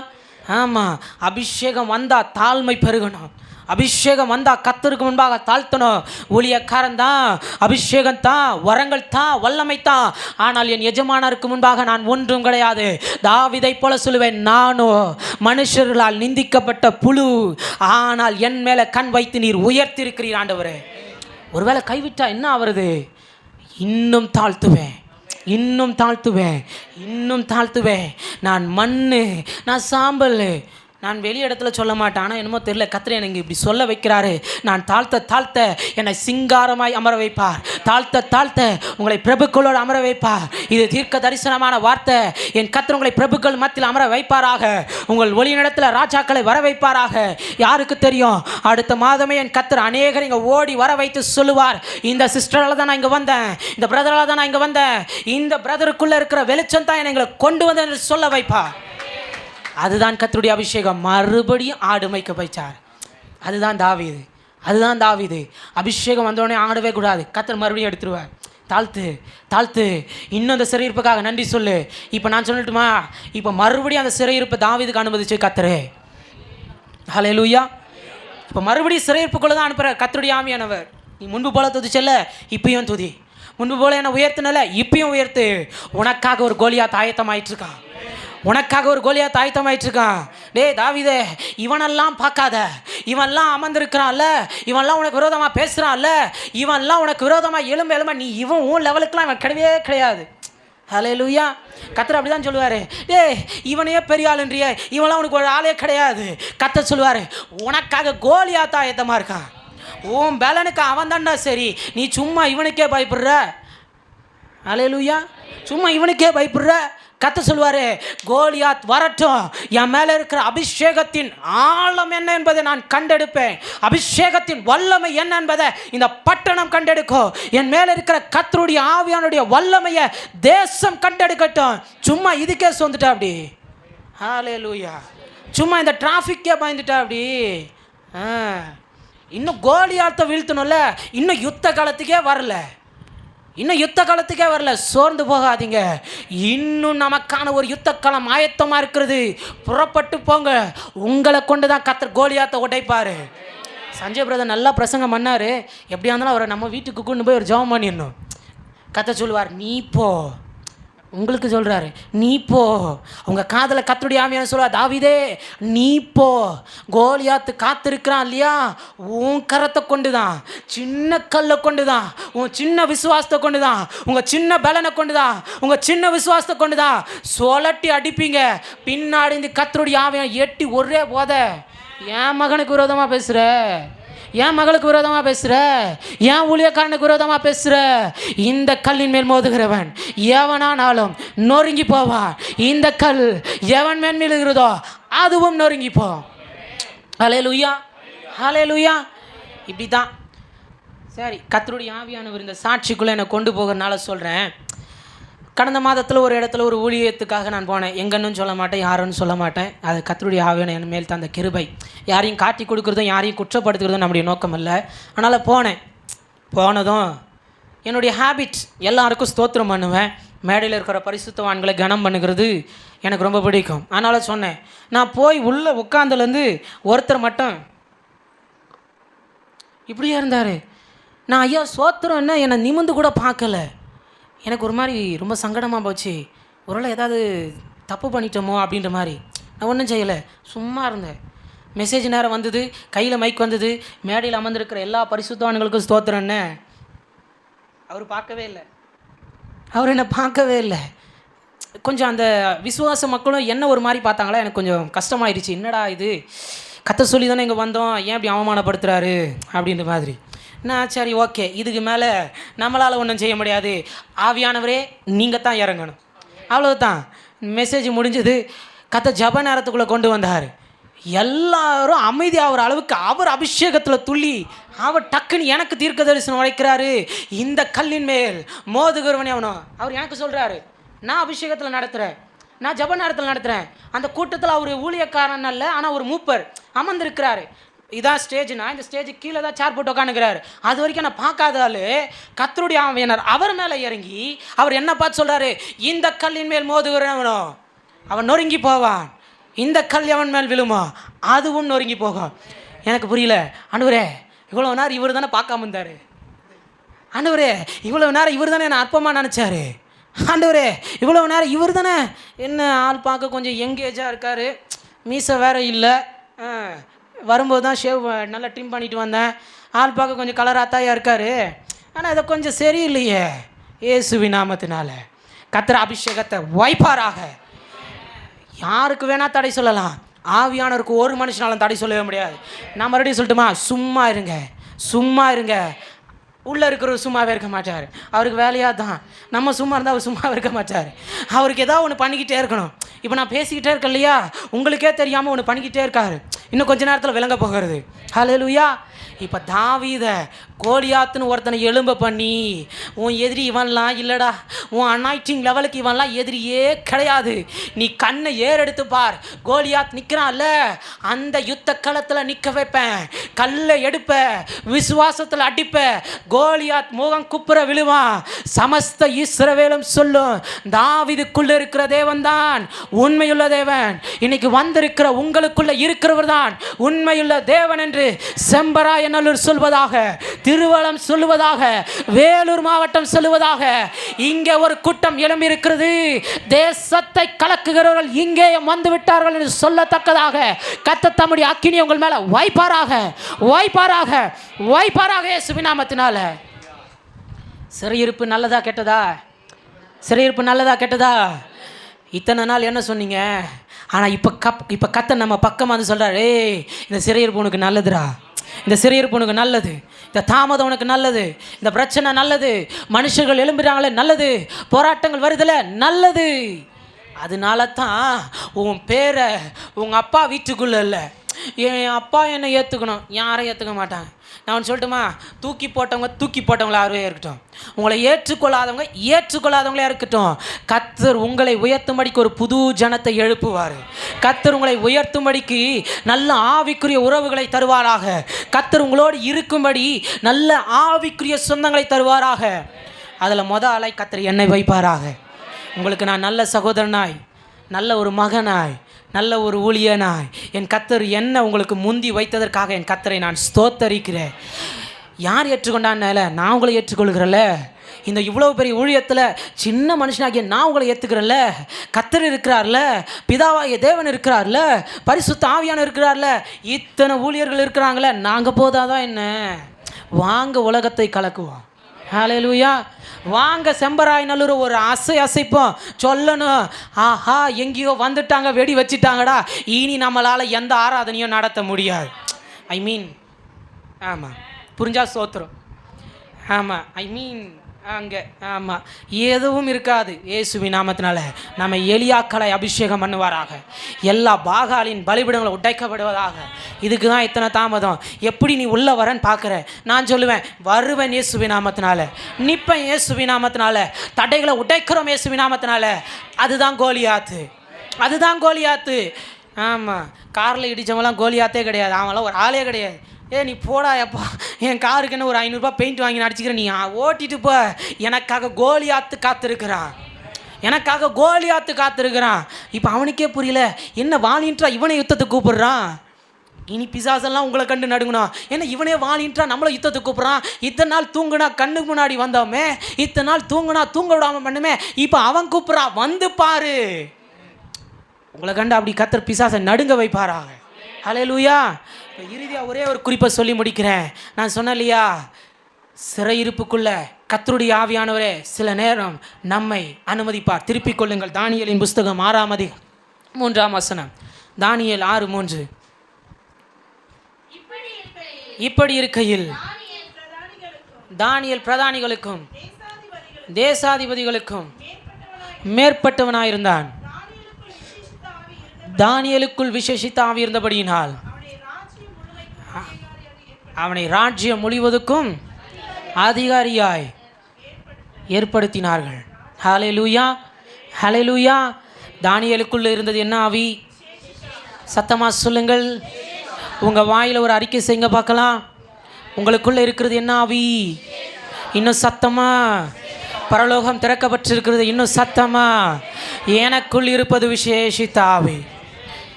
ஆமாம், அபிஷேகம் வந்தால் தாழ்மை பெருகணும், அபிஷேகம் வந்தால் கர்த்தருக்கு முன்பாக தாழ்த்தணும். ஊழியக்காரன் தான், அபிஷேகம் தான், வரங்கள் தான், வல்லமை தான், ஆனால் என் எஜமானருக்கு முன்பாக நான் ஒன்றும் கிடையாது. தாவீதை போல சொல்லுவேன், நானோ மனுஷர்களால் நிந்திக்கப்பட்ட புழு, ஆனால் என் மேலே கண் வைத்து நீர் உயர்த்திருக்கிறீர் ஆண்டவரே. ஒருவேளை கைவிட்டா என்ன ஆவறது? இன்னும் தாழ்த்துவேன். நான் மண்ணு, நான் சாம்பல். நான் வெளி இடத்துல சொல்ல மாட்டேன், ஆனால் என்னமோ தெரியல, கர்த்தர் எனக்கு இப்படி சொல்ல வைக்கிறாரு. நான் தாழ்த்த என்னை சிங்காரமாய் அமர வைப்பார், தாழ்த்த உங்களை பிரபுக்களோடு அமர வைப்பார். இது தீர்க்க தரிசனமான வார்த்தை. என் கர்த்தர் உங்களை பிரபுக்கள் மத்தியில் அமர வைப்பாராக, உங்கள் ஒளி நடத்தில் ராஜாக்களை வர வைப்பாராக. யாருக்கு தெரியும், அடுத்த மாதமே என் கர்த்தர் அநேகர் இங்கே ஓடி வர வைத்து சொல்லுவார், இந்த சிஸ்டரால் தான் நான் இங்கே வந்தேன், இந்த பிரதரால் தான் நான் இங்கே வந்தேன், இந்த பிரதருக்குள்ளே இருக்கிற வெளிச்சம் தான் எங்களை கொண்டு வந்தேன் என்று சொல்ல வைப்பார். அதுதான் கர்த்தருடைய அபிஷேகம். மறுபடியும் ஆடு மேய்க்க போய்ச்சார். அதுதான் தாவீது. அபிஷேகம் வந்தோடனே ஆடவே கூடாது, கர்த்தர் மறுபடியும் எடுத்துருவார். தாழ்த்து இன்னும் அந்த சிறையிருப்புக்காக நன்றி சொல்லு. இப்போ நான் சொல்லட்டுமா? இப்போ மறுபடியும் அந்த சிறையிருப்பை தாவீதுக்கு அனுமதிச்சு கர்த்தர். ஹல்லேலூயா. இப்போ மறுபடியும் சிறையிருப்புக்குள்ளே தான் அனுப்புகிற கர்த்தருடைய ஆவியானவர். நீ முன்பு போல துதிச்சல்ல, இப்பயும் துதி. முன்பு போல என்ன உயர்த்தினல, இப்பயும் உயர்த்து. உனக்காக ஒரு கோலியாத் ஆயத்தமாயிட்டிருக்கான். டேய் தாவீதே, இவனெல்லாம் பார்க்காத, இவன்லாம் அமர்ந்திருக்கிறான்ல, இவன்லாம் உனக்கு விரோதமாக பேசுகிறான்ல, இவன்லாம் உனக்கு விரோதமாக எழும்ப நீ இவன் உன் லெவலுக்குலாம் இவன் கிடையாது. ஹல்லேலூயா. கர்த்தர் அப்படி தான் சொல்லுவார், டேய் இவனையே பெரிய ஆளுன்றிய, இவன்லாம் உனக்கு ஒரு ஆளே கிடையாது. கர்த்தர் சொல்லுவார், உனக்காக கோலியாத் ஆயத்தமாக இருக்கான். உன் பலனுக்கு அவன் தான்டா சரி, நீ சும்மா இவனுக்கே பயப்படுற. அல்லேலூயா. சும்மா இவனுக்கே பயப்படுற. கத்த சொல்லுவாரு, கோலியாத் வரட்டும், என் மேலே இருக்கிற அபிஷேகத்தின் ஆழம் என்ன என்பதை நான் கண்டெடுப்பேன், அபிஷேகத்தின் வல்லமை என்ன என்பதை இந்த பட்டணம் கண்டெடுக்கும், என் மேலே இருக்கிற கர்த்தருடைய ஆவியானுடைய வல்லமையை தேசம் கண்டெடுக்கட்டும். சும்மா இதுக்கே சொந்துட்டா அப்படி. ஹல்லேலூயா. சும்மா இந்த டிராஃபிக்கே பயந்துட்டா அப்படி. இன்னும் கோலியாத்தை வீழ்த்தணும்ல, இன்னும் யுத்த காலத்துக்கே வரல, இன்னும் யுத்த காலத்துக்கே வரல. சோர்ந்து போகாதீங்க, இன்னும் நமக்கான ஒரு யுத்த காலம் ஆயத்தமாக இருக்கிறது. புறப்பட்டு போங்க. உங்களை கொண்டு தான் கர்த்தர் கோலியாத்தை உடைப்பார். சஞ்சய் பிரதர் நல்லா பிரசங்கம் பண்ணார். எப்படியா இருந்தாலும் அவரை நம்ம வீட்டுக்கு கொண்டு போய் ஒரு ஜெபம் பண்ணிடணும். கர்த்தர் சொல்லுவார், நீ போ. உங்களுக்கு சொல்கிறாரு, நீ போ. உங்கள் காதில் கர்த்தருடைய ஆவியான சொல்லுவார், தாவீதே நீ போ. கோலியாத்து காத்திருக்கிறான் இல்லையா, உன் கரத்தை கொண்டு தான், சின்ன கல்லை கொண்டு தான், உன் சின்ன விசுவாசத்தை கொண்டு தான், உங்கள் சின்ன பலனை கொண்டு தான், உங்கள் சின்ன விசுவாசத்தை கொண்டு தான் சொலட்டி அடிப்பீங்க. பின்னாடி இந்த கர்த்தருடைய ஆவியான எட்டி ஒரே போத. என் மகனுக்கு விரோதமாக பேசுகிற, என் மகளுக்கு விரோதமாக பேசுகிற, என் ஊழியக்காரனுக்கு விரோதமாக பேசுகிற, இந்த கல்லின் மேல் மோதுகிறவன் எவனானாலும் நொறுங்கி போவான். இந்த கல் எவன் மேல் இருக்கிறதோ அதுவும் நொறுங்கி போ. ஹல்லேலூயா, ஹல்லேலூயா. இப்படி தான். சரி, கர்த்தருடைய ஆவியானவர் இந்த சாட்சிக்குள்ளே என்னை கொண்டு போகிறனால சொல்கிறேன். கடந்த மாதத்தில் ஒரு இடத்துல ஒரு ஊழியத்துக்காக நான் போனேன். எங்கன்னு சொல்ல மாட்டேன், யாருன்னு சொல்ல மாட்டேன். அது கர்த்தருடைய ஆவியான என் மேல் தந்த கிருபை. யாரையும் காட்டி கொடுக்குறதும் யாரையும் குற்றப்படுத்துகிறதும் நம்முடைய நோக்கம் இல்லை. அதனால் போனதும் என்னுடைய ஹேபிட் எல்லாருக்கும் ஸ்தோத்திரம் பண்ணுவேன். மேடையில் இருக்கிற பரிசுத்தவான்களை கனம் பண்ணுகிறது எனக்கு ரொம்ப பிடிக்கும். அதனால் சொன்னேன். நான் போய் உள்ளே உட்காந்துலேருந்து ஒருத்தர் மட்டும் இப்படியே இருந்தார். நான் ஐயா சோத்திரம்னா என்னை நிமிந்து கூட பார்க்கல. எனக்கு ஒரு மாதிரி ரொம்ப சங்கடமாக போச்சு. ஒருவேளை ஏதாவது தப்பு பண்ணிட்டோமோ அப்படின்ற மாதிரி. நான் ஒன்றும் செய்யலை, சும்மா இருந்தேன். மெசேஜ் நேரம் வந்தது, கையில் மைக் வந்தது, மேடையில் அமர்ந்திருக்கிற எல்லா பரிசுத்தவான்களுக்கும் ஸ்தோத்திரன்னு. அவர் பார்க்கவே இல்லை, அவர் என்னை பார்க்கவே இல்லை. கொஞ்சம் அந்த விசுவாச மக்களும் என்ன ஒரு மாதிரி பார்த்தாங்களா, எனக்கு கொஞ்சம் கஷ்டமாயிடுச்சு. என்னடா இது, கத்த சொல்லி தானே இங்கே வந்தோம், ஏன் இப்படி அவமானப்படுத்துகிறாரு அப்படின்ற மாதிரி. நான் சரி ஓகே, இதுக்கு மேலே நம்மளால் ஒன்றும் செய்ய முடியாது, ஆவியானவரே நீங்கள் தான் இறங்கணும், அவ்வளோதான். மெசேஜ் முடிஞ்சது. கத்த ஜப நேரத்துக்குள்ளே கொண்டு வந்தார். எல்லாரும் அமைதியாகிற அளவுக்கு அவர் அபிஷேகத்தில் துள்ளி அவர் டக்குன்னு எனக்கு தீர்க்க தரிசனம் உழைக்கிறாரு. இந்த கல்லின் மேல் மோதுகிறவனே அவனும். அவர் எனக்கு சொல்கிறாரு, நான் அபிஷேகத்தில் நடத்துகிறேன், நான் ஜப நேரத்தில் நடத்துகிறேன். அந்த கூட்டத்தில் அவர் ஊழியக்காரன் அல்ல, ஆனால் ஒரு மூப்பர் அமர்ந்திருக்கிறாரு. இதான் ஸ்டேஜ்னா, இந்த ஸ்டேஜுக்கு கீழே தான் சேர் போட்டு உட்காந்துக்கிறாரு. அது வரைக்கும் நான் பார்க்காதாலு கர்த்தருடைய ஆவியானவர் அவர் மேலே இறங்கி அவர் என்ன பார்த்து சொல்கிறாரு, இந்த கல்லின் மேல் மோதுகிறவனோ அவன் நொறுங்கி போவான், இந்த கல் எவன் மேல் விழுமோ அதுவும் நொறுங்கி போகும். எனக்கு புரியல. ஆண்டவரே இவ்வளோ நேரம் இவர் தானே பார்க்காம இருந்தார், ஆண்டவரே இவ்வளோ நேரம் இவர் தானே என்ன அற்பமாக நினச்சாரு, ஆண்டவரே இவ்வளோ நேரம் இவர் தானே என்ன ஆள் பார்க்க கொஞ்சம் யங்கேஜாக இருக்கார், மீசை வேறு இல்லை, வரும்போது தான் ஷேவ் நல்லா ட்ரிம் பண்ணிட்டு வந்தேன், ஆள் பார்க்க கொஞ்சம் கலராத்தாயாக இருக்கார், ஆனால் இதை கொஞ்சம் சரியில்லையே. இயேசுவின் நாமத்தினால கர்த்தர் அபிஷேகத்தை வைப்பாராக. யாருக்கு வேணால் தடை சொல்லலாம், ஆவியானவருக்கு ஒரு மனுஷனாலும் தடை சொல்லவே முடியாது. நான் மறுபடியும் சொல்லட்டுமா, சும்மா இருங்க, சும்மா இருங்க. உள்ளே இருக்கிறவர் சும்மாவே இருக்க மாட்டார், அவருக்கு வேலையாக தான். நம்ம சும்மா இருந்தால் அவர் சும்மாவே இருக்க மாட்டார், அவருக்கு ஏதாவது ஒன்று பண்ணிக்கிட்டே இருக்கணும். இப்போ நான் பேசிக்கிட்டே இருக்கேன் இல்லையா, உங்களுக்கே தெரியாமல் ஒன்று பண்ணிக்கிட்டே இருக்காரு. இன்னும் கொஞ்ச நேரத்தில் விளங்க போகிறது. ஹல்லேலூயா. இப்போ தாவீதை கோலியாத்துன்னு ஒருத்தனை எலும்ப பண்ணி, உன் எதிரி இவன்லாம் இல்லைடா, உன் அனாய்டிங் லெவலுக்கு இவன்லாம் எதிரியே கிடையாது, நீ கண்ணை ஏறெடுத்து பார், கோலியாத் நிற்கிறான்ல அந்த யுத்த களத்தில் நிற்க வைப்பேன், கல்லை எடுப்ப, விசுவாசத்தில் அடிப்ப, கோலியாத் முகம் குப்புற விழுவான், சமஸ்த இஸ்ரவேலும் சொல்லும் தாவீதுக்குள்ளே இருக்கிற தேவன் தான் உண்மையுள்ள தேவன், இன்னைக்கு வந்திருக்கிற உங்களுக்குள்ள இருக்கிறவர் தான் உண்மையுள்ள தேவன் என்று செம்பராயநல்லூர் சொல்வதாக, திருவளம் சொல்லுவதாக, வேலூர் மாவட்டம் சொல்லுவதாக. இங்கே ஒரு கூட்டம் எழும்பி இருக்கிறது. தேசத்தை கலக்குகிறவர்கள் இங்கே வந்து விட்டார்கள் என்று சொல்லத்தக்கதாக கர்த்தர் தம்முடைய அக்கினி உங்கள் மேல வைப்பாராக, வைப்பாராக, வைப்பாராக இயேசுவின் நாமத்தினால. சிறையிருப்பு நல்லதா கெட்டதா? சிறையிருப்பு நல்லதா கெட்டதா? இத்தனை நாள் என்ன சொன்னீங்க? ஆனால் இப்போ கர்த்தர் நம்ம பக்கமாக வந்து சொல்கிறார், ஏய் இந்த சிறையிருப்பு உனக்கு நல்லதுடா, இந்த சிறையிருப்பு உனக்கு நல்லது, இந்த தாமதம் உனக்கு நல்லது, இந்த பிரச்சனை நல்லது, மனுஷர்கள் எழும்புறாங்களே நல்லது, போராட்டங்கள் வருதில்ல நல்லது. அதனால தான் உன் பேரை உங்கள் அப்பா வீட்டுக்குள்ளே இல்லை, என் அப்பா என்னை ஏற்றுக்கணும், யாரும் ஏற்றுக்க மாட்டாங்க. நான் சொல்லட்டுமா, தூக்கி போட்டவங்களாகவே இருக்கட்டும், உங்களை ஏற்றுக்கொள்ளாதவங்களே இருக்கட்டும், கர்த்தர் உங்களை உயர்த்தும்படிக்கு ஒரு புது ஜனத்தை எழுப்புவார். கர்த்தர் உங்களை உயர்த்தும்படிக்கு நல்ல ஆவிக்குரிய உறவுகளை தருவாராக. கர்த்தர் உங்களோடு இருக்கும்படி நல்ல ஆவிக்குரிய சொந்தங்களை தருவாராக. அதில் ஆளை கர்த்தர் என்னை வைப்பாராக. உங்களுக்கு நான் நல்ல சகோதரனாய், நல்ல ஒரு மகனாய், நல்ல ஒரு ஊழியனாய் என் கர்த்தர் என்ன உங்களுக்கு முந்தி வைத்ததற்காக என் கர்த்தரை நான் ஸ்தோத்தரிக்கிறேன். யார் ஏற்றுக்கொண்டான்னால நான் உங்களை ஏற்றுக்கொள்கிறேன்ல. இந்த இவ்வளோ பெரிய ஊழியத்தில் சின்ன மனுஷனாகிய நான் உங்களை ஏற்றுக்கிறேன்ல. கர்த்தர் இருக்கிறார்ல, பிதாவாகிய தேவன் இருக்கிறார்ல, பரிசுத்த ஆவியான இருக்கிறார்ல, இத்தனை ஊழியர்கள் இருக்கிறாங்களே, நாங்கள் போதாதான் என்ன? வாங்க உலகத்தை கலக்குவோம். ஹல்லேலூயா. வாங்க செம்பராய் நல்லூர் ஒரு அசைப்போம், சொல்லணும், ஆஹா எங்கேயோ வந்துட்டாங்க, வெடி வச்சுட்டாங்கடா, இனி நம்மளால் எந்த ஆராதனையும் நடத்த முடியாது. ஆமாம், புரிஞ்சா சோத்திரம். ஆமாம், அங்கே ஆமாம் எதுவும் இருக்காது. இயேசுவின் நாமத்தினால நம்ம எலியாக்களை அபிஷேகம் பண்ணுவாராக. எல்லா பாகாலின் பலிபீடங்களை உடைக்கப்படுவதாக. இதுக்கு தான் இத்தனை தாமதம். எப்படி நீ உள்ள வரன்னு பார்க்குற? நான் சொல்லுவேன், வருவேன் இயேசுவின் நாமத்தினால, நிற்பேன் இயேசுவின் நாமத்தினால, தடைகளை உடைக்கிறோம் இயேசுவின் நாமத்தினால. அதுதான் கோலியாத்து. ஆமாம், காரில் இடித்தவங்களாம் கோலியாத்தே கிடையாது, அவங்களாம் ஒரு ஆளே கிடையாது. நீ போடா எப்பா, என் காருக்கு என்ன ஒரு 500 ரூபா பெயிண்ட் வாங்கி நடிச்சிக்கிறேன், நீ ஓட்டிட்டு போ. எனக்காக கோலியாத்து காத்திருக்கிறான். இப்போ அவனுக்கே புரியல, என்ன வாலின்றா இவனை யுத்தத்துக்கு கூப்பிடுறான். இனி பிசாசெல்லாம் உங்களை கண்டு நடுங்கணும். ஏன்னா இவனே வாலின்றா நம்மளை யுத்தத்துக்கு கூப்பிட்றான். இத்தனை நாள் தூங்குனா கண்ணுக்கு முன்னாடி வந்தோமே, இத்தனை நாள் தூங்க விடாமல் பண்ணுமே, இப்போ அவன் கூப்பிட்றான், வந்து பாரு. உங்களை கண்டு அப்படி கர்த்தர் பிசாசை நடுங்க வைப்பாராக. ஹல்லேலூயா. இறுதியாக ஒரே ஒரு குறிப்பை சொல்லி முடிக்கிறேன். நான் சொன்னேன் இல்லையா, சிறையிருப்புக்குள்ள கர்த்தருடைய ஆவியானவரே சில நேரம் நம்மை அனுமதிப்பார். திருப்பிக் கொள்ளுங்கள். தானியேலின் புஸ்தகம் 6ஆம் அதிகாரம் 3ஆம் வசனம். தானியேல் 6:3. இப்படி இருக்கையில் தானியேல் பிரதானிகளுக்கும் தேசாதிபதிகளுக்கும் மேற்பட்டவனாயிருந்தான். தானியேலுக்குள் விசேஷித்த ஆவி இருந்தபடியினால் அவனை ராஜ்யம் முழுவதுக்கும் அதிகாரியாய் ஏற்படுத்தினார்கள். ஹல்லேலூயா. தானியேலுக்குள்ள இருந்தது என்ன ஆவி? சத்தமாக சொல்லுங்கள். உங்கள் வாயில் ஒரு அறிக்கை செய்யுங்க பார்க்கலாம். உங்களுக்குள்ள இருக்கிறது என்ன ஆவி? இன்னும் சத்தமா. பரலோகம் திறக்கப்பட்டிருக்கிறது, இன்னும் சத்தமா. எனக்குள் இருப்பது விசேஷித்த ஆவி.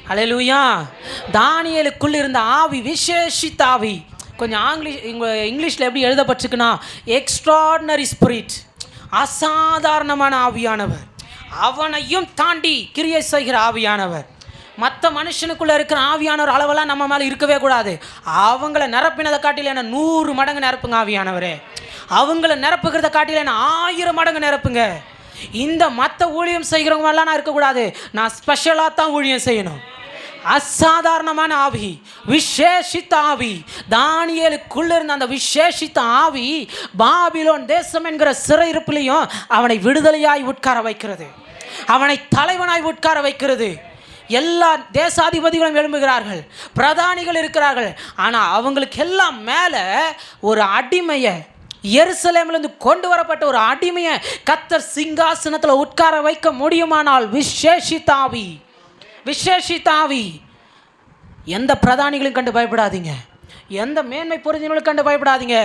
ஹல்லேலூயா. தானியேலுக்குள் இருந்த ஆவி விசேஷித்த ஆவி. கொஞ்சம் இங்கிலீஷில் எப்படி எழுதப்பட்டிருக்குன்னா, எக்ஸ்ட்ராடினரி ஸ்பிரிட், அசாதாரணமான ஆவியானவர், அவனையும் தாண்டி கிரியை செய்கிற ஆவியானவர். மற்ற மனுஷனுக்குள்ளே இருக்கிற ஆவியானவர் அளவெல்லாம் நம்ம மேலே இருக்கவே கூடாது. அவங்கள நிரப்பினதை காட்டில என்ன 100 மடங்கு நிரப்புங்க ஆவியானவரே. அவங்கள நிரப்புகிறத காட்டில என்ன 1000 மடங்கு நிரப்புங்க. இந்த மற்ற ஊழியம் செய்கிறவங்க எல்லாம் நான் இருக்கக்கூடாது, நான் ஸ்பெஷலாக தான் ஊழியம் செய்யணும். அசாதாரணமான ஆவி, விசேஷித்த ஆவி. தானியேலுக்குள்ள இருந்த அந்த விசேஷித்த ஆவி பாபிலோன் தேசம் என்கிற சிறையிருப்பிலையும் அவனை விடுதலையாய் உட்கார வைக்கிறது, அவனை தலைவனாய் உட்கார வைக்கிறது. எல்லா தேசாதிபதிகளும் எழும்புகிறார்கள், பிரதானிகள் இருக்கிறார்கள். ஆனால் அவங்களுக்கு எல்லாம் மேலே ஒரு அடிமையை, எருசலேமிலிருந்து கொண்டு வரப்பட்ட ஒரு அடிமையை கர்த்தர் சிங்காசனத்தில் உட்கார வைக்க முடியுமானால் விசேஷித்த ஆவி. எந்த பிரதானிகளையும் கண்டு பயப்படாதீங்க, எந்த மேன்மை பொருந்தினர்களும் கண்டு பயப்படாதீங்க.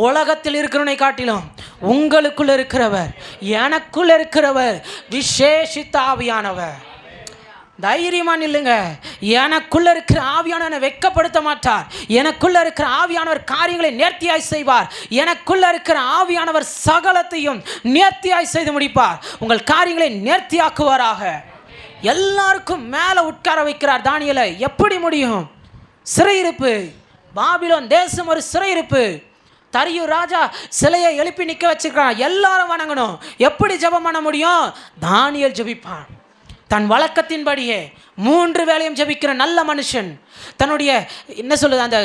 உலகத்தில் இருக்கிறவனை காட்டிலும் உங்களுக்குள்ள இருக்கிறவர், எனக்குள்ள இருக்கிறவர் விசேஷித்த ஆவியானவர். தைரியமா நில்லுங்க. எனக்குள்ள இருக்கிற ஆவியானவர் வெட்கப்படுத்த மாட்டார். எனக்குள்ள இருக்கிற ஆவியானவர் காரியங்களை நேர்த்தியாய் செய்வார். எனக்குள்ள இருக்கிற ஆவியானவர் சகலத்தையும் நேர்த்தியாய் செய்து முடிப்பார். உங்கள் காரியங்களை நேர்த்தியாக்குவாராக. எல்லாருக்கும் மேலே உட்கார வைக்கிறார் தானியேலை. எப்படி முடியும்? சிறையிருப்பு, பாபிலோன் தேசம் ஒரு சிறையிருப்பு. தரியு ராஜா சிலையை எழுப்பி நிற்க வச்சிருக்கிறான், எல்லாரும் வணங்கணும். எப்படி ஜெபம் பண்ண முடியும்? தானியேல் ஜெபிப்பான். தன் வழக்கத்தின்படியே 3 வேளையும் ஜெபிக்கிற நல்ல மனுஷன் தன்னுடைய என்ன சொல்லுது, அந்த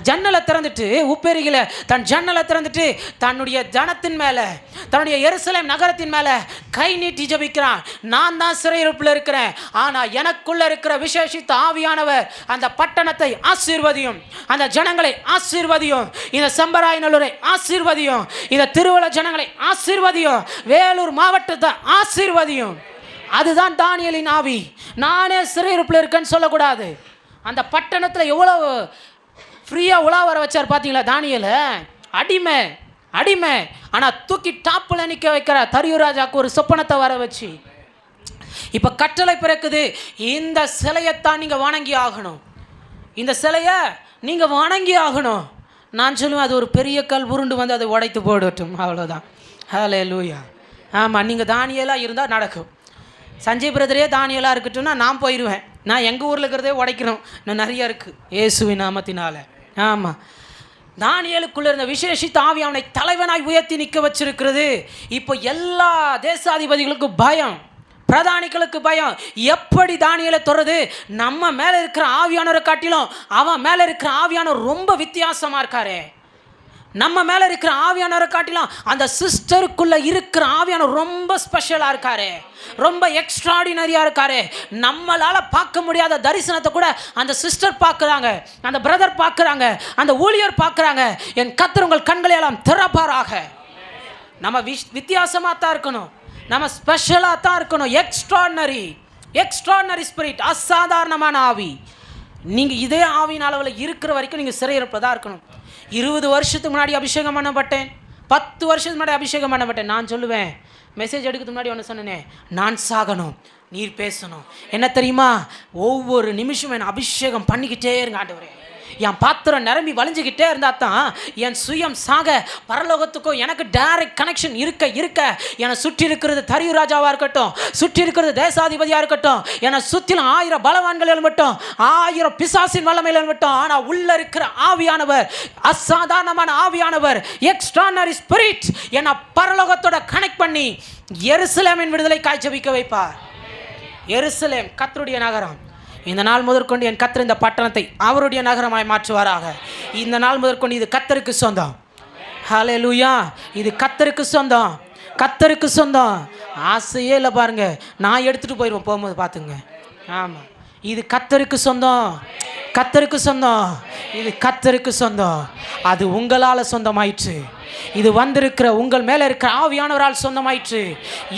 ஜன்னலை திறந்துட்டு, உப்பெருகில தன் ஜன்னலை திறந்துட்டு தன்னுடைய ஜனத்தின் மேலே, தன்னுடைய எருசலேம் நகரத்தின் மேலே கை நீட்டி ஜெபிக்கிறான். நான் தான் சிறையிருப்பில் இருக்கிறேன், ஆனால் எனக்குள்ள இருக்கிற விசேஷித்த ஆவியானவர் அந்த பட்டணத்தை ஆசீர்வதியும், அந்த ஜனங்களை ஆசீர்வதியும், இந்த செம்பராயநல்லூரை ஆசீர்வதியும், இந்த திருவள்ள ஜனங்களை ஆசீர்வதியும், வேலூர் மாவட்டத்தை ஆசீர்வதியும். அதுதான் தானியேலின் ஆவி. நானே சிறையிருப்பில் இருக்கேன்னு சொல்லக்கூடாது. அந்த பட்டணத்தில் எவ்வளோ ஃப்ரீயாக உலா வர வச்சார் பார்த்தீங்களா தானியேல. அடிமை அடிமை, ஆனால் தூக்கி டாப்பில் நிற்க வைக்கிற தரியுராஜாவுக்கு ஒரு சொப்பனத்தை வர வச்சு இப்போ கட்டளை பிறக்குது, இந்த சிலையைத்தான் நீங்கள் வணங்கி ஆகணும், இந்த சிலையை நீங்கள் வணங்கி ஆகணும். நான் சொல்லுவேன், அது ஒரு பெரிய கல் உருண்டு வந்து அதை உடைத்து போடட்டும், அவ்வளோதான். ஹல்லேலூயா. ஆமாம், நீங்கள் தானியேலாக இருந்தால் நடக்கும். சஞ்சய் பிரதரே தானியலாக இருக்கட்டும்னா நான் போயிடுவேன். நான் எங்கள் ஊரில் இருக்கிறதே உடைக்கிறோம், நான் நிறையா இருக்குது இயேசுவின் நாமத்தினால. ஆமாம், தானியேலுக்குள்ளே இருந்த விசேஷித்த ஆவி அவனை தலைவனாய் உயர்த்தி நிற்க வச்சிருக்கிறது. இப்போ எல்லா தேசாதிபதிகளுக்கும் பயம், பிரதானிகளுக்கு பயம். எப்படி தானியேலை தொடருது? நம்ம மேலே இருக்கிற ஆவியானவரை காட்டிலும் அவன் மேலே இருக்கிற ஆவியானவர் ரொம்ப வித்தியாசமாக இருக்காரு. நம்ம மேலே இருக்கிற ஆவியானவரை காட்டிலும் அந்த சிஸ்டருக்குள்ளே இருக்கிற ஆவியானவர் ரொம்ப ஸ்பெஷலாக இருக்காரு, ரொம்ப எக்ஸ்ட்ராடினரியாக இருக்காரு. நம்மளால் பார்க்க முடியாத தரிசனத்தை கூட அந்த சிஸ்டர் பார்க்குறாங்க, அந்த பிரதர் பார்க்குறாங்க, அந்த ஊழியர் பார்க்குறாங்க. என் கர்த்தர் உங்கள் கண்களை எல்லாம் திறப்பாராக. நம்ம வித்தியாசமாக தான் இருக்கணும், நம்ம ஸ்பெஷலாக தான் இருக்கணும். எக்ஸ்ட்ராடினரி ஸ்பிரிட், அசாதாரணமான ஆவி. நீங்கள் இதே ஆவியின் அளவில் இருக்கிற வரைக்கும் நீங்கள் சிறையிருப்பதாக இருக்கணும். 20 வருஷத்துக்கு முன்னாடி அபிஷேகம் பண்ணப்பட்டேன், 10 வருஷத்துக்கு முன்னாடி அபிஷேகம் பண்ணப்பட்டேன். நான் சொல்லுவேன், மெசேஜ் எடுக்கிறதுக்கு முன்னாடி ஒன்று சொன்னேனே, நான் சாகணும், நீர் பேசணும். என்ன தெரியுமா, ஒவ்வொரு நிமிஷமும் என்னை அபிஷேகம் பண்ணிக்கிட்டே இருங்க ஆண்டவரே. என் பாத்திரம் நிரம்பி வளைஞ்சிக்கிட்டே இருந்தால் தான் என் சுயம் சாக பரலோகத்துக்கும் எனக்கு டைரக்ட் கனெக்ஷன் இருக்க என்னை சுற்றி இருக்கிறது தரியுராஜாவாக இருக்கட்டும், சுற்றி இருக்கிறது தேசாதிபதியாக இருக்கட்டும், என்னை சுற்றிலும் 1000 பலவான்கள் எழுமட்டும், 1000 பிசாசின் வல்லமையில் எழுமட்டும், ஆனால் உள்ள இருக்கிற ஆவியானவர், அசாதாரணமான ஆவியானவர், எக்ஸ்ட்ரானரி ஸ்பிரிட் என்னை பரலோகத்தோட கனெக்ட் பண்ணி எருசலேமின் விடுதலை காய்ச்சபிக்க வைப்பார். எருசலேம் கர்த்தருடைய நகரம். இந்த நாள் முதற்கொண்டு என் கர்த்தர் இந்த பட்டணத்தை அவருடைய நகரமாய் மாற்றுவாராக. இந்த நாள் முதற்கொண்டு இது கர்த்தருக்கு சொந்தம். ஹல்லேலூயா. இது கர்த்தருக்கு சொந்தம், கர்த்தருக்கு சொந்தம். ஆசையே இல்லை பாருங்க, நான் எடுத்துகிட்டு போயிடுவேன் போகும்போது பார்த்துங்க. ஆமாம், இது கர்த்தருக்கு சொந்தம், கர்த்தருக்கு சொந்தம், இது கர்த்தருக்கு சொந்தம். அது உங்களால் சொந்தமாயிற்று, இது வந்திருக்கிற உங்கள் மேலே இருக்கிற ஆவியானவரால் சொந்தமாயிற்று.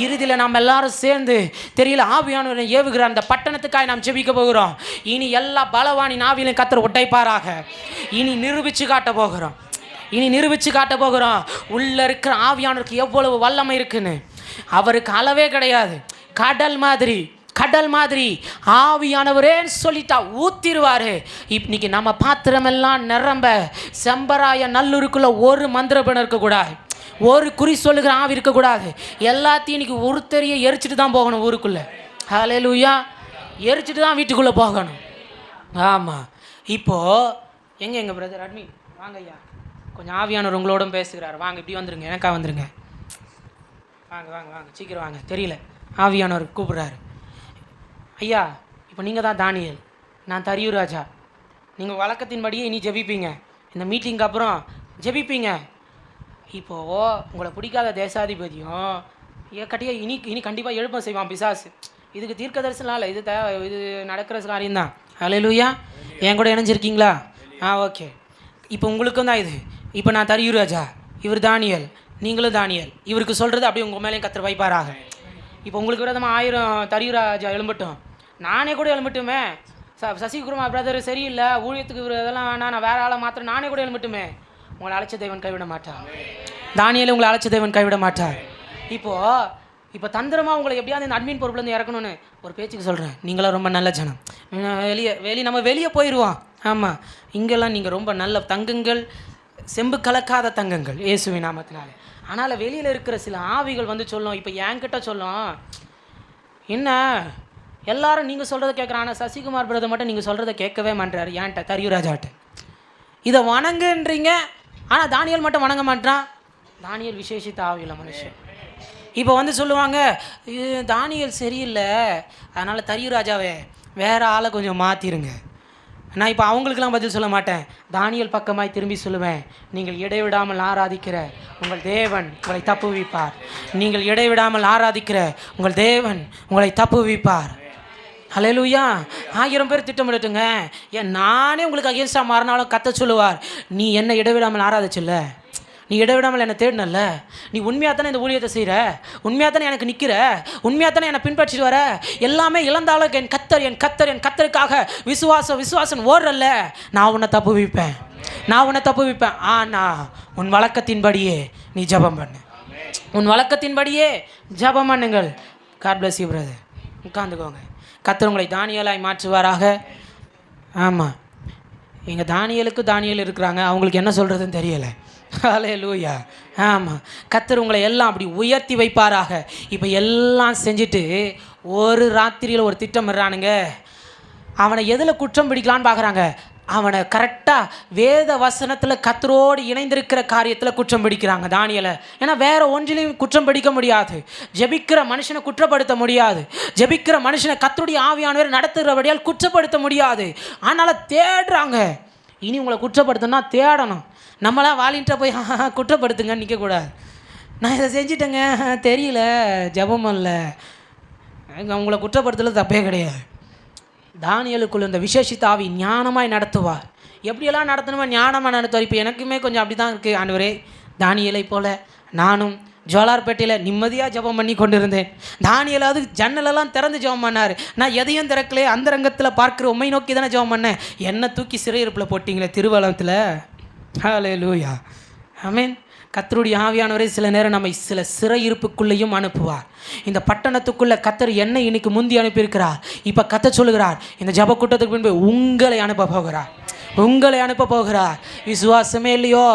இறுதியில் நாம் எல்லாரும் சேர்ந்து தெரியல ஆவியானவரை ஏவுகிற அந்த பட்டணத்துக்காக நாம் ஜெபிக்க போகிறோம். இனி எல்லா பலவானின் ஆவியிலும் கர்த்தர் உடைப்பாராக. இனி நிரூபித்து காட்ட போகிறோம் உள்ள இருக்கிற ஆவியானவருக்கு எவ்வளவு வல்லமை இருக்குன்னு. அவருக்கு அளவே கிடையாது. கடல் மாதிரி ஆவியானவரேன்னு சொல்லிட்டா ஊத்திருவாரு. இன்னைக்கு நம்ம பாத்திரமெல்லாம் நிரம்ப செம்பராய நல்லூருக்குள்ள ஒரு மந்திரப்பணம் இருக்கக்கூடாது, ஒரு குறி சொல்லுகிற ஆவி இருக்கக்கூடாது. எல்லாத்தையும் இன்னைக்கு ஒருத்தரையே எரிச்சிட்டு தான் போகணும் ஊருக்குள்ள. ஹல்லேலூயா. எரிச்சிட்டு தான் வீட்டுக்குள்ளே போகணும். ஆமாம். இப்போது எங்கள் பிரதர் அட்மின் வாங்க ஐயா, கொஞ்சம் ஆவியானவர் உங்களோட பேசுகிறார். வாங்க, இப்படி வந்துருங்க, எனக்கா வந்துருங்க. வாங்க சீக்கிரம் வாங்க. தெரியல, ஆவியானவர் கூப்பிட்றாரு. ஐயா, இப்போ நீங்கள் தான் தானியேல், நான் தரியுராஜா. நீங்கள் வழக்கத்தின்படியே இனி ஜெபிப்பீங்க, இந்த மீட்டிங்க்கு அப்புறம் ஜெபிப்பீங்க. இப்போது உங்களை பிடிக்காத தேசாதிபதியும் கட்டியா இனி கண்டிப்பாக எழுப்ப செய்வான் பிசாசு. இதுக்கு தீர்க்க தரிசனம் இல்லை, இது நடக்கிற காரியம்தான். ஹல்லேலூயா. என் கூட இணைஞ்சிருக்கீங்களா? ஓகே. இப்போ உங்களுக்கும் தான் இது. இப்போ நான் தரியுராஜா, இவர் தானியேல், நீங்களும் தானியேல். இவருக்கு சொல்கிறது அப்படியே உங்கள் மேலேயும் கர்த்தர் வைப்பாராக. இப்போ உங்களுக்கு விரதமாக 1000 தரியுராஜா எழும்பட்டும், நானே கூட எழும்பட்டுமே. சசிகுமார் பிரதர் சரியில்லை, ஊழியத்துக்கு இதெல்லாம் வேணாம், நான் வேறு ஆளை மாத்திரம் நானே கூட எழும்பட்டுமே. உங்களை அழைச்ச தேவன் கைவிட மாட்டார். தானியேலை உங்களை அழைச்ச தேவன் கைவிட மாட்டார். இப்போ தந்திரமாக உங்களை எப்படியாவது இந்த அட்மின் பொறுப்புலேருந்து இறக்கணும்னு ஒரு பேச்சுக்கு சொல்கிறேன். நீங்களாம் ரொம்ப நல்ல ஜனம், நம்ம வெளியே போயிடுவோம். ஆமாம், இங்கெல்லாம் நீங்கள் ரொம்ப நல்ல தங்கங்கள், செம்பு கலக்காத தங்கங்கள் இயேசுவின் நாமத்தினால. ஆனால் வெளியில் இருக்கிற சில ஆவிகள் வந்து சொல்லும், இப்போ என்கிட்ட சொல்லும், என்ன எல்லாரும் நீங்கள் சொல்கிறத கேட்குறான், ஆனால் சசிகுமார் பிரதர் மட்டும் நீங்கள் சொல்கிறத கேட்கவே மாட்டார். ஏன்ட்ட தரியுராஜாட்ட இதை வணங்குன்றீங்க, ஆனால் தானியேல் மட்டும் வணங்க மாட்டான். தானியேல் விசேஷித்த ஆவியுள்ள மனுஷன். இப்போ வந்து சொல்லுவாங்க, தானியேல் சரியில்லை, அதனால் தரியு ராஜாவே வேறு ஆளை கொஞ்சம் மாற்றிருங்க. நான் இப்போ அவங்களுக்கெல்லாம் பதில் சொல்ல மாட்டேன், தானியேல் பக்கமாய் திரும்பி சொல்லுவேன், நீங்கள் இடைவிடாமல் ஆராதிக்கிற உங்கள் தேவன் உங்களை தப்புவிப்பார். நீங்கள் இடைவிடாமல் ஆராதிக்கிற உங்கள் தேவன் உங்களை தப்புவிப்பார். ஹல்லேலூயா. 1000 பேர் திட்டமிடட்டுங்க, ஏன் நானே உங்களுக்கு அகேன்ஸ்டாக மாறினாலும் கத்த சொல்லுவார், நீ என்ன இடைவிடாமல் ஆராதிச்சில்ல, நீ இடைவிடாமல் என்னை தேடினல்ல, நீ உண்மையாக தானே இந்த ஊழியத்தை செய்கிற, உண்மையாக தானே எனக்கு நிற்கிற, உண்மையாக தானே என்னை பின்பற்றிட்டு வர, எல்லாமே இழந்தாலும் என் கத்தர் என் கத்தர் என் கத்தருக்காக விசுவாசம் ஓடுறல்ல, நான் உன்னை தப்புவிப்பேன், நான் உன்னை தப்புவிப்பேன். ஆனால் உன் வழக்கத்தின்படியே நீ ஜெபம் பண்ணு, உன் வழக்கத்தின்படியே ஜெபம் பண்ணுங்கள். God bless you brother. உட்காந்துக்கோங்க. கர்த்தர் உங்களை தானியேலாய் மாற்றுவாராக. ஆமாம், எங்கள் தானியேல் இருக்கிறாங்க, அவங்களுக்கு என்ன சொல்கிறதுன்னு தெரியலை. ஹல்லேலூயா. ஆமாம், கர்த்தர் உங்களை எல்லாம் அப்படி உயர்த்தி வைப்பாராக. இப்போ எல்லாம் செஞ்சுட்டு ஒரு ராத்திரியில் ஒரு திட்டமிடுறானுங்க. அவனை எதில் குற்றம் பிடிக்கலான்னு பார்க்குறாங்க. அவனை கரெக்டாக வேத வசனத்தில் கர்த்தரோடு இணைந்திருக்கிற காரியத்தில் குற்றம் பிடிக்கிறாங்க தானியேலை. ஏன்னா வேறு ஒன்றிலையும் குற்றம் பிடிக்க முடியாது, ஜெபிக்கிற மனுஷனை குற்றப்படுத்த முடியாது, ஜெபிக்கிற மனுஷனை கர்த்தருடைய ஆவியானவர் நடத்துகிறபடியால் குற்றப்படுத்த முடியாது. அதனால் தேடுறாங்க. இனி உங்களை குற்றப்படுத்தணும்னா தேடணும். நம்மளாம் வாலின்ட்ட போய் குற்றப்படுத்துங்கன்னு நிற்கக்கூடாது. நான் இதை செஞ்சிட்டேங்க, தெரியல, ஜெபம் இல்லை, உங்களை குற்றப்படுத்தல தப்பே கிடையாது. தானியேலுக்குள்ள இந்த விசேஷித்த ஆவி ஞானமாய் நடத்துவார். எப்படியெல்லாம் நடத்தணுமா ஞானமாக நடத்துவார். இப்போ எனக்குமே கொஞ்சம் அப்படி தான் இருக்குது. ஆண்டவரே, தானியேலை போல் நானும் ஜோலார்பேட்டையில் நிம்மதியாக ஜெபம் பண்ணி கொண்டு இருந்தேன். தானியேலாவது ஜன்னலெல்லாம் திறந்து ஜெபம் பண்ணார். நான் எதையும் திறக்கலே, அந்த ரங்கத்தில் பார்க்குற உண்மை நோக்கி தானே ஜெபம் பண்ணேன். என்னை தூக்கி சிறையிருப்பில் போட்டிங்களே திருவலத்தில். ஹல்லேலூயா. ஆமென். கர்த்தருடைய ஆவியானவரே சில நேரம் நம்மை சில சிறையிருப்புக்குள்ளேயும் அனுப்புவார். இந்த பட்டணத்துக்குள்ளே கர்த்தர் என்னை இன்னைக்கு முந்தி அனுப்பியிருக்கிறார். இப்போ கர்த்தர் சொல்லுகிறார், இந்த ஜெப கூட்டத்துக்கு பின்பு உங்களை அனுப்ப போகிறார், உங்களை அனுப்ப போகிறார். விசுவாசமே இல்லையோ,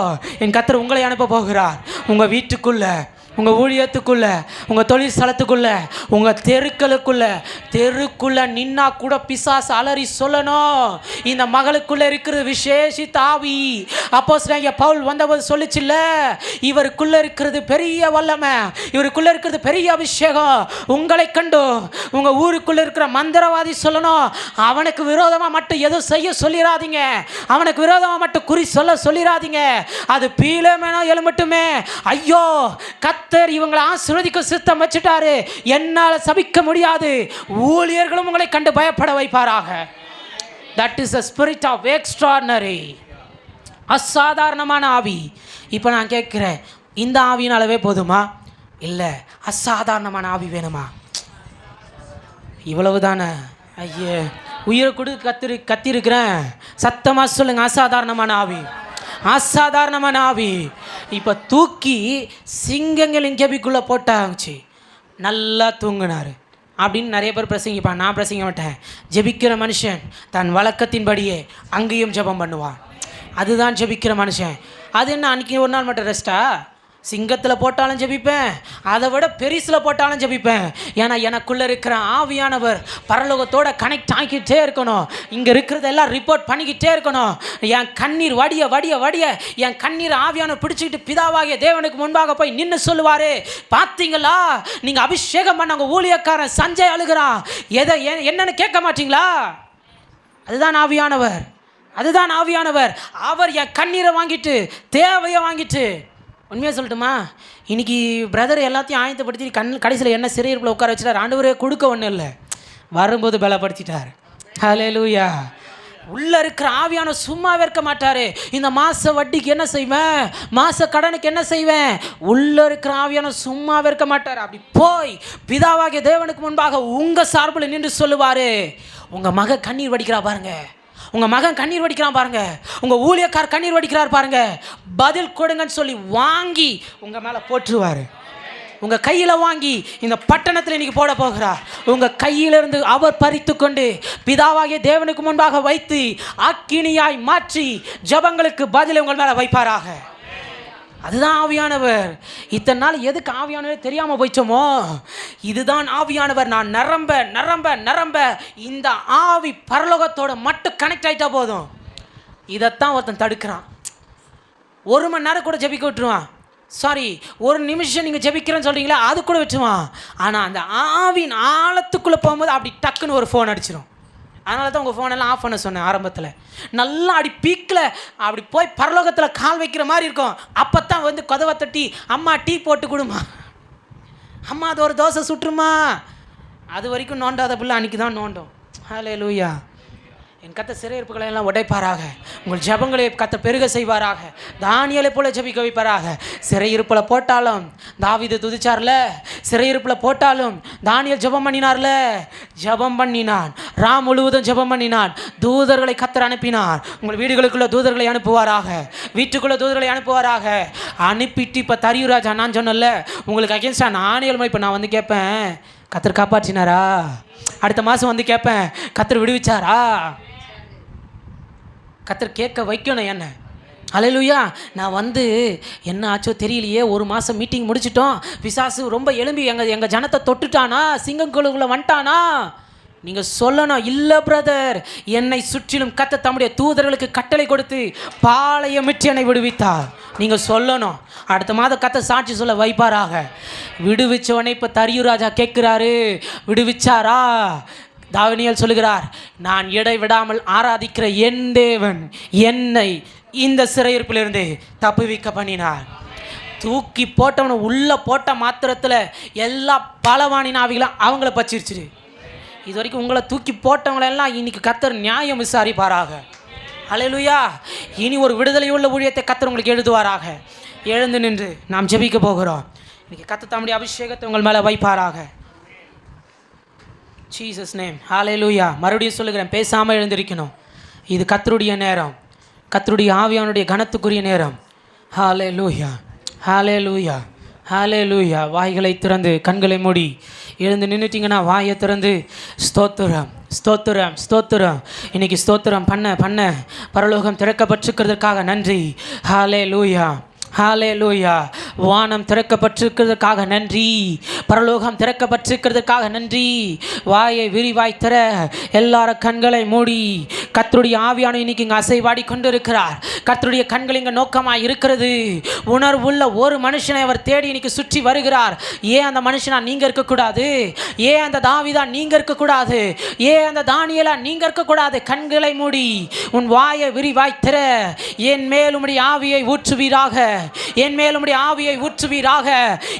என் கர்த்தர் உங்களை அனுப்ப போகிறார். உங்கள் வீட்டுக்குள்ளே, உங்கள் ஊழியத்துக்குள்ளே, உங்கள் தொழில் ஸ்தலத்துக்குள்ளே, உங்கள் தெருக்குள்ளே நின்னா கூட பிசாசு அலறி சொல்லணும், இந்த மகளுக்குள்ளே இருக்கிற விசேஷித்த ஆவி. அப்போஸ்தலனாகிய பவுல் வந்தபோது சொல்லிச்சுல்ல, இவருக்குள்ளே இருக்கிறது பெரிய வல்லமை, இவருக்குள்ளே இருக்கிறது பெரிய அபிஷேகம். உங்களை கண்டு உங்கள் ஊருக்குள்ளே இருக்கிற மந்திரவாதி சொல்லணும், அவனுக்கு விரோதமாக மட்டும் எதுவும் செய்ய சொல்லிடாதீங்க, அவனுக்கு விரோதமாக மட்டும் குறி சொல்லிடாதீங்க. அது பீலேமேனா எழுமட்டுமே, ஐயோ கர்த்தர் இவங்களை ஆசீர்வதிக்க சித்தம் வச்சுட்டாரு, என்னால் சபிக்க முடியாது. ஊழியர்களும் உங்களை கண்டு பயப்பட வைப்பாராக. That is a spirit of extraordinary, அசாதாரணமான ஆவி. இப்போ நான் கேட்குறேன், இந்த ஆவியினாலவே போதுமா, இல்லை அசாதாரணமான ஆவி வேணுமா? இவ்வளவு தானே? ஐயே, உயிரை கொடு கத்திருக்கிறேன், சத்தமாக சொல்லுங்க, அசாதாரணமான ஆவி, அசாதாரணமான ஆவி. இப்போ தூக்கி சிங்கங்களின் கெபிக்குள்ளே போட்டாச்சு, நல்லா தூங்கினார் அப்படின்னு நிறைய பேர் பிரசங்கிப்பான். நான் பிரசங்க மாட்டேன். ஜெபிக்கிற மனுஷன் தன் வழக்கத்தின்படியே அங்கேயும் ஜெபம் பண்ணுவான். அதுதான் ஜெபிக்கிற மனுஷன். அது என்ன அன்றைக்கி ஒரு நாள் மட்டும் ரெஸ்ட்டா? சிங்கத்தில் போட்டாலும் ஜெபிப்பேன், அதை விட பெரிசில் போட்டாலும் ஜெபிப்பேன். ஏன்னா எனக்குள்ளே இருக்கிற ஆவியானவர் பரலோகத்தோட கனெக்ட் ஆகிக்கிட்டே இருக்கணும், இங்கே இருக்கிறதெல்லாம் ரிப்போர்ட் பண்ணிக்கிட்டே இருக்கணும். என் கண்ணீர் வடிய வடிய வடிய என் கண்ணீர் ஆவியானவர் பிடிச்சிக்கிட்டு பிதாவாகிய தேவனுக்கு முன்பாக போய் நின்று சொல்லுவார், பார்த்தீங்களா நீங்கள் அபிஷேகம் பண்ணவங்க ஊழியக்காரன் சஞ்சய் அழுகிறான், எதை என்னன்னு கேட்க மாட்டீங்களா? அதுதான் ஆவியானவர், அதுதான் ஆவியானவர். அவர் என் கண்ணீரை வாங்கிட்டு தேவையை வாங்கிட்டு. உண்மையாக சொல்லட்டுமா, இன்றைக்கி பிரதர் எல்லாத்தையும் ஆயத்தப்படுத்தி கடைசியில் என்ன சிறையிருப்பில் உட்கார வச்சுட்டார். ஆண்டவரே கொடுக்க ஒன்றும் இல்லை, வரும்போது பலப்படுத்திட்டார். ஹல்லேலூயா. உள்ளே இருக்கிற ஆவியான சும்மாவே இருக்க மாட்டார். இந்த மாத வட்டிக்கு என்ன செய்வேன், மாத கடனுக்கு என்ன செய்வேன், உள்ளே இருக்கிற ஆவியான சும்மாவே இருக்க மாட்டார். அப்படி போய் பிதாவாகிய தேவனுக்கு முன்பாக உங்கள் சார்பில் நின்று சொல்லுவார், உங்கள் மக கண்ணீர் வடிக்கிறா பாருங்க, உங்கள் மகன் கண்ணீர் வடிக்கிறான் பாருங்க, உங்கள் ஊழியக்கார் கண்ணீர் வடிக்கிறார் பாருங்க, பதில் கொடுங்கன்னு சொல்லி வாங்கி உங்கள் மேலே போட்டுருவார். உங்கள் கையில் வாங்கி இந்த பட்டணத்தில் இன்றைக்கி போட போகிறார். உங்கள் கையிலிருந்து அவர் பறித்து கொண்டு பிதாவாகிய தேவனுக்கு முன்பாக வைத்து அக்கினியாய் மாற்றி ஜபங்களுக்கு பதில் உங்கள் மேலே வைப்பாராக. அதுதான் ஆவியானவர். இத்தனை நாள் எதுக்கு ஆவியானவர் தெரியாமல் போயிச்சோமோ, இதுதான் ஆவியானவர். நான் நிரம்ப நிரம்ப நிரம்ப இந்த ஆவி பரலோகத்தோட மட்டும் கனெக்ட் ஆகிட்டா போதும். இதைத்தான் ஒருத்தன் தடுக்கிறான். 1 மணி நேரம் கூட ஜெபிக்க விட்டுருவான். சாரி, ஒரு நிமிஷம் நீங்கள் ஜெபிக்கிறேன்னு சொல்கிறீங்களா, அது கூட வச்சுவான். ஆனால் அந்த ஆவின் ஆழத்துக்குள்ளே போகும்போது அப்படி டக்குன்னு ஒரு ஃபோன் அடிச்சிடும். அதனால தான் உங்கள் ஃபோனெல்லாம் ஆஃப் பண்ண சொன்னேன் ஆரம்பத்தில். நல்லா அப்படி பீக்கில் அப்படி போய் பரலோகத்தில் கால் வைக்கிற மாதிரி இருக்கும். அப்போ தான் வந்து கதவை தட்டி, அம்மா டீ போட்டு கொடுமா, அம்மா அது ஒரு தோசை சுட்டுருமா. அது வரைக்கும் நோண்டாத பிள்ளை அன்றைக்கி தான் நோண்டும். ஹல்லேலூயா. என் கத்த சிறையிருப்புகளை எல்லாம் உடைப்பாராக. உங்கள் ஜெபங்களை கத்த பெருக செய்வாராக. தானியேலை போல ஜெபிக்க வைப்பாராக. சிறையிருப்பில் போட்டாலும் தாவீது துதிச்சார்ல, சிறையிருப்பில் போட்டாலும் தானியேல் ஜெபம் பண்ணினார்ல, ஜெபம் பண்ணினான். ராம் முழுவதும் ஜெபம் பண்ணினான். தூதர்களை கத்தர் அனுப்பினார். உங்கள் வீடுகளுக்குள்ள தூதர்களை அனுப்புவாராக, வீட்டுக்குள்ள தூதர்களை அனுப்புவாராக. அனுப்பிட்டு இப்போ தரியுராஜா நான் சொன்னல, உங்களுக்கு அகேன்ஸ்டா நானே இப்போ நான் வந்து கேட்பேன், கத்தர் காப்பாற்றினாரா? அடுத்த மாதம் வந்து கேட்பேன், கத்தர் விடுவிச்சாரா? கத்தர் கேட்க வைக்கணும் என்ன. ஹல்லேலூயா. நான் வந்து என்ன ஆச்சோ தெரியலையே, ஒரு மாதம் மீட்டிங் முடிச்சிட்டோம், பிசாசு ரொம்ப எழும்பி எங்கள் ஜனத்தை தொட்டுட்டானா, சிங்கங்களுக்குள்ளே வந்துட்டானா? நீங்கள் சொல்லணும், இல்லை பிரதர், என்னை சுற்றிலும் கத்த தம்முடைய தூதர்களுக்கு கட்டளை கொடுத்து பாளையமிட்டு என்னை விடுவித்தார். நீங்கள் சொல்லணும். அடுத்த மாதம் கத்த சாட்சி சொல்ல வைப்பாராக. விடுவிச்சவனே இப்போ தரியுராஜா கேட்குறாரு, விடுவிச்சாரா? தானியேல் சொல்லுகிறார், நான் இடைவிடாமல் ஆராதிக்கிற என் தேவன் என்னை இந்த சிறையிருப்பிலிருந்து தப்புவிக்க பண்ணினார். தூக்கி போட்டவனை உள்ளே போட்ட மாத்திரத்தில் எல்லா பலவானின் ஆவிகளும் அவங்கள பச்சிருச்சு. இது வரைக்கும் உங்களை தூக்கி போட்டவங்களெல்லாம் இன்னைக்கு கத்தர் நியாயம் விசாரிப்பாராக. ஹல்லேலூயா. இனி ஒரு விடுதலை உள்ள ஊழியத்தை கத்தர் உங்களுக்கு எழுதுவாராக. எழுந்து நின்று நாம் ஜெபிக்க போகிறோம். இன்னைக்கு கத்த தம்முடைய அபிஷேகத்தை உங்கள் மேலே வைப்பாராக. Jesus name. ஹல்லேலூயா. மறுபடியும் சொல்லுகிறேன், பேசாமல் எழுந்திருக்கணும். இது கர்த்தருடைய நேரம், கர்த்தருடைய ஆவியானுடைய கனத்துக்குரிய நேரம். ஹல்லேலூயா, ஹல்லேலூயா, ஹல்லேலூயா. வாய்களை திறந்து கண்களை மூடி எழுந்து நின்றுட்டிங்கன்னா வாயை திறந்து ஸ்தோத்திரம், ஸ்தோத்திரம், ஸ்தோத்திரம். இன்னைக்கு ஸ்தோத்திரம் பண்ண பண்ண பரலோகம் திறக்கப்பட்டிருக்கிறதுக்காக நன்றி. ஹல்லேலூயா, ஹல்லேலூயா. வானம் திறக்கப்பட்டிருக்கிறதுக்காக நன்றி, பரலோகம் திறக்கப்பட்டிருக்கிறதுக்காக நன்றி. வாயை விரிவாய் திற, எல்லார கண்களை மூடி. கர்த்தருடைய ஆவியான இன்னைக்கு இங்கே அசைவாடி கொண்டு இருக்கிறார். கர்த்தருடைய கண்கள் இங்கே நோக்கமாக இருக்கிறது. உணர்வுள்ள ஒரு மனுஷனை அவர் தேடி இன்னைக்கு சுற்றி வருகிறார். ஏன் அந்த மனுஷனா நீங்கள் இருக்கக்கூடாது? ஏன் அந்த தாவீதா நீங்கள் இருக்கக்கூடாது? ஏன் அந்த தானியேலா நீங்கள் இருக்கக்கூடாது? கண்களை மூடி உன் வாயை விரிவாய் திற. என் மேல் உம்முடைய ஆவியை ஊற்றுவீராக, என் மேல் உம்முடைய ஆவியை ஊற்றுவீராக.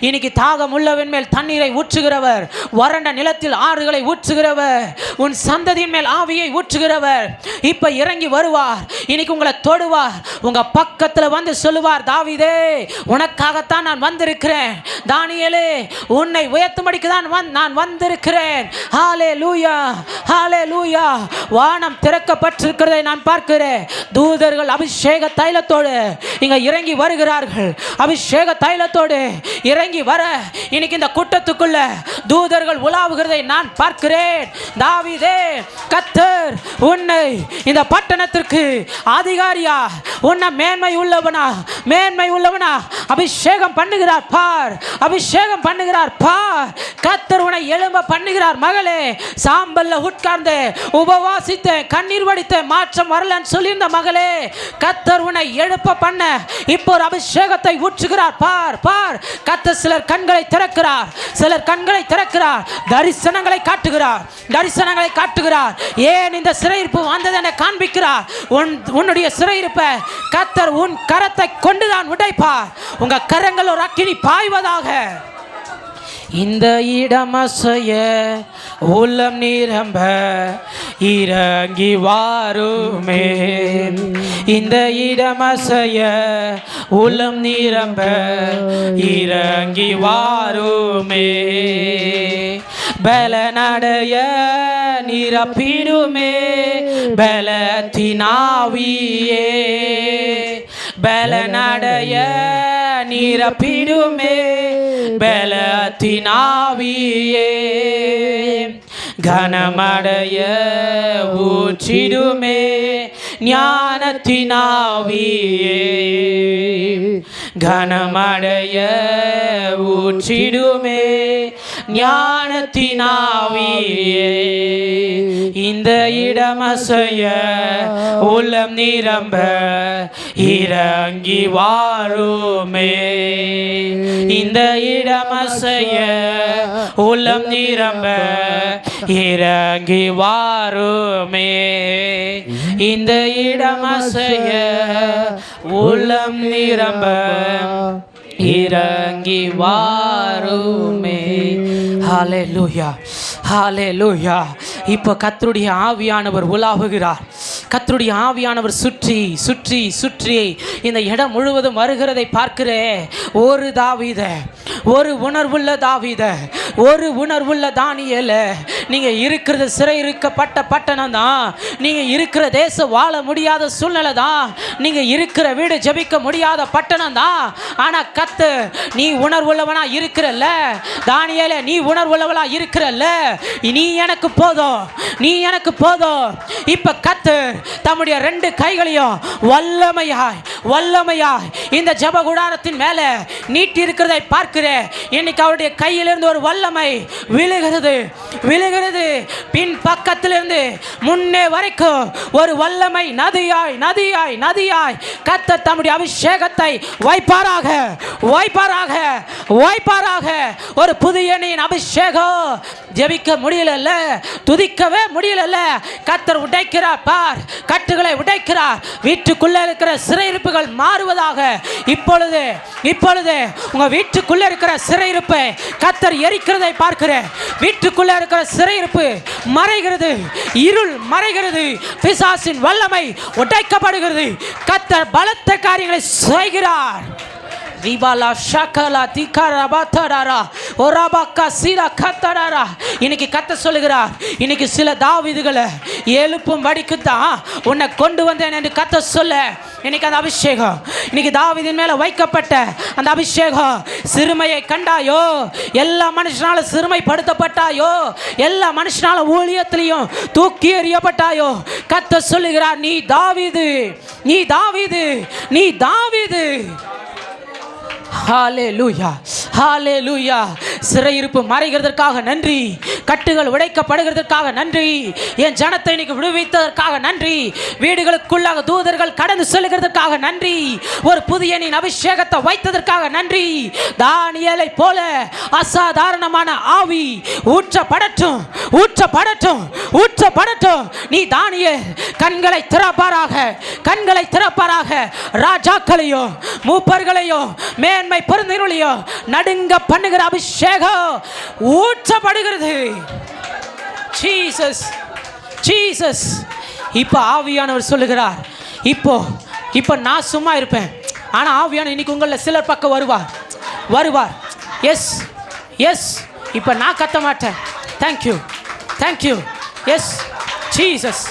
இன்னைக்கு தாகம் உள்ளவன் மேல் தண்ணீரை ஊற்றுகிறவர், வறண்ட நிலத்தில் ஆறுகளை ஊற்றுகிறவர், உன் சந்ததியின் மேல் ஆவியை ஊற்றுகிறவர் இப்ப இறங்கி வருவார். இன்னைக்கு உங்களை தொடுவார், உங்க பக்கத்துல வந்து சொல்லுவார், தாவீதே உனக்காகத்தான் நான் வந்திருக்கிறேன், தானியேலே உன்னை உயர்த்தும்படிக்கு தான் நான் வந்திருக்கிறேன். ஹல்லேலூயா, ஹல்லேலூயா. வானம் திறக்கப்பட்டிருக்கிறதை நான் பார்க்கிறேன். தூதர்கள் அபிஷேக தைலத்தோடு இங்க இறங்கி வருகிறார்கள். அபிஷேக தைலத்தோடு இறங்கி வர இன்னைக்கு இந்த கூட்டத்துக்குள்ள தூதர்கள் உலாவுகிறதை நான் பார்க்கிறேன். தாவீதே, கர்த்தர் உன்னை இந்த பட்டணத்திற்கு அதிகாரியா, உன்னை மேன்மை உள்ளவனா அபிஷேகம் பண்ணுகிறார் பார், அபிஷேகம் பண்ணுகிறார் பார். கர்த்தர் உன்னை எழும்ப பண்ணுகிறார். மகளே, சாம்பல்ல உட்கார்ந்து உபவாசித்த கண்ணீர் வடித்த மாற்றம் வரலன்னு சொல்லியிருந்த மகளே, கர்த்தர் உன்னை எழுப்ப பண்ண இப்போ ஒரு அபிஷேகத்தை ஊற்றுகிறார் பார், பார். கர்த்தர் சிலர் கண்களை திறக்கிறார், சிலர் கண்களை திறக்கிறார், தரிசனங்களை காட்டுகிறார், தரிசனங்களை காட்டுகிறார். ஏன் இந்த சிறையிருப்பு வந்தது என காண்பிக்கிறார். உன்னுடைய சிறையிருப்பை கர்த்தர் உன் கரத்தை கொண்டுதான் உடைப்பார். உங்க கரங்கள் ஒரு அக்கினி பாய்வதாக. இந்த இடமசைய உள்ளம் நிரம்ப இறங்கி வாருமே, இந்த இடமசைய உள்ளம் நிரம்ப இறங்கி வாருமே, பலனடைய நிரப்பிடுமே பலத்தினாவியே, பலனடைய நிரப்பிடுமே பலத்தினாவியே, கனமடைய ஊற்றிடுமே ஞானத்தினாவியே, கனமடைய ஊற்றிடுமே ஞானத்தின் ஆவியே இந்த இடமசைய உள்ளம் நிரம்ப இறங்கி வாருமே. இந்த இடமசைய உள்ளம் நிரம்ப இறங்கி வாருமே. இந்த இடமசைய உள்ளம் நிரம்ப இறங்கி வாருமே. ஹல்லேலூயா, ஹல்லேலூயா. இப்போ கர்த்தருடைய ஆவியானவர் உலாவுகிறார். கர்த்தருடைய ஆவியானவர் சுற்றி சுற்றி சுற்றி இந்த இடம் முழுவதும் வருகிறதை பார்க்கிறேன். ஒரு தாவீத, ஒரு உணர்வுள்ள தாவீத, ஒரு உணர்வுள்ள தானியேல, நீங்கள் இருக்கிறது சிறை இருக்கப்பட்ட பட்டணம் தான், நீங்கள் இருக்கிற தேசம் வாழ முடியாத சூழ்நிலை தான், நீங்கள் இருக்கிற வீடு ஜெபிக்க முடியாத பட்டணம் தான். ஆனால் கர்த்தர், நீ உணர்வுள்ளவனா இருக்கிறல்ல தானியேலே, நீ உணர்வுள்ளவளா இருக்கிறல்ல, நீ எனக்கு போதும், நீ எனக்கு போதும். இப்ப கர்த்தர் தம்முடைய 2 கைகளையும் வல்லமையாய் வல்லமையாய் இந்த ஜெப கூடாரத்தின் மேல நீட்டி இருக்கிறதை பார்க்கிறேன். இன்னைக்கு அவருடைய கையிலிருந்து ஒரு வல்லமை விழுகிறது விழுகிறது. பின் பக்கத்திலிருந்து முன்னே வரைக்கும் ஒரு வல்லமை நதியாய் நதியாய் நதியாய் கர்த்தர் தம்முடைய அபிஷேகத்தை வைப்பாராக வைப்பாராக வைப்பாராக. ஒரு புதிய எண்ணெயின் அபிஷேகம். ஜெபிக்க முடியல, துதிக்கவே முடியல, கர்த்தர் உடைக்கிறார் பார், கட்டுகளை உடைக்கிறார். வீட்டுக்குள்ளே இருக்கிற சிறையிருப்புகள் மாறுவதாக. இப்பொழுது இப்பொழுது உங்க வீட்டுக்குள்ளே இருக்கிற சிறையிருப்பை கர்த்தர் எரிக்கிறதை பார்க்கிறேன். வீட்டுக்குள்ளே இருக்கிற சிறையிருப்பு மறைகிறது, இருள் மறைகிறது, பிசாசின் வல்லமை உடைக்கப்படுகிறது. கர்த்தர் பலத்த காரியங்களை செய்கிறார். இன்னைக்கு கர்த்தர் சொல்லுகிறார், இன்னைக்கு சில தாவீதுகளை எழுப்பும் வடிக்கு தான் உன்னை கொண்டு வந்தேன் என்று கர்த்தர் சொல்ல. இன்னைக்கு அந்த அபிஷேகம், இன்னைக்கு தாவீதின் மேல வைக்கப்பட்ட அந்த அபிஷேகம். சிறுமையை கண்டாயோ, எல்லா மனுஷனால சிறுமைப்படுத்தப்பட்டாயோ, எல்லா மனுஷனால ஊழியத்திலையும் தூக்கி எறியப்பட்டாயோ, கர்த்தர் சொல்லுகிறார், நீ தாவீது, நீ தாவீது, நீ தாவீது. ஹல்லேலூயா, ஹல்லேலூயா. சிறையிருப்பு மறைகிறதற்காக நன்றி, கட்டுகள் உடைக்கப்படுகிறதற்காக நன்றி, என் ஜனத்தை இன்னைக்கு விடுவித்ததற்காக நன்றி, வீடுகளுக்குள்ளாக தூதர்கள் கடந்து செல்கிறதற்காக நன்றி, ஒரு புதிய எண்ணின் அபிஷேகத்தை வைத்ததற்காக நன்றி. தானியேலை போல அசாதாரணமான ஆவி ஊற்றப்படட்டும், ஊற்றப்படட்டும், ஊற்றப்படட்டும். நீ தானியேல் கண்களை திறப்பாராக, கண்களை திறப்பாராக. ராஜாக்களையோ மூப்பர்களையோ மேன்மை பொருந்தினுளையோ நடுங்க பண்ணுகிற அபிஷேகம் ஊற்றப்படுகிறது. Jesus, Jesus. இப்போ ஆவியானவர் சொல்லுகிறார், இப்போ நான் சும்மா இருப்பேன், ஆனால் ஆவியானவர் இன்னைக்கு உங்களில் சிலர் பக்கம் வருவார், வருவார். Yes yes. இப்போ நான் கத்த மாட்டேன். Thank you, thank you. Yes Jesus.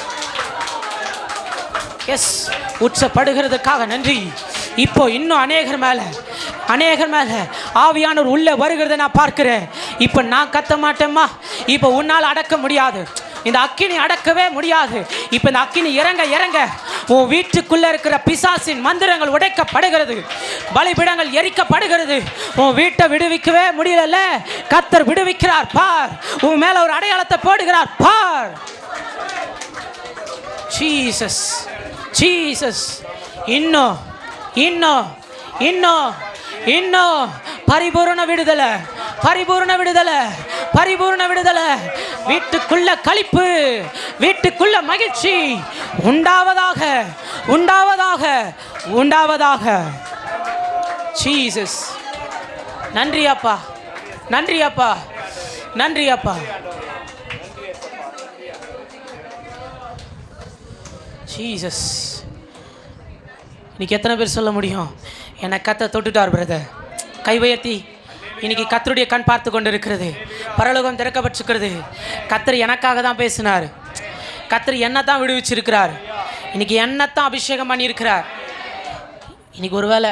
Yes, ஊற்றப்படுகிறதுக்காக நன்றி. இப்போ இன்னும் அநேகர் மேலே ஆவியானவர் உள்ளே வருகிறத நான் பார்க்கிறேன். இப்போ நான் கத்த மாட்டேம்மா, இப்போ உன்னால் அடக்க முடியாது, இந்த அக்கினி அடக்கவே முடியாது. இப்போ இந்த அக்கினி இறங்க இறங்க உன் வீட்டுக்குள்ளே இருக்கிற பிசாசின் மந்திரங்கள் உடைக்கப்படுகிறது, பலிபீடங்கள் எரிக்கப்படுகிறது. உன் வீட்டை விடுவிக்கவே முடியல, கர்த்தர் விடுவிக்கிறார் பார். உன் மேலே ஒரு அடையாளத்தை போடுகிறார் பார். Jesus, Jesus. இன்னும் இன்னும் இன்னும் இன்னும் பரிபூர்ண விடுதலை, பரிபூர்ண விடுதலை, பரிபூர்ண விடுதலை. வீட்டுக்குள்ள களிப்பு, வீட்டுக்குள்ள மகிழ்ச்சி உண்டாவதாக, உண்டாவதாக, உண்டாவதாக. ஜீசஸ். நன்றி அப்பா, நன்றி அப்பா, நன்றி அப்பா. ஜீசஸ். இன்னைக்கு எத்தனை பேர் சொல்ல முடியும், என்னை கத்த தொட்டுட்டார் பிரதர்? கை உயர்த்தி. இன்னைக்கு கத்தருடைய கண் பார்த்து கொண்டு இருக்கிறது, பரலோகம் திறக்கப்பட்டிருக்கிறது. கத்தர் எனக்காக தான் பேசினார், கத்தர் என்னை தான் விடுவிச்சிருக்கிறார், இன்னைக்கு என்னை தான் அபிஷேகம் பண்ணியிருக்கிறார். இன்னைக்கு ஒருவேளை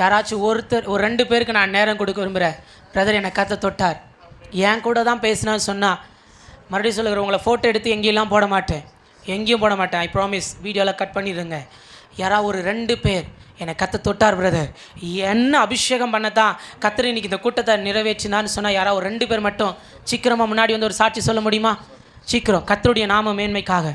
யாராச்சும் ஒருத்தர், ஒரு 2 பேருக்கு நான் நேரம் கொடுக்க விரும்புகிறேன். பிரதர் என்னை கத்த தொட்டார், என் கூட தான் பேசினான்னு சொன்னால், மறுபடியும் சொல்லுகிறேன், உங்களை ஃபோட்டோ எடுத்து எங்கேயெல்லாம் போட மாட்டேன், எங்கேயும் போட மாட்டேன். I promise. வீடியோவில் கட் பண்ணிடுங்க. யாராவது ஒரு 2 பேர் என்னை கத்த தொட்டார் பிரதர். என்ன அபிஷேகம் பண்ணத்தான் கத்தர் இன்னைக்கு இந்த கூட்டத்தை நிறைவேற்றினான்னு சொன்னால் யாராவது ஒரு 2 பேர் மட்டும் சீக்கிரமாக முன்னாடி வந்து ஒரு சாட்சி சொல்ல முடியுமா? சீக்கிரம், கத்தருடைய நாம மேன்மைக்காக.